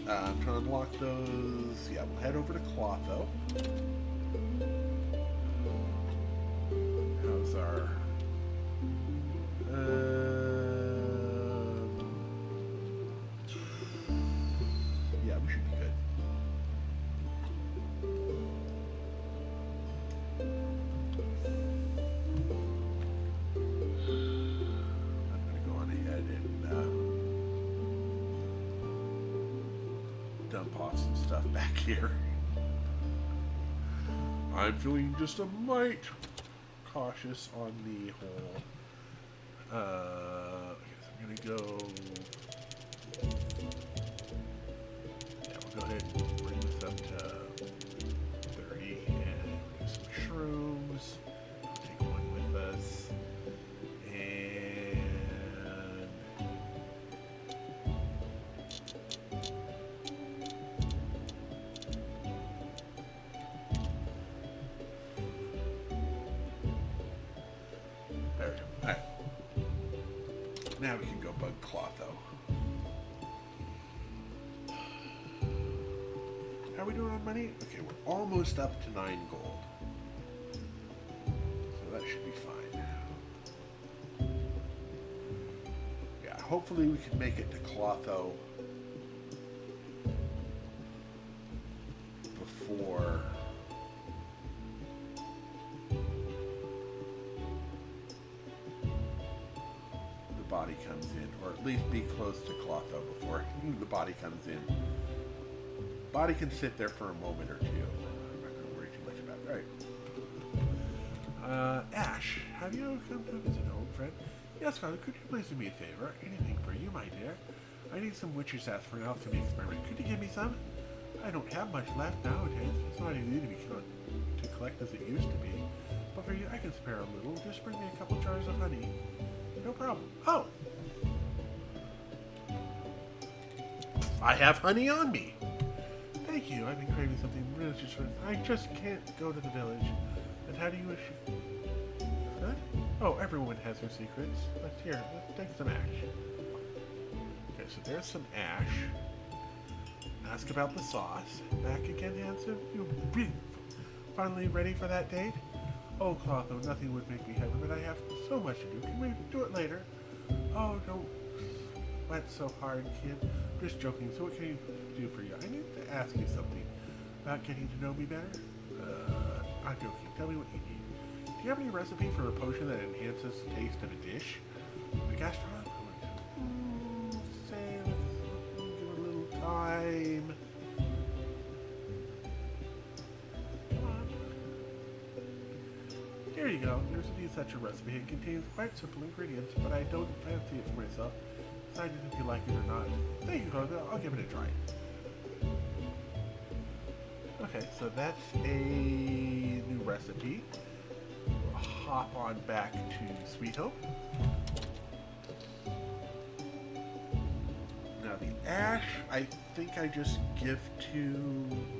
to unlock those, yeah, we'll head over to Clotho. How's our... yeah, we should be good. I'm going to go on ahead and dump off some stuff back here. I'm feeling just a mite cautious on the whole. Okay, so I'm gonna go. Yeah, we'll go ahead and bring this up to 30 and do some shrooms. Take one with us. And there we go. Alright. Now we can go bug Clotho. How are we doing on money? Okay, we're almost up to 9 gold. So that should be fine. Yeah, hopefully we can make it to Clotho before the body comes in, or at least be close to Clotho before the body comes in. Body can sit there for a moment or two. I'm not going to worry too much about it. All right. Ash, have you come to visit an old friend? Yes, Father, could you please do me a favor? Anything for you, my dear. I need some witcher sass for an alchemy experiment. Could you give me some? I don't have much left nowadays. It's not easy to collect as it used to be. But for you, I can spare a little. Just bring me a couple jars of honey. No problem. Oh! I have honey on me! Thank you. I've been craving something really just... I just can't go to the village. And how do you wish... Huh? Oh, everyone has their secrets. Let's take some ash. Okay, so there's some ash. Ask about the sauce. Back again, handsome? You finally ready for that date? Oh, Clotho, nothing would make me happy, but I have so much to do. Can we do it later? Oh, don't sweat so hard, kid. I'm just joking. So what can you do for you? I need to ask you something about getting to know me better. I'm joking. Tell me what you need. Do you have any recipe for a potion that enhances the taste of a dish? A gastronomic you go. Here's a such a recipe. It contains quite simple ingredients, but I don't fancy it for myself. Decided if you like it or not. There you go. I'll give it a try. Okay, so that's a new recipe. We'll hop on back to Sweet Hope. Now the ash, I think I just give to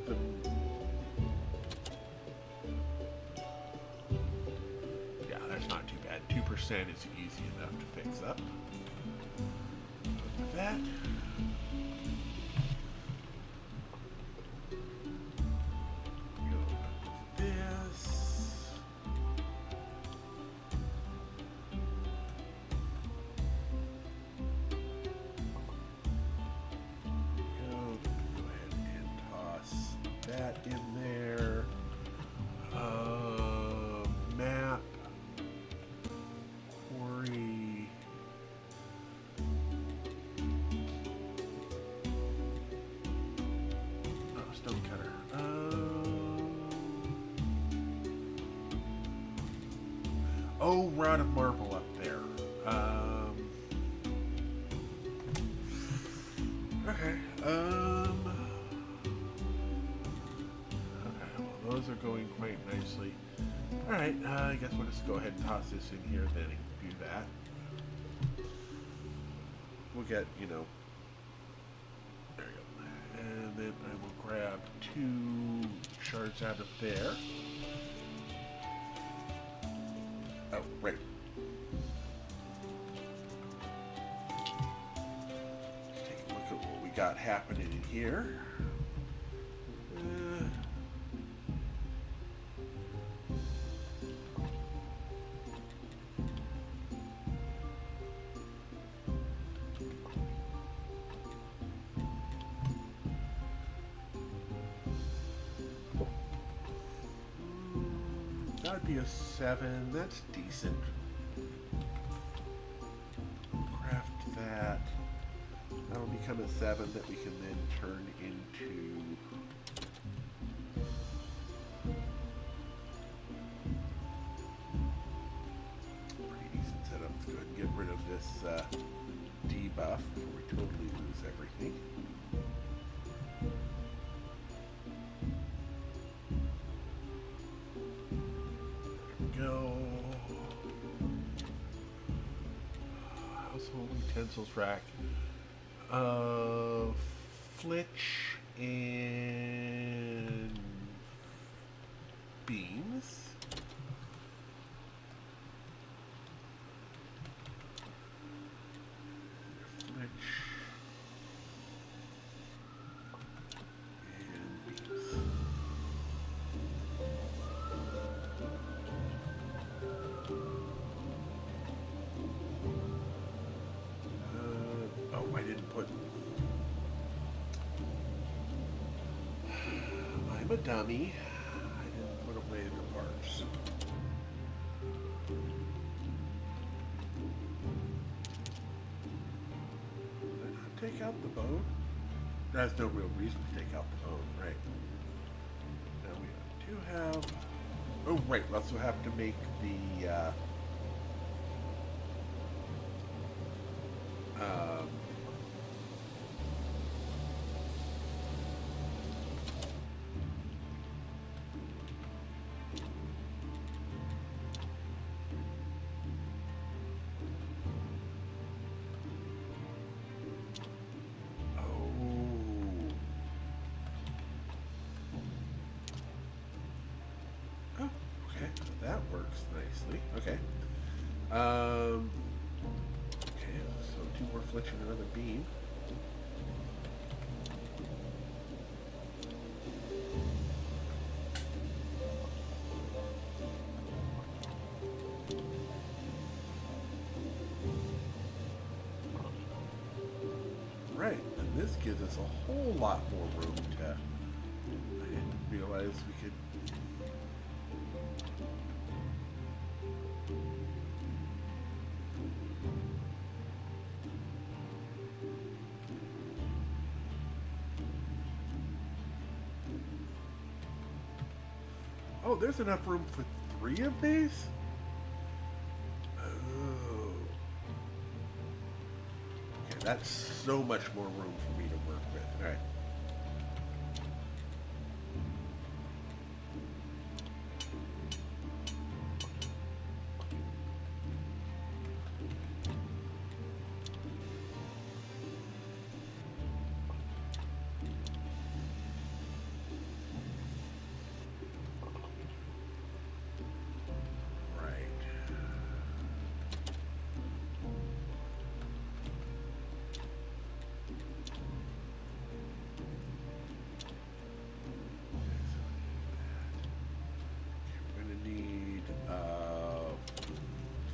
the... Yeah, that's not too bad. 2% is easy enough to fix up. With that. In there, map, quarry, stone cutter. Rod of marble up there. Okay. Those are going quite nicely. Alright, I guess we'll just go ahead and toss this in here then and do that. We'll get, there you go. And then I will grab 2 shards out of there. Oh, right. Let's take a look at what we got happening in here. That'd be a 7. That's decent. Craft that. That'll become a 7 that we can then turn into... Pretty decent setup. Let's go ahead and get rid of this debuff before we totally lose everything. Household utensils rack. Flitch and beans. Flitch and beans. I didn't put... I'm a dummy. I didn't put away the parts. Did I not take out the bone? There's no real reason to take out the bone, right? Now we do have... Oh, right. We also have to make the... that works nicely. Okay. Okay, so 2 more flitch and another beam. Right, and this gives us a whole lot more room to... I didn't realize we could... Oh, there's enough room for 3 of these? That's so much more room for me to work with. All right.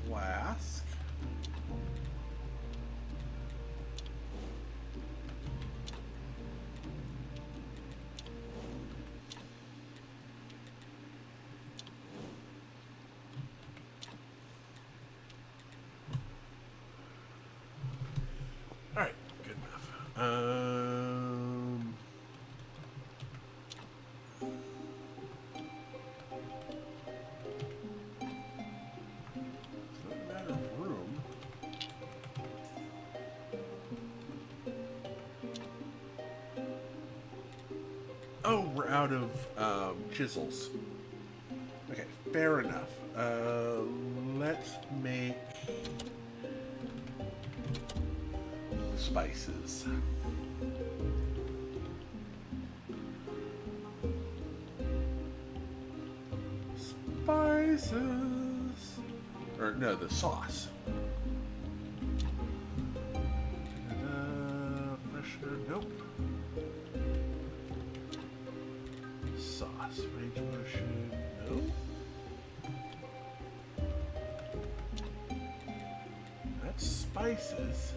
Flask. All right, good enough. It's not a matter of room. Oh, we're out of chisels. Okay, fair enough. Let's make spices. Spices. Or no, the sauce. Freshener, nope. Sauce, range motion, nope. That's spices.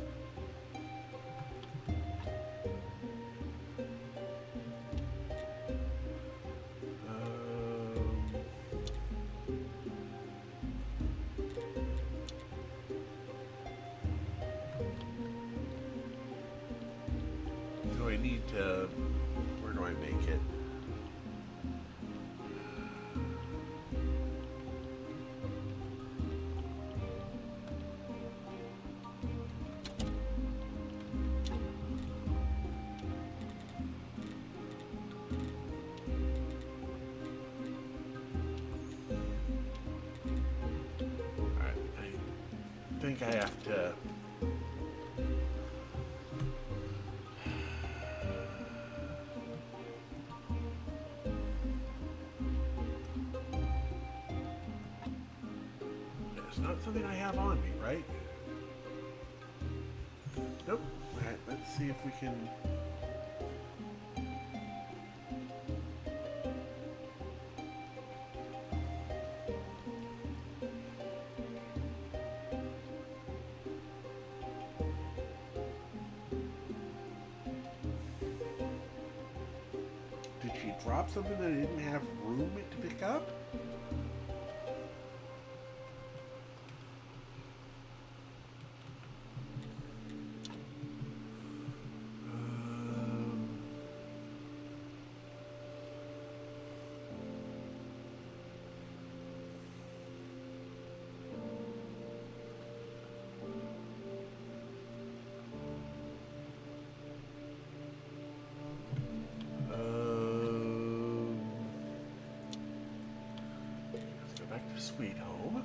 Do I need to... Where do I make it? Alright, I think I have to... It's not something I have on me, right? Nope. Alright, let's see if we can... Did she drop something that I didn't have room to pick up? Let's go back to Sweet Home.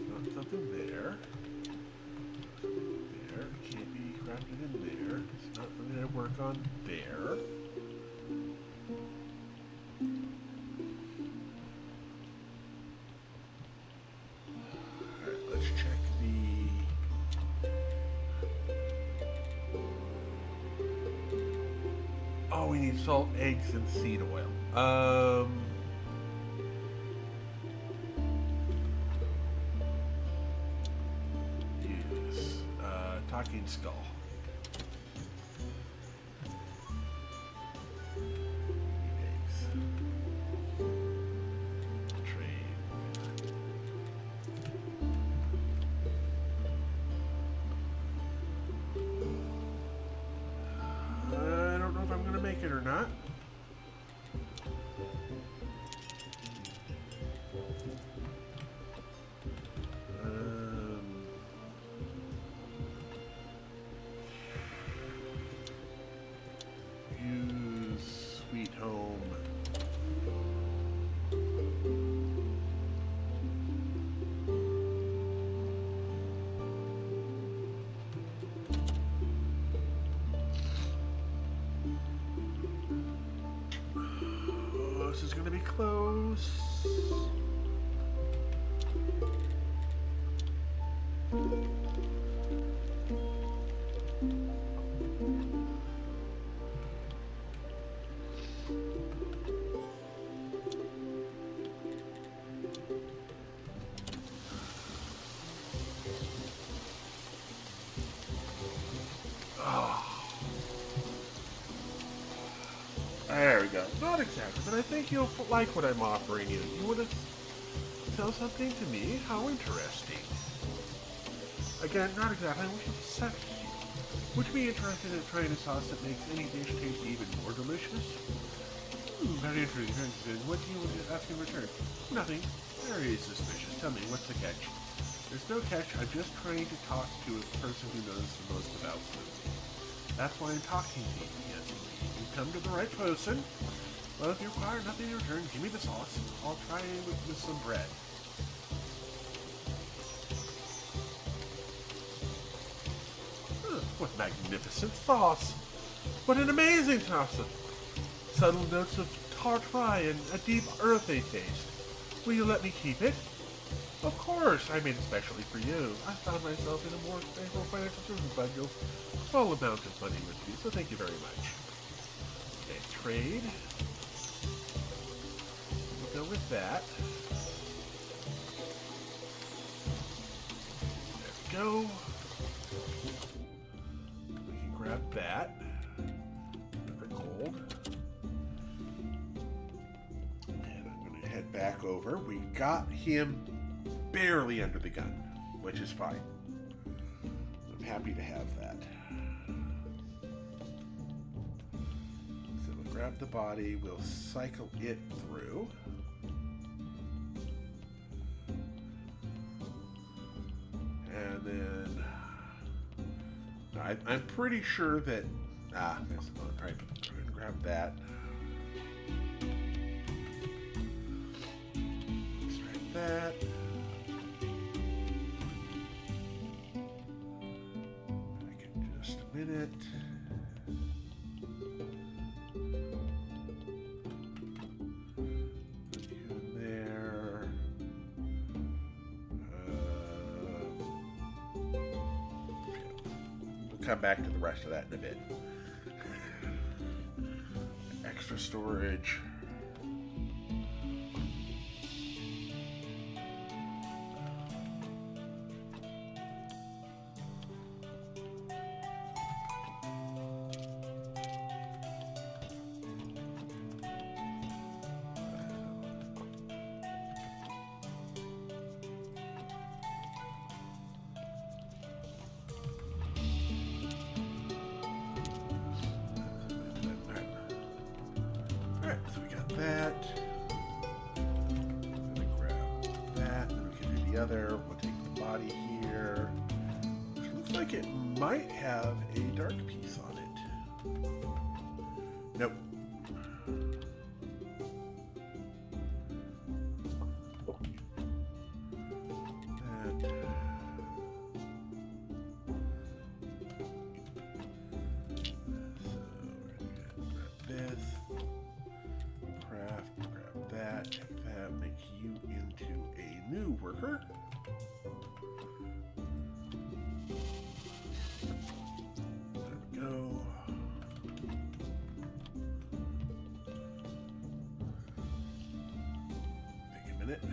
Not something there. There. Can't be crafted in there. It's not something I work on there. Alright, let's check the... Oh, we need salt, eggs, and seed oil. Use talking skull. Eggs. Trade. I don't know if I'm gonna make it or not. This is going to be close. There we go. Not exactly, but I think you'll like what I'm offering you. You want to sell something to me? How interesting. Again, not exactly. I wish it was sexy. Would you be interested in trying a sauce that makes any dish taste even more delicious? Very interesting. What do you ask in return? Nothing. Very suspicious. Tell me, what's the catch? There's no catch. I'm just trying to talk to a person who knows the most about food. That's why I'm talking to you. Yes, you've come to the right person. Well, if you require nothing in return, give me the sauce. I'll try it with some bread. What magnificent sauce! What an amazing sauce! Subtle notes of tart rye and a deep earthy taste. Will you let me keep it? Of course, I made it specially for you. I found myself in a more favorable financial circumstance. Small amount of money with you, so thank you very much. Okay, trade. We'll go with that. There we go. We can grab that. The gold. And I'm going to head back over. We got him barely under the gun, which is fine. I'm happy to have that. So we'll grab the body, we'll cycle it through. And then I'm pretty sure that there's the bone. Alright, go ahead and grab that. Extract that. Minute. Put you in there. We'll come back to the rest of that in a bit. Extra storage. That. I'm gonna grab that, then we can do the other. We'll take the body here, which looks like it might have a dark piece on it. Nope. Worker. There we go. Take a minute.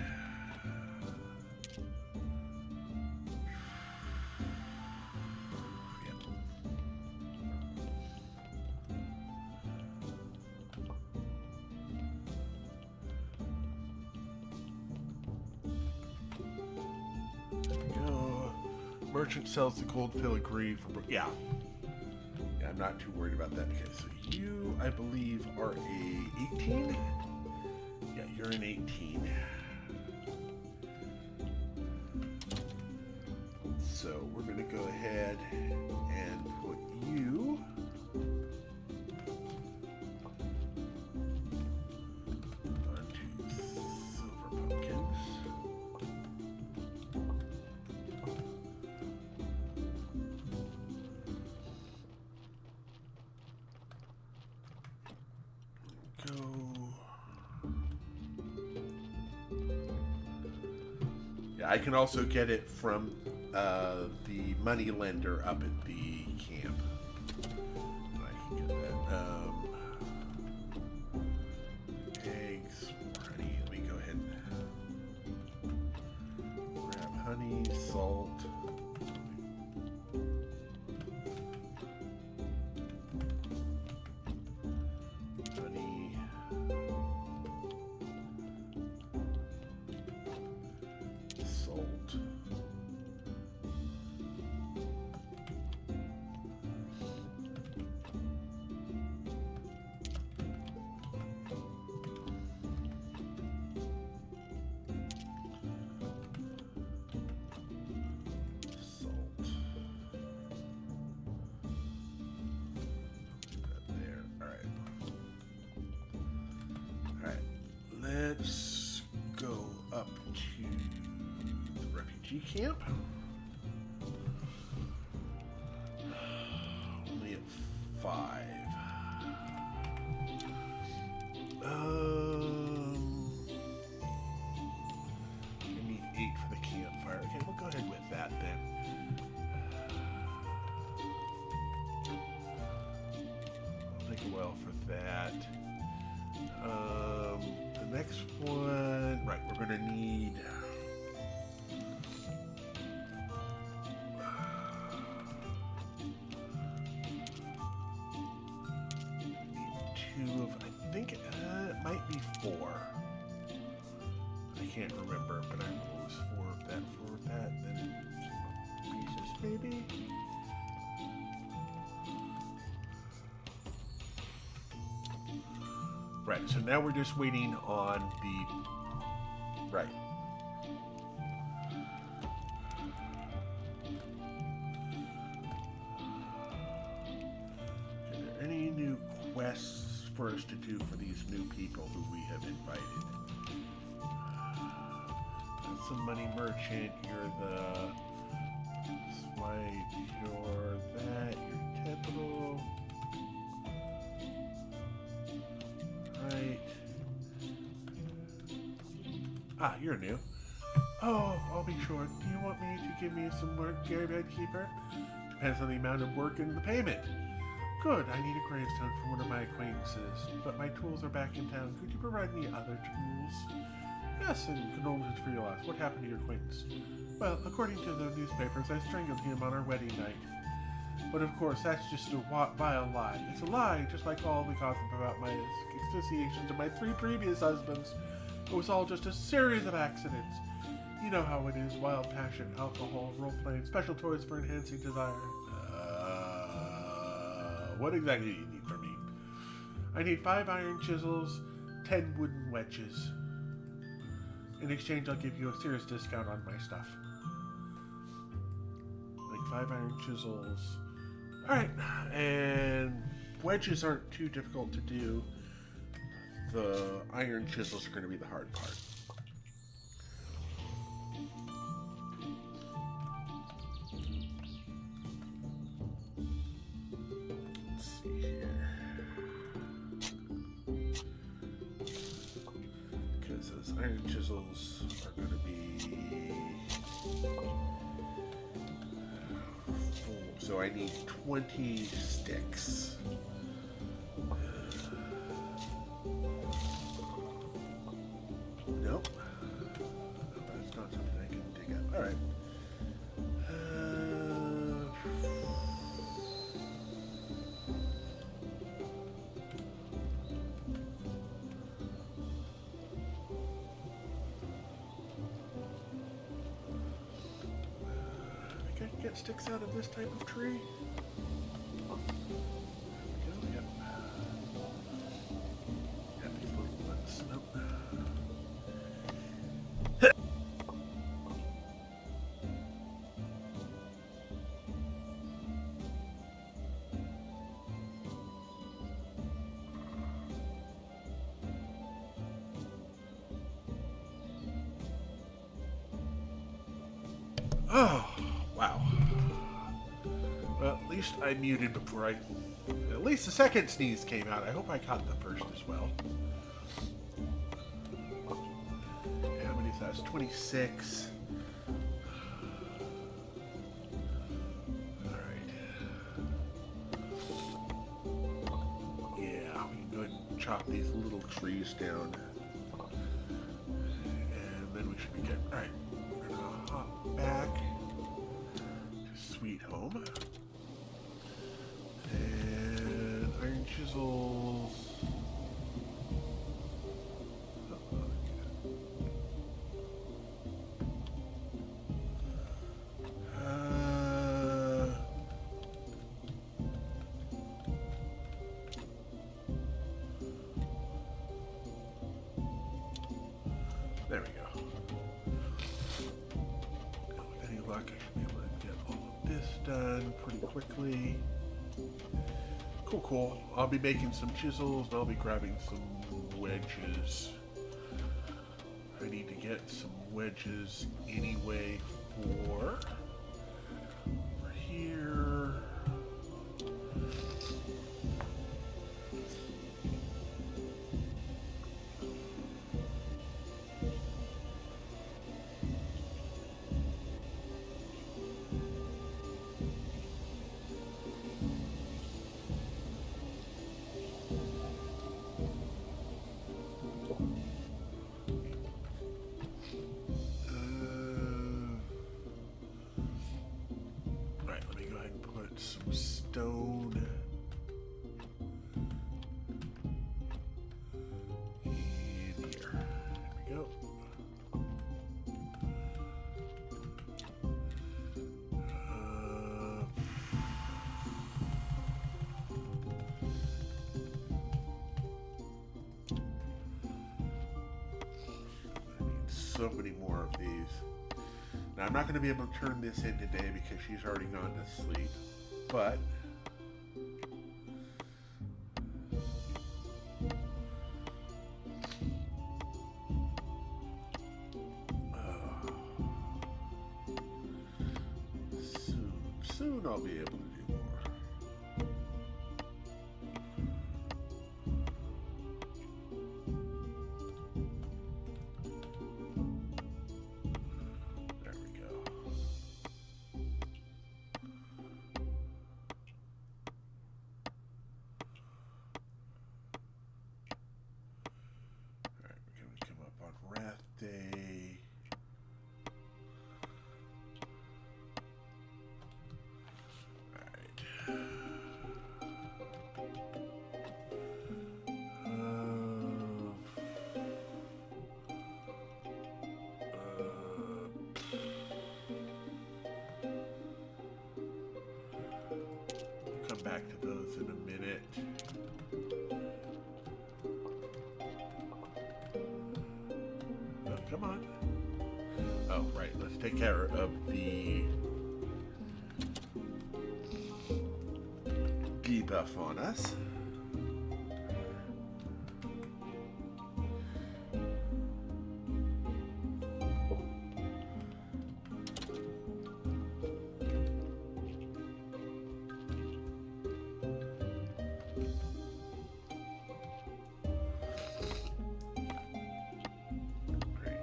Merchant sells the gold filigree for... Yeah, I'm not too worried about that. Okay, so you, I believe, are a 18? Yeah, you're an 18. So we're going to go ahead and put you... onto silver pumpkins. Go. Yeah, I can also get it from the money lender up at the camp. I can get that. Eggs, honey. Let me go ahead and grab honey, salt. Let's go up to the refugee camp. Only at 5. We need 8 for the campfire. Okay, we'll go ahead with that then. I'll take a while for that. The next one, right, we're going to need two of, I think it might be 4. I can't remember, but I know it was 4 of that, then some pieces maybe? Right, so now we're just waiting on the... Right. Are there any new quests for us to do for these new people who we have invited? That's the money merchant, you're the... Swipe, you're that, you're temporal... Right. Ah, you're new. Oh, I'll be sure. Do you want me to give me some work, Gary Keeper? Depends on the amount of work and the payment. Good, I need a gravestone for one of my acquaintances, but my tools are back in town. Could you provide me other tools? Yes, and condolences for your loss. What happened to your acquaintance? Well, according to the newspapers, I strangled him on our wedding night. But of course, that's just a vile lie. It's a lie, just like all the gossip about my associations of my 3 previous husbands. It was all just a series of accidents. You know how it is, wild passion, alcohol, role-playing, special toys for enhancing desire. What exactly do you need from me? I need 5 iron chisels, 10 wooden wedges. In exchange, I'll give you a serious discount on my stuff. Like 5 iron chisels. Alright, and wedges aren't too difficult to do. The iron chisels are going to be the hard part. Let's see here. Because those iron chisels are going to be... So I need 20 sticks. Nope. That's not something I can dig up. Alright. I think I can get sticks out of this type of tree. Oh, wow. Well, at least I muted before at least the second sneeze came out. I hope I caught the first as well. How many is that? That's 26. chop these little trees down. And then we should be good. Alright, we're gonna hop back to Sweet Home. And iron chisels. There we go. With any luck, I should be able to get all of this done pretty quickly. Cool, cool. I'll be making some chisels and I'll be grabbing some wedges. I need to get some wedges anyway for here. Some stone in here. There we go. I need so many more of these. Now I'm not going to be able to turn this in today because she's already gone to sleep. But soon I'll be able to do more. Day. Alright. We'll come back to those in a minute. Come on. Oh, right. Let's take care of the debuff on us.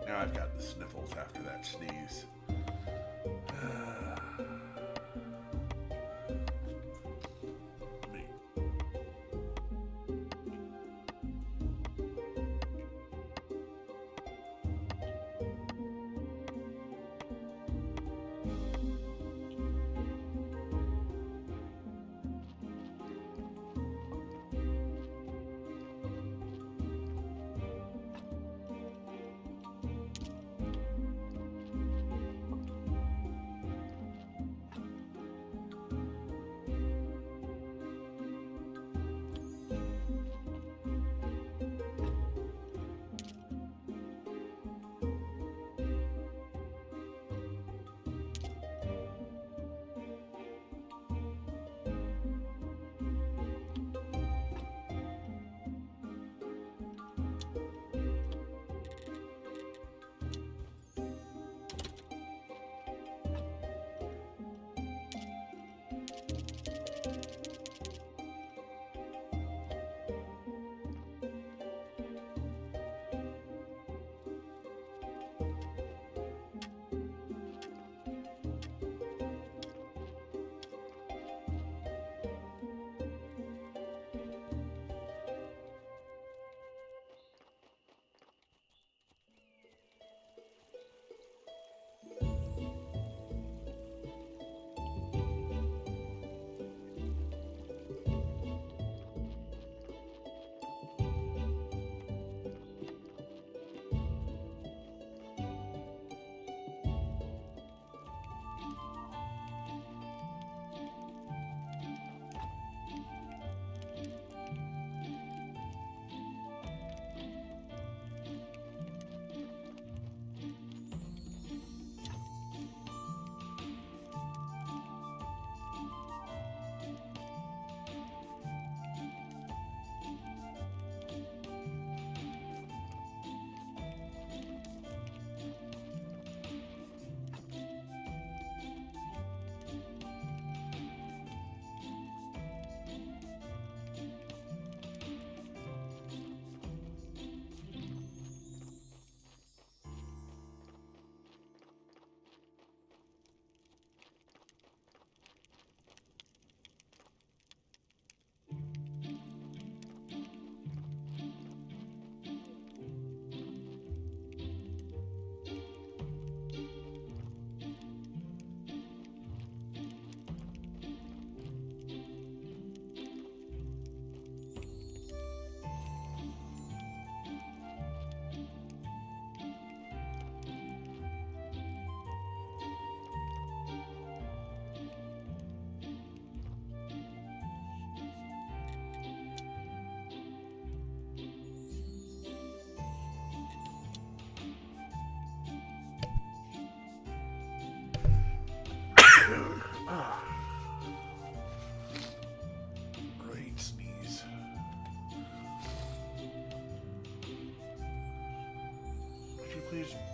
Now I've got the sniffles after that sneeze.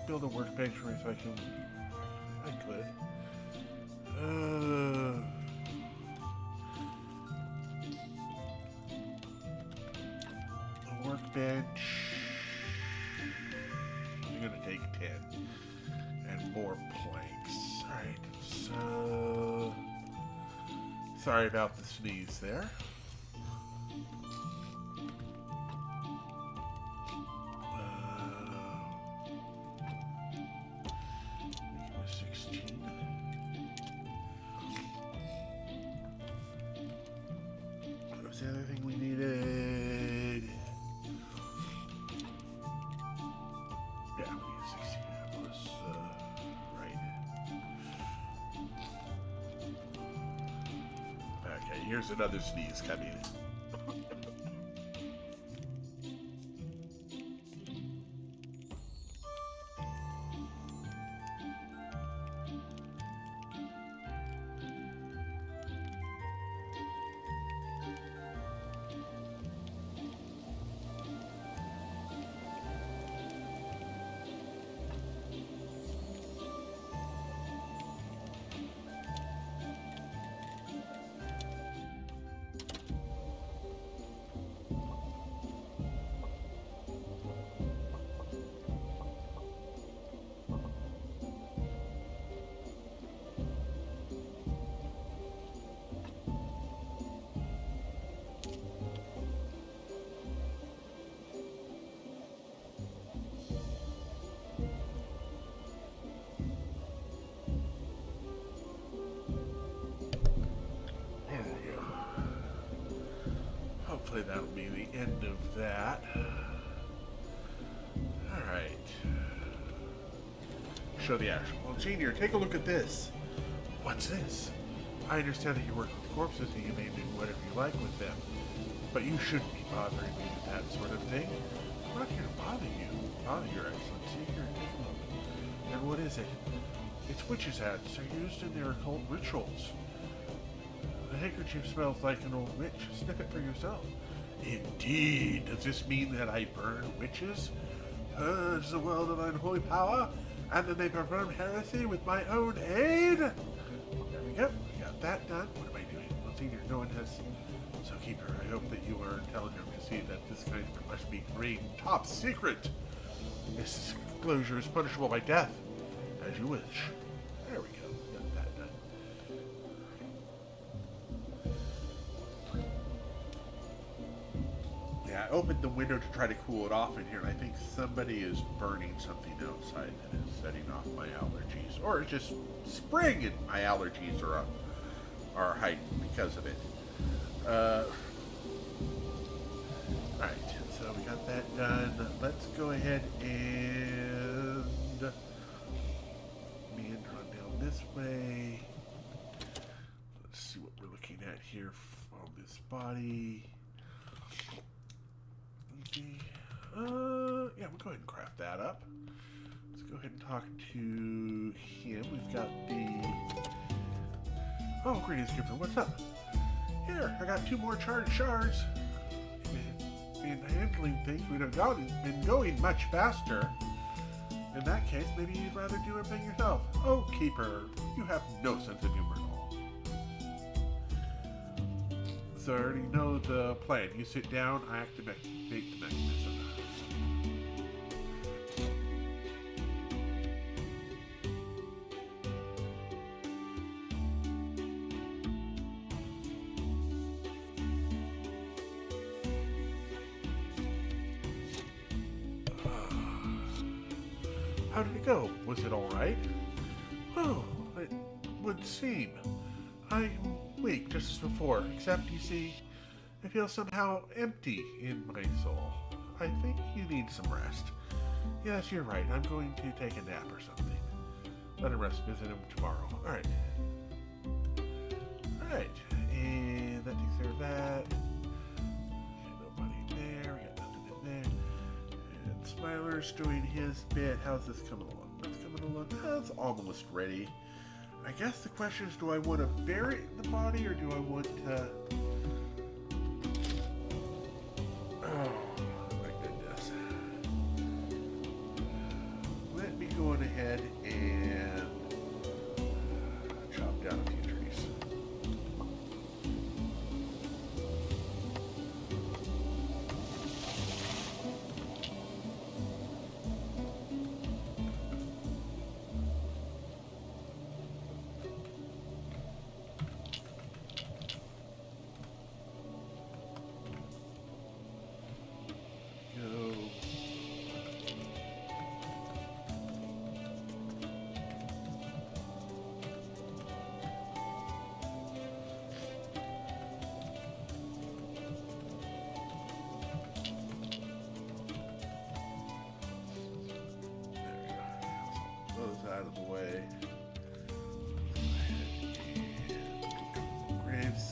build a workbench where so I can... I could. A workbench. I'm gonna take 10. And more planks. Alright, so... Sorry about the sneeze there. 16. What was the other thing we needed? Yeah, we need 16 plus, right. Okay, here's another sneeze coming in. Hopefully that'll be the end of that. Alright. Show the action. Well, Junior, take a look at this. What's this? I understand that you work with corpses and you may do whatever you like with them. But you shouldn't be bothering me with that sort of thing. I'm not here to bother you. Bother your excellency. Here, take a look. And what is it? It's witches' hats. They're used in their occult rituals. The handkerchief smells like an old witch. Sniff it for yourself. Indeed. Does this mean that I burn witches? Purge the world of unholy power, and then they perform heresy with my own aid? There we go. We got that done. What am I doing? Well, Senior, no one has... So, Keeper, I hope that you are intelligent to see that this kind must be green top secret. This disclosure is punishable by death. As you wish. There we go. Got that done. Yeah, I opened the window to try to cool it off in here, and I think somebody is burning something outside that is setting off my allergies. Or it's just spring and my allergies are heightened because of it. Alright, so we got that done. Let's go ahead and meander on down this way. Let's see what we're looking at here on this body. Yeah, we'll go ahead and craft that up. Let's go ahead and talk to him. We've got the... Oh, greetings, Skipper. What's up? Here, I got 2 more charged shards. In handling things, we'd have been going much faster. In that case, maybe you'd rather do everything yourself. Oh, Keeper, you have no sense of humor at all. So I already know the plan. You sit down, I activate the mechanism. How did it go? Was it all right? Oh, it would seem. I'm weak just as before, except, you see, I feel somehow empty in my soul. I think you need some rest. Yes, you're right. I'm going to take a nap or something. Let him rest. Visit him tomorrow. All right. All right. And that takes care of that. Got nobody there. We got nothing in there. And Smiler's doing his bit. How's this coming along? That's coming along. That's almost ready. I guess the question is, do I want to bury the body or do I want to... Oh, my goodness. Let me go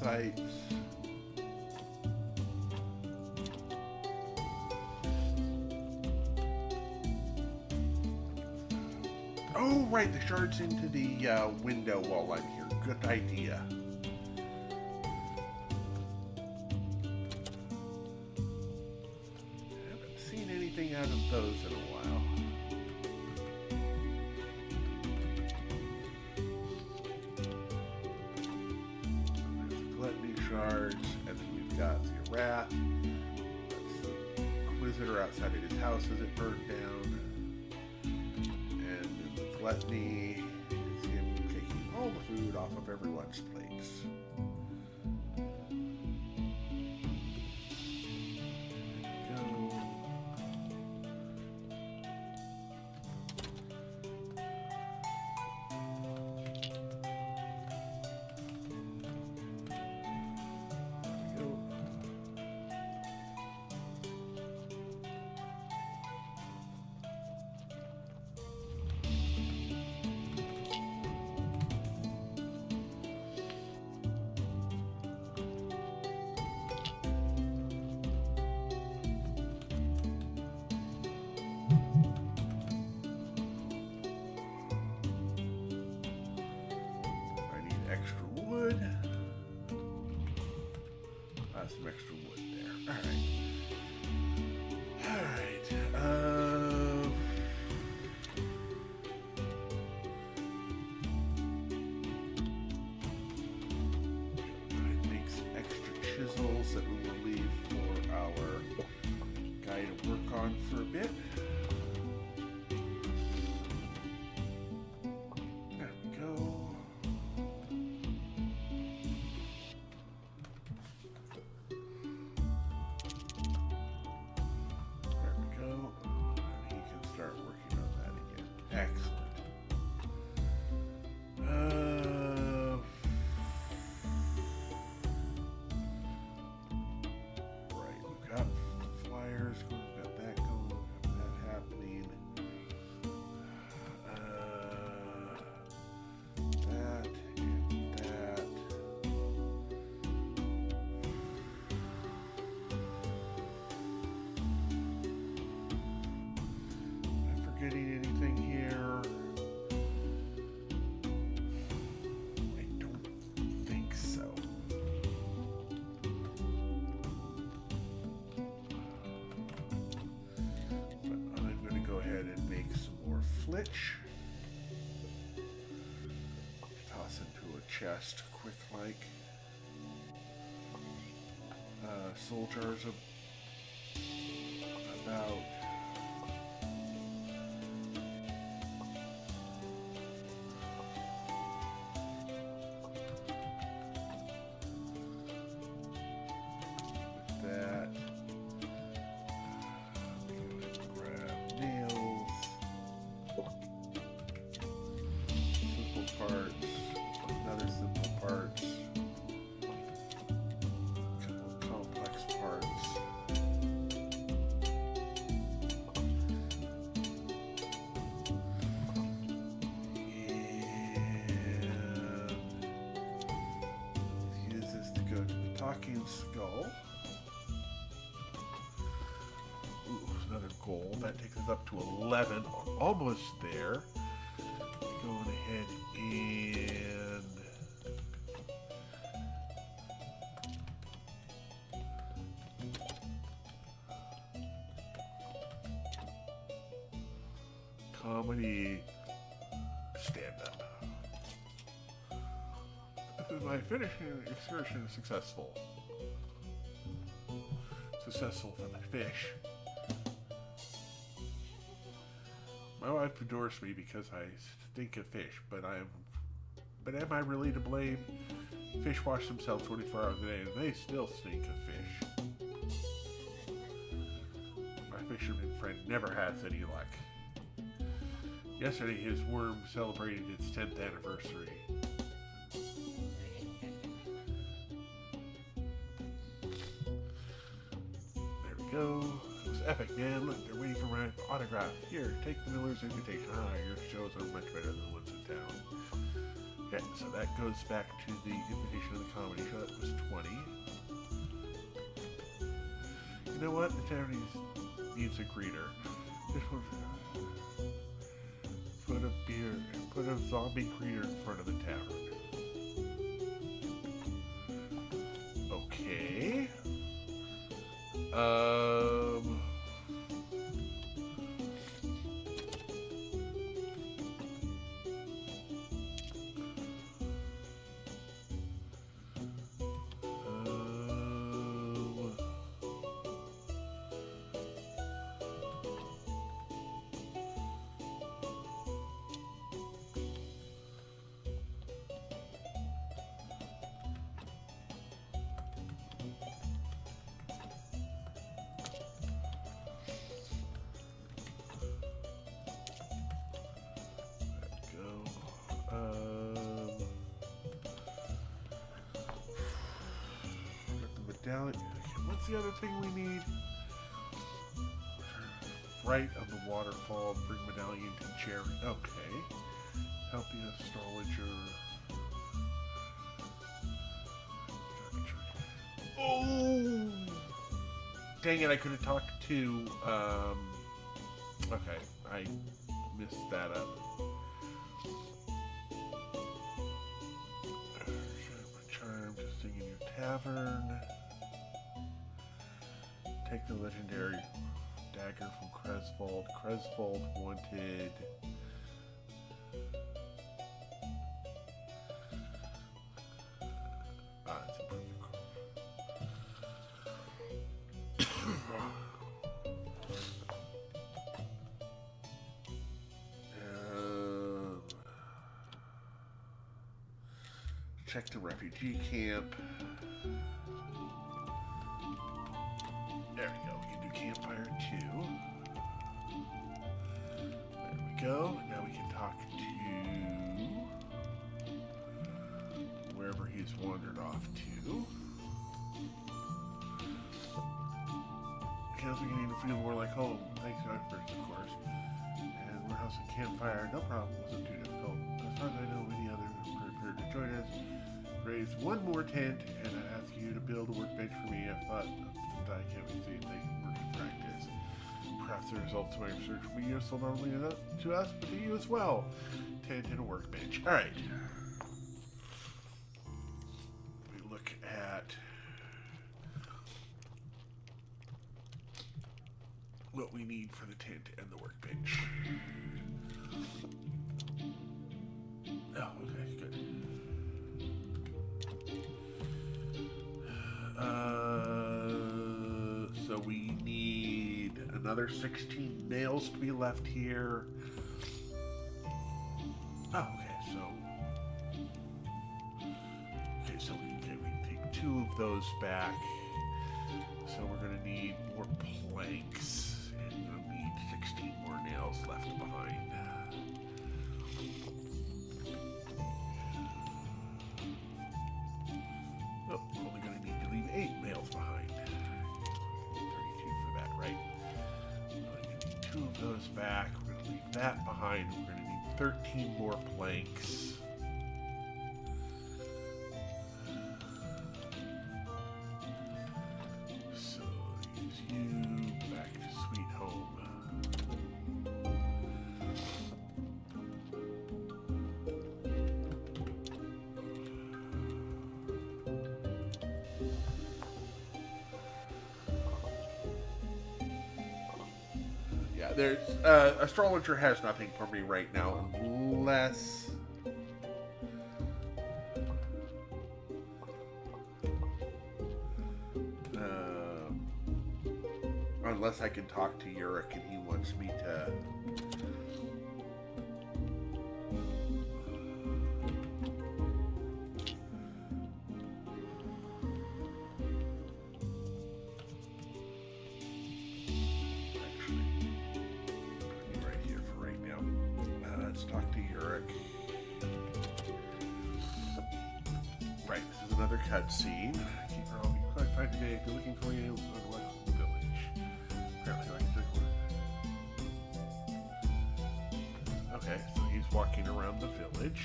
sites. Oh, right, the shards into the window while I'm here. Good idea. Haven't seen anything out of those in a while. There's the Gluttony shards, and then we've got the Wrath. That's the Inquisitor outside of his house as it burned down. Gluttony is him taking all the food off of everyone's plates. There we go. Extra wood. Some extra wood there. Alright. Make some extra chisels that we will leave for our guy to work on for a bit. There we go. Excellent. Right, we've got flyers, we've got that going, we've got that happening. That and that. Am I forgetting anything here? I don't think so. But I'm going to go ahead and make some more flitch. Toss into a chest quick like. Soul jars about that. Grab nails. Simple parts. Another simple parts. A couple of complex parts. And use this to go to the talking skull. Another goal. That takes us up to 11. Almost there. Going ahead and comedy stand-up. My finishing excursion is successful. Successful for the fish. My wife adores me because I stink of fish, but am I really to blame? Fish wash themselves 24 hours a day and they still stink of fish. My fisherman friend never has any luck. Yesterday his worm celebrated its 10th anniversary. There we go. It was epic, man. Look, they're waiting for my autograph. Here, take the Miller's invitation. Ah, your shows are much better than the ones in town. Okay, so that goes back to the invitation of the comedy show. That was 20. You know what? The tavern needs a greeter. This one. Put a zombie greeter in front of the tavern. Okay. Medallion. What's the other thing we need? Right of the waterfall. Bring medallion to Jerry. Okay. Help the astrologer. Oh! Dang it! I could have talked to. Okay, I messed that up. Charm to sing in your tavern. Take the legendary dagger from Cresvold. Cresvold wanted. It's improved. Check the refugee camp. There we go. We can do campfire 2. There we go. Now we can talk to wherever he's wandered off to. Camps beginning to feel more like home. Thanks to experts, of course. And warehouse and campfire, no problem. Wasn't too difficult. As far as I know, many others are prepared to join us. Raise one more tent, and I ask you to build a workbench for me. I thought that I can't see if they can work in practice. Perhaps the results of my research will be useful not only to us, but to you as well. Tent and a workbench. All right. We look at what we need for the tent and the workbench. Oh, okay, good. So we need another 16 nails to be left here. Oh, okay, so we take 2 of those back. So we're gonna need more planks, and we're gonna need 16 more nails left behind. Oh, we're only gonna need to leave 8 nails behind. 32 for that, right? We're only gonna need 2 of those back. We're gonna leave that behind. We're gonna need 13 more planks. So use you back to Sweet Home. Yeah, there's astrologer has nothing for me right now, unless I can talk to Yurik and he wants me to. Another cutscene. Keep her home. You quite fine today. If you're looking for you, go to the village. Apparently, like okay, so he's walking around the village.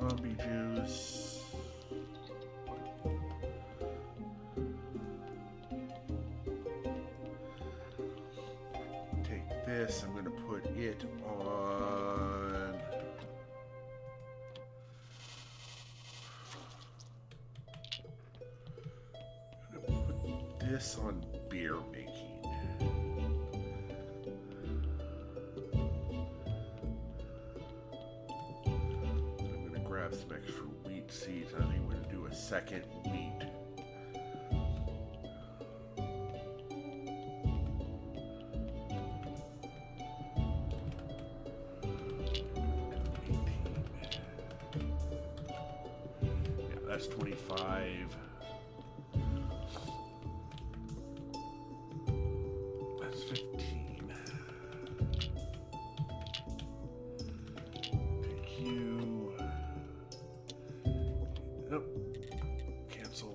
zombie juice. Take this, I'm going to put it on... I'm going to put this on beer making. Grab some extra wheat seeds. I think we're going to do a second wheat. Yeah, that's 25. That's 15. Take you. Nope. Cancel.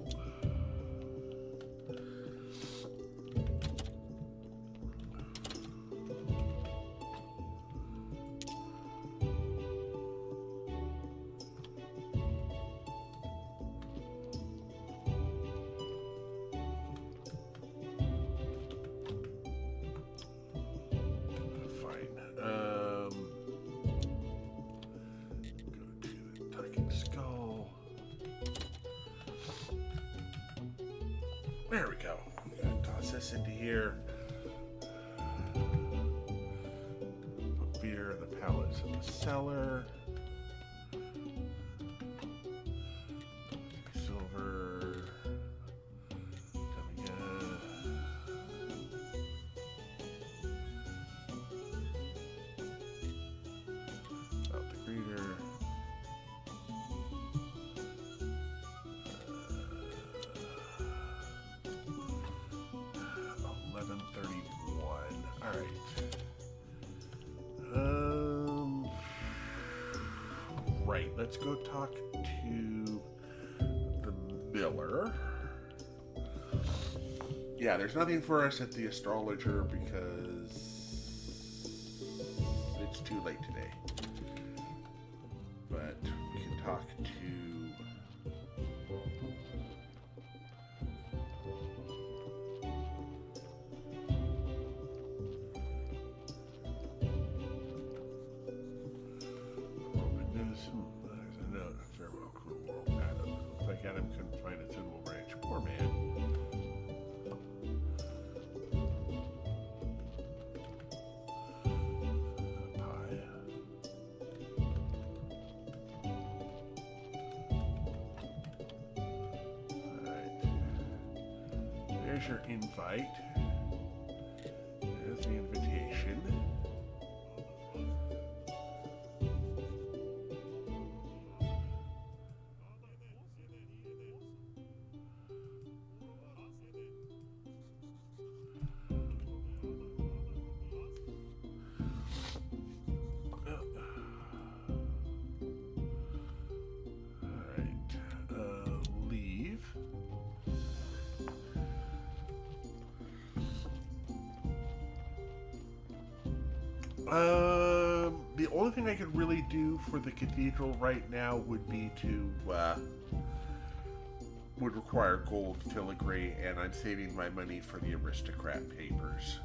Fine. Go to Talking Skull. There we go. Toss this into here. Put beer in the pallets in the cellar. Silver. Out the greeter. 11:31. All right. Right. Let's go talk to the miller. Yeah, there's nothing for us at the astrologer because it's too late today. But we can talk to... There's a note. Farewell, cruel world. Adam. Looks like Adam couldn't find a suitable branch. Poor man. Pie. Alright. There's your invite. There's the invitation. Leave. The only thing I could really do for the cathedral right now would be to, would require gold filigree, and I'm saving my money for the aristocrat papers.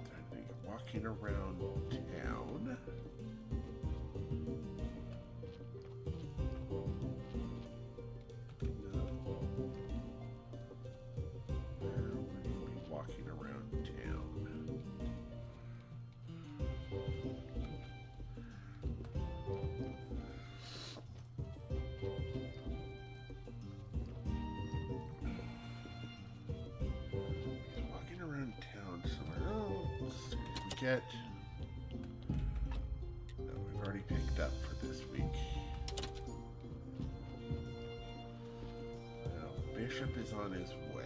I think walking around town. Walking around town. Walking around town somewhere else. We get... No, we've already picked up for this week. Well, Bishop is on his way.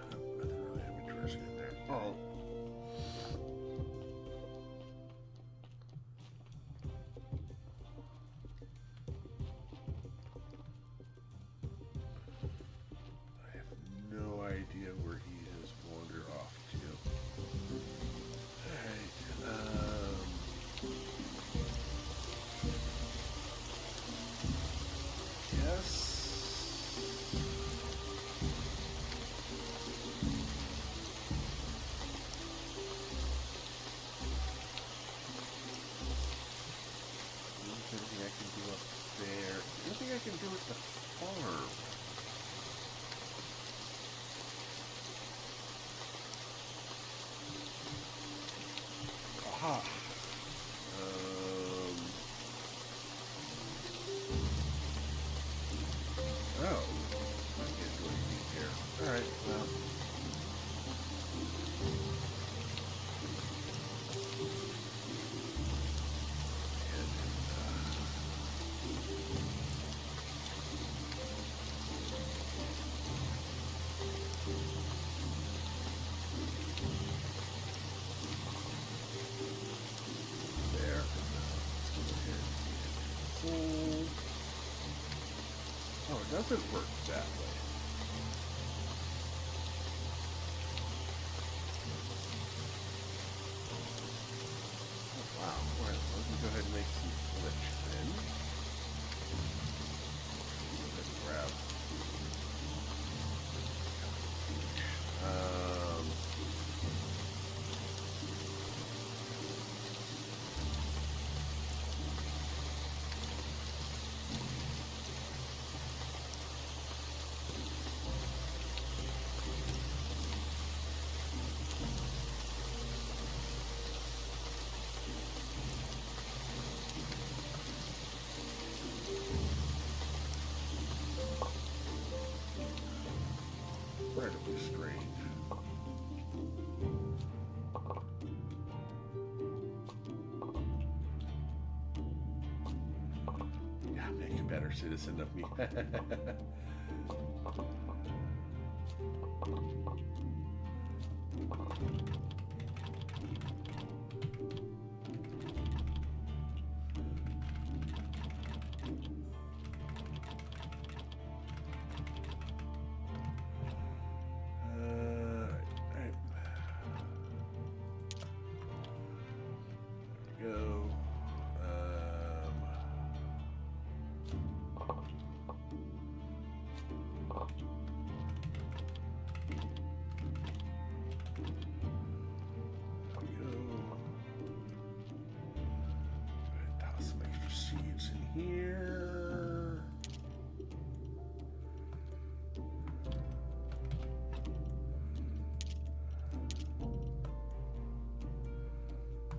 Nothing Yes. Anything I can do up there? Anything I can do at the farm? Aha. Oh. I can't do anything here. Alright, well. There. Oh, it doesn't work that way. Oh, wow. Alright, let me go ahead and make some glitch then. Go ahead and grab. Incredibly strange. Yeah, make a better citizen of me. Go. Toss some extra seeds in here.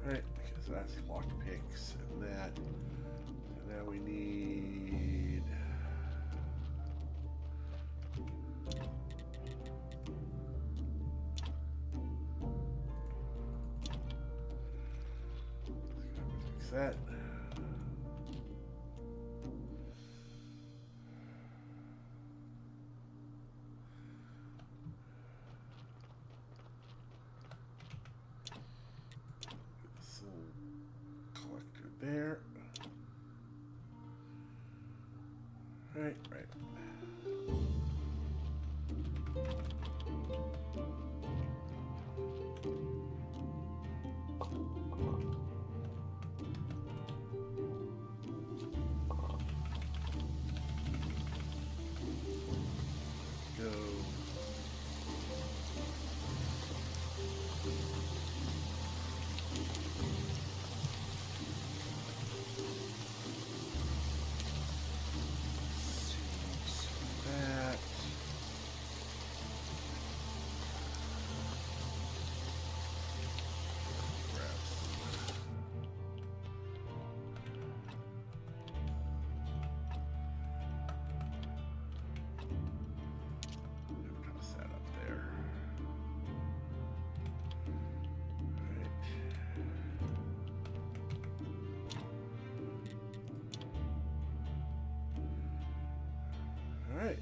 Right, because that's lock picks and that. So now we need. Fix that. Collector there. Right. Go. That. Toss that up there. All right.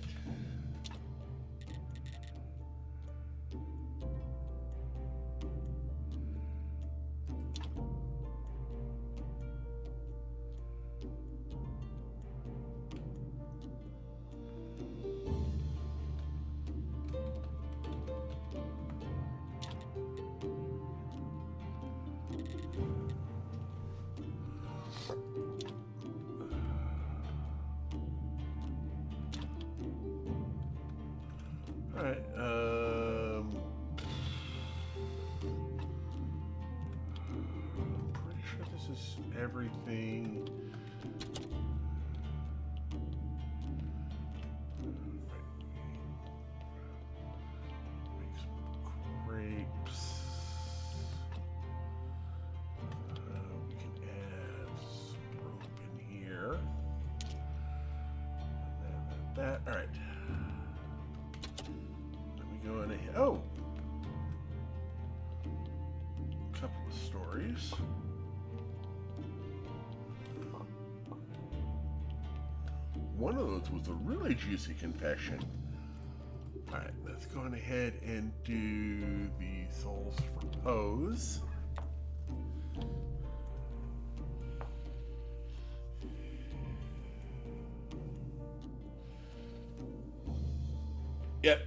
Alright, I'm pretty sure this is everything. Make some grapes. We can add some rope in here. That. Alright. Let me go in ahead. Oh! A couple of stories. One of those was a really juicy confession. Alright, let's go on ahead and do the Souls for Pose. Yep.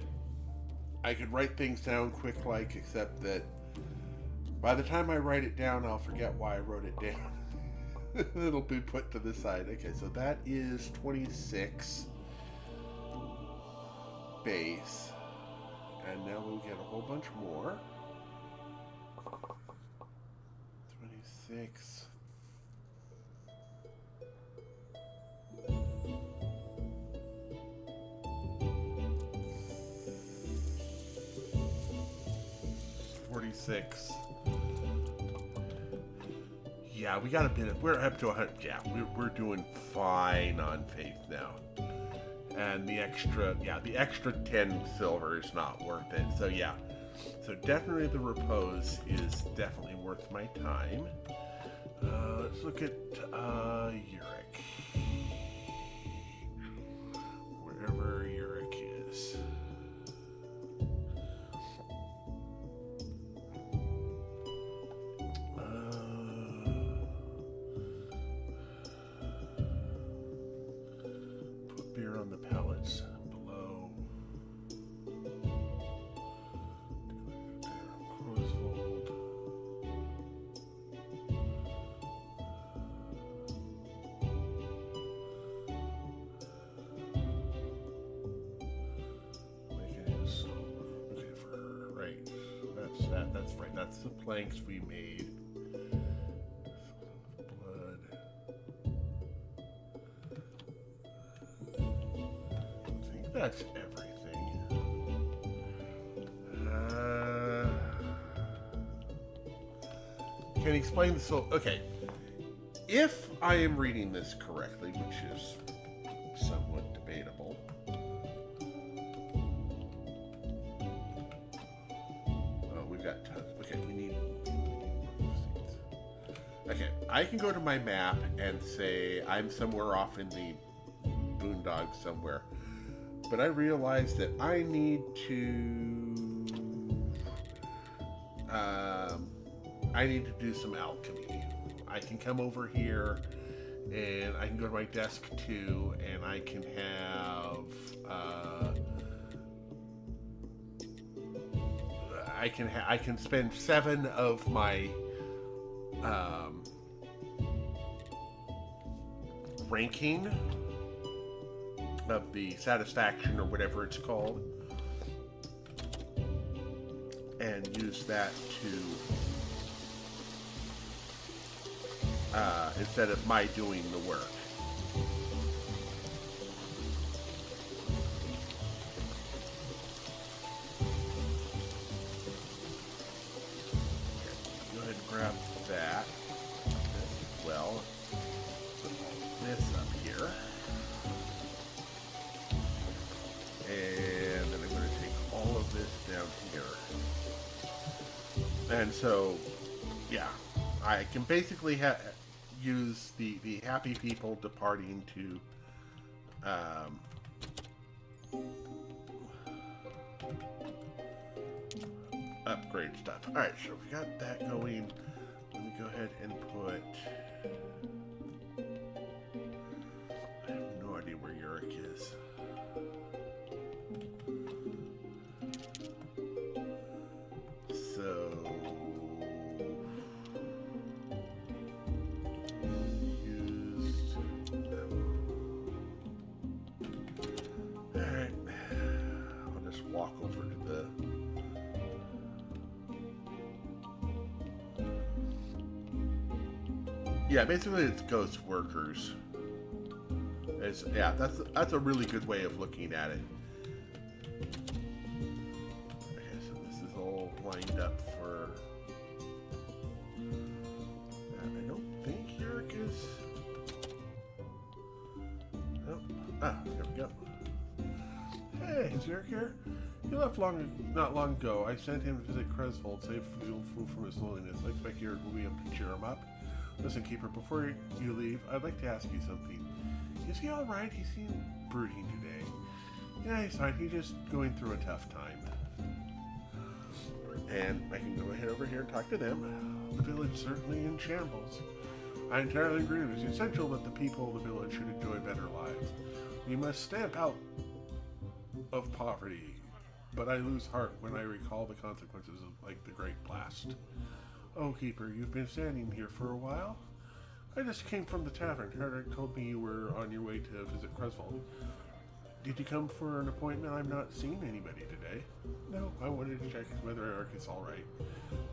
I could write things down quick like, except that by the time I write it down, I'll forget why I wrote it down. It'll be put to the side. Okay, so that is 26 base. And now we'll get a whole bunch more. 26. $46. Yeah, we got a bit of. We're up to 100. Yeah, we're doing fine on faith now. And the extra 10 silver is not worth it. So yeah, so definitely the repose is definitely worth my time. Let's look at Uric. Wherever Uric is. Put beer on the pallets below. Close fold. That's right. That's the planks we made. Blood. I think that's everything. Can you explain the soul? Okay. If I am reading this correctly, which is somewhat debatable. Got tons. Okay, we need seeds. Okay, I can go to my map and say I'm somewhere off in the boondocks somewhere, but I realize that I need to do some alchemy. I can come over here and I can go to my desk too, and I can have I can spend 7 of my ranking of the satisfaction or whatever it's called, and use that to instead of my doing the work. Grab that as well. Put this up here. And then I'm going to take all of this down here. And so, yeah, I can basically use the happy people departing to upgrade stuff. Alright, so we got that going. Let me go ahead and put... I have no idea where Uric is. So... use them. Alright. I'll just walk walk over to the... Yeah, basically it's ghost workers. Yeah, that's a really good way of looking at it. Okay, so this is all lined up for... I don't think Yerrick is... Oh, there we go. Hey, is Yerrick here? He left not long ago. I sent him to visit Cresvold, save food from his loneliness. I expect Yerrick will be able to cheer him up. Listen, Keeper, before you leave, I'd like to ask you something. Is he alright? He seemed brooding today. Yeah, he's fine. He's just going through a tough time. And I can go ahead over here and talk to them. The village is certainly in shambles. I entirely agree. It is essential that the people of the village should enjoy better lives. We must stamp out of poverty. But I lose heart when I recall the consequences of, like, the Great Blast. Oh, Keeper, you've been standing here for a while? I just came from the tavern. Yerrick told me you were on your way to visit Cresvold. Did you come for an appointment? I'm not seeing anybody today. No, I wanted to check whether Yerrick is alright.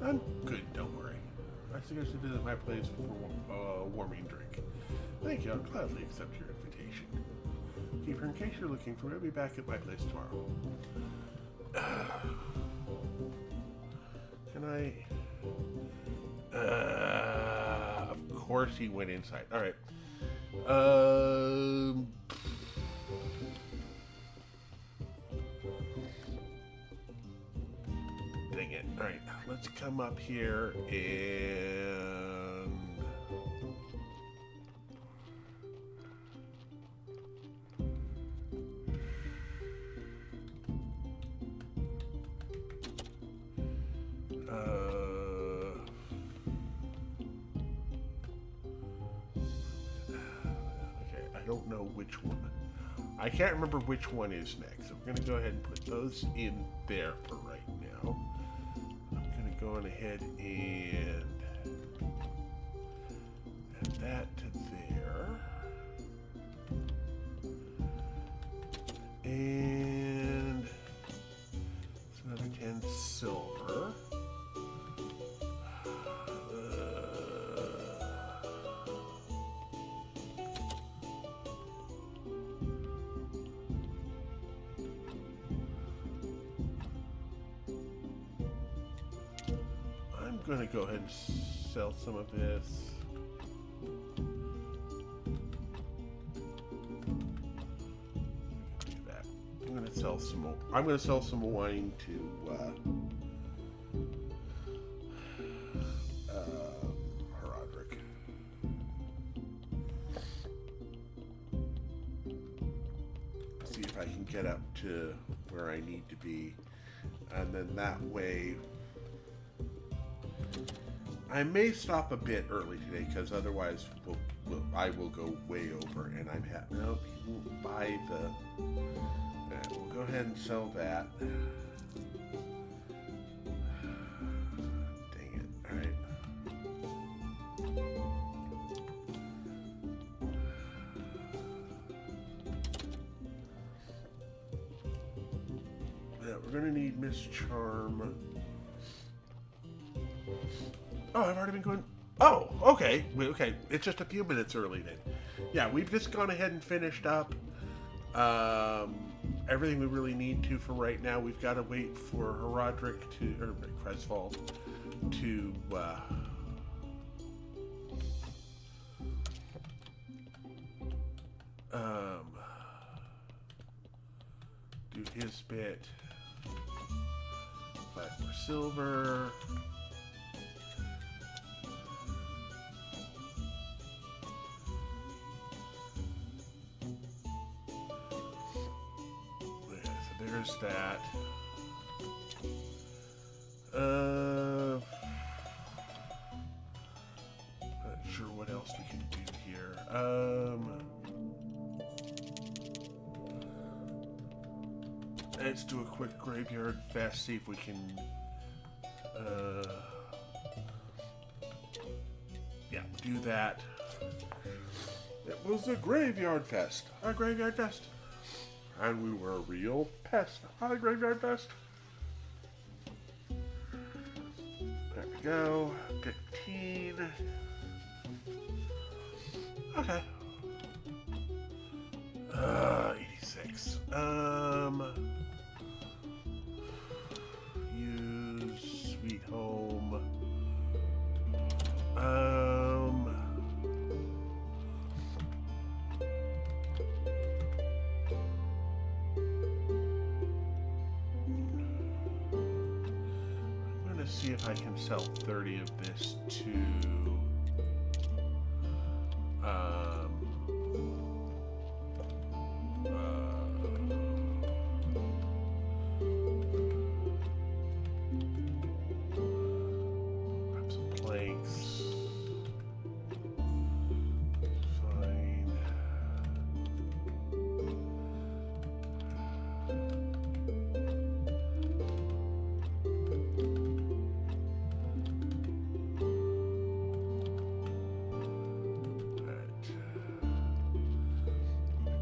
I'm good, don't worry. I suggest you visit my place for a warming drink. Thank you, I'll gladly accept your invitation. Keeper, in case you're looking for me, I'll be back at my place tomorrow. Can I... Of course he went inside. Alright. Dang it. Alright, let's come up here and... I don't know which one. I can't remember which one is next. So we're going to go ahead and put those in there for right now. I'm going to go on ahead and add that to there. And it's another 10 silver. I'm going to go ahead and sell some of this. Do that. I'm going to sell some more. I'm going to sell some wine to Herodric. See if I can get up to where I need to be, and then that way. I may stop a bit early today because otherwise I will go way over, and I'm happy. No, he won't buy the. We'll go ahead and sell that. Dang it! All right. Yeah, we're gonna need Miss Charm. Oh, I've already been going... Oh, okay. Okay, it's just a few minutes early then. Yeah, we've just gone ahead and finished up everything we really need to for right now. We've got to wait for Herodric to... or Cresvold to... do his bit. 5 more silver... There's that. Not sure what else we can do here. Let's do a quick graveyard fest, see if we can yeah, do that. It was a graveyard fest. A graveyard fest. And we were a real pest. Hi, Graveyard Pest. There we go. 15. Okay. 86. Use Sweet Home. I'm gonna see if I can sell 30 of this to grab some planks. Fine.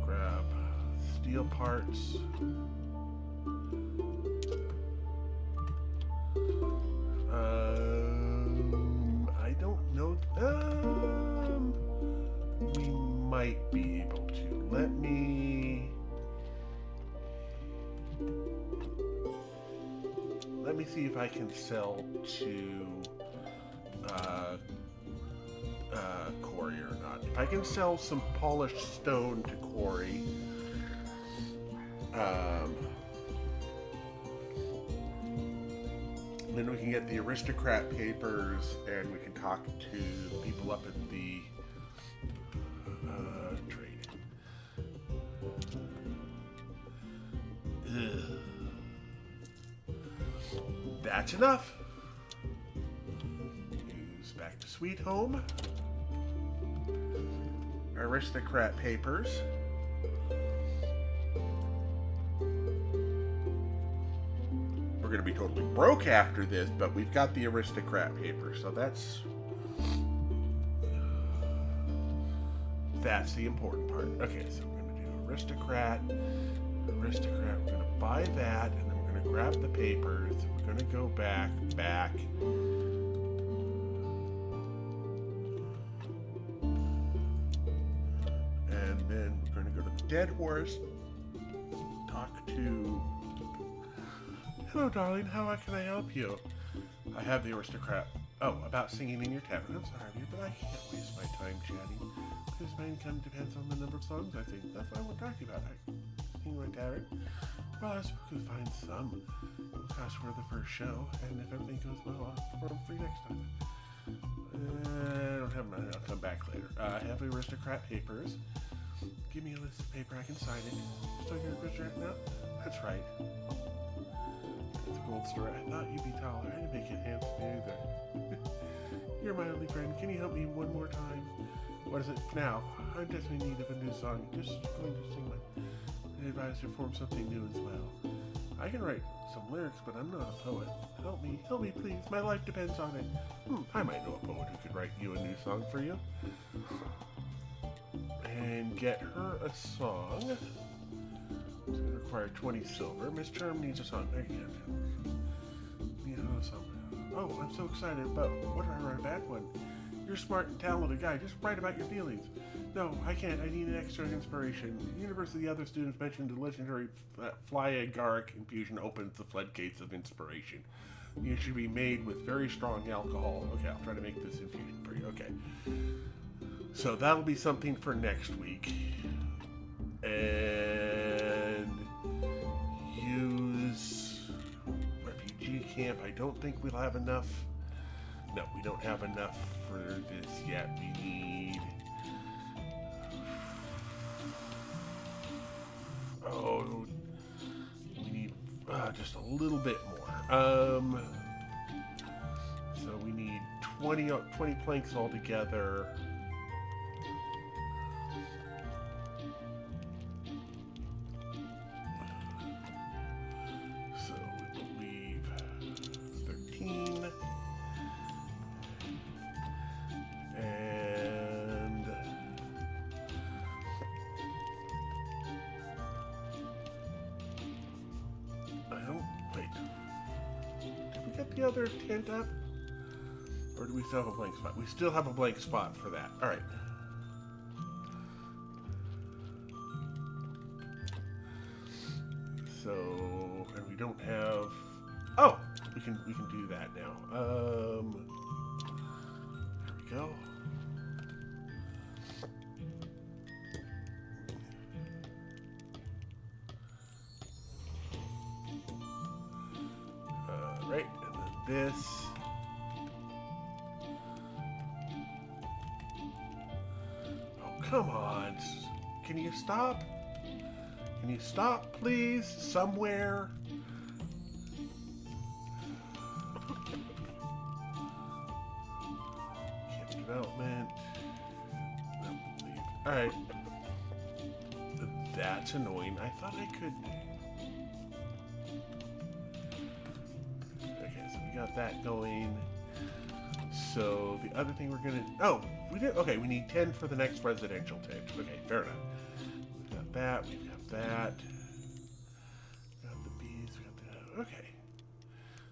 Grab steel parts. I don't know. We might be able to. Let me see if I can sell to Corey or not. If I can sell some polished stone to Corey, then we can get the aristocrat papers, and we can talk to the people up at the trade. Ugh. That's enough. Use back to Sweet Home. Aristocrat papers. We're going to be totally broke after this, but we've got the aristocrat papers, so that's the important part. Okay, so we're going to do aristocrat. We're going to buy that, and then we're going to grab the papers. We're going to go back. And then we're going to go to the dead horse. Talk to... Hello, darling. How can I help you? I have the aristocrat. Oh, about singing in your tavern. I'm sorry, but I can't waste my time chatting. Because my income depends on the number of songs I sing. That's what I want to talk to you about. I sing in my tavern. Well, I suppose we could find some. It'll cost for the first show, and if everything goes well, I'll perform free next time. I don't have money. I'll come back later. I have the aristocrat papers. Give me a list of paper. I can sign it. Still your aristocrat now? That's right. It's a gold story. I thought you'd be taller. I didn't make it handsome either. You're my only friend. Can you help me one more time? What is it now? I'm definitely in need of a new song. Just going to sing one. I advise to form something new as well. I can write some lyrics, but I'm not a poet. Help me, please. My life depends on it. I might know a poet who could write you a new song for you. And get her a song. It's going to require 20 silver. Miss Charm needs a song. There you go. Need a song. Oh, I'm so excited, but what if I write a bad one? You're a smart and talented guy. Just write about your feelings. No, I can't. I need an extra inspiration. The university other students mentioned the legendary fly-agaric infusion opens the floodgates of inspiration. You should be made with very strong alcohol. Okay, I'll try to make this infusion for you. Okay. So that'll be something for next week. And use refugee camp. I don't think we'll have enough. No, we don't have enough for this yet. We need... Oh, we need just a little bit more. So we need 20 planks altogether. So we believe 13. And the other tent up? Or do we still have a blank spot? We still have a blank spot for that. All right. So, and we don't have. Oh, we can do that now. There we go. Right, and then this. Oh, come on. Can you stop? Can you stop, please? Somewhere. Camp development. No, leave. Alright. That's annoying. I thought I could. Okay, so we got that going. So the other thing we're gonna. Oh, we did. Okay, we need 10 for the next residential tent. Okay, fair enough. We've got that. We've got that. Got the bees. We got that. Okay.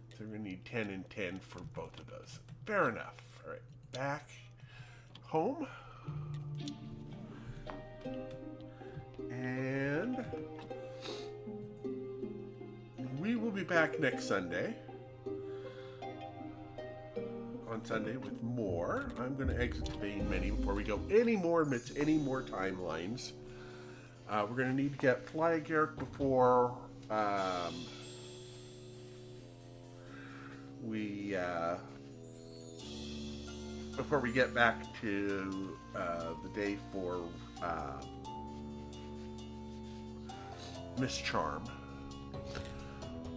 So we're gonna need 10 and 10 for both of those. Fair enough. All right, back home. And we will be back next Sunday. On Sunday with more. I'm going to exit the main menu before we go any more amidst any more timelines. We're going to need to get Fly Garrick before we get back to the day for Miss Charm.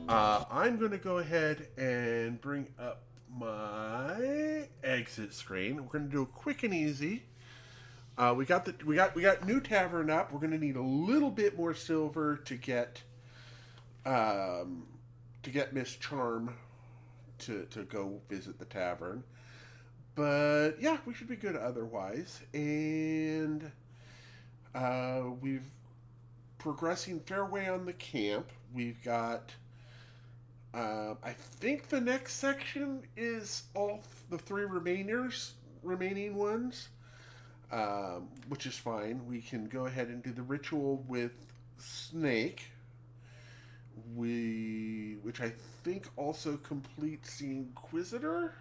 I'm going to go ahead and bring up my exit screen. We're going to do a quick and easy. We got new Tavern up. We're going to need a little bit more silver to get Miss Charm to go visit the tavern. But yeah, we should be good otherwise. And we've progressing fairway on the camp. We've got I think the next section is all the three remaining ones, which is fine. We can go ahead and do the ritual with Snake, which I think also completes the Inquisitor.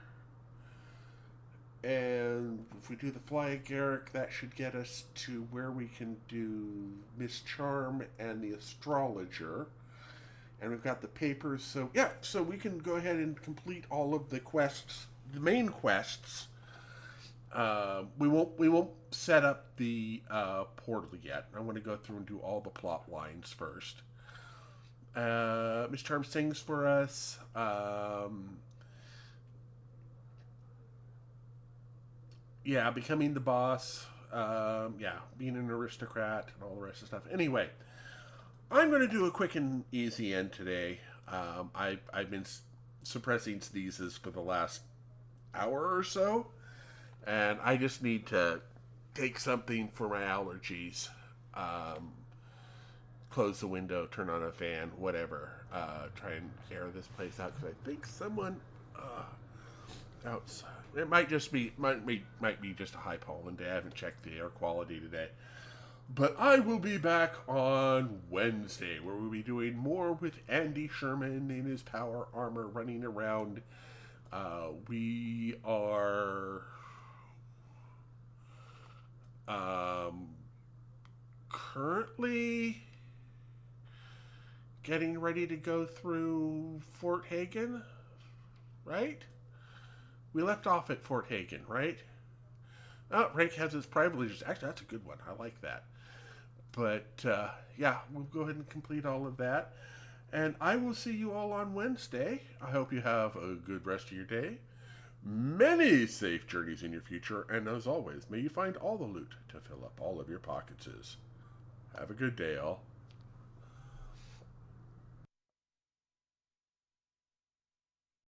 And if we do the Fly Garrick, that should get us to where we can do Miss Charm and the Astrologer. And we've got the papers, so yeah, so we can go ahead and complete all of the quests, the main quests. We won't set up the portal yet. I want to go through and do all the plot lines first. Miss Charm sings for us. Yeah, becoming the boss. Yeah, being an aristocrat and all the rest of the stuff. Anyway. I'm going to do a quick and easy end today. I've been suppressing sneezes for the last hour or so, and I just need to take something for my allergies. Close the window, turn on a fan, whatever. Try and air this place out because I think someone outside. It might be just a high pollen day. I haven't checked the air quality today. But I will be back on Wednesday, where we'll be doing more with Andy Sherman in his power armor running around. We are currently getting ready to go through Fort Hagen, right? We left off at Fort Hagen, right? Oh, Rank has his privileges. Actually, that's a good one. I like that. But, yeah, we'll go ahead and complete all of that. And I will see you all on Wednesday. I hope you have a good rest of your day. Many safe journeys in your future. And as always, may you find all the loot to fill up all of your pockets. Have a good day, all.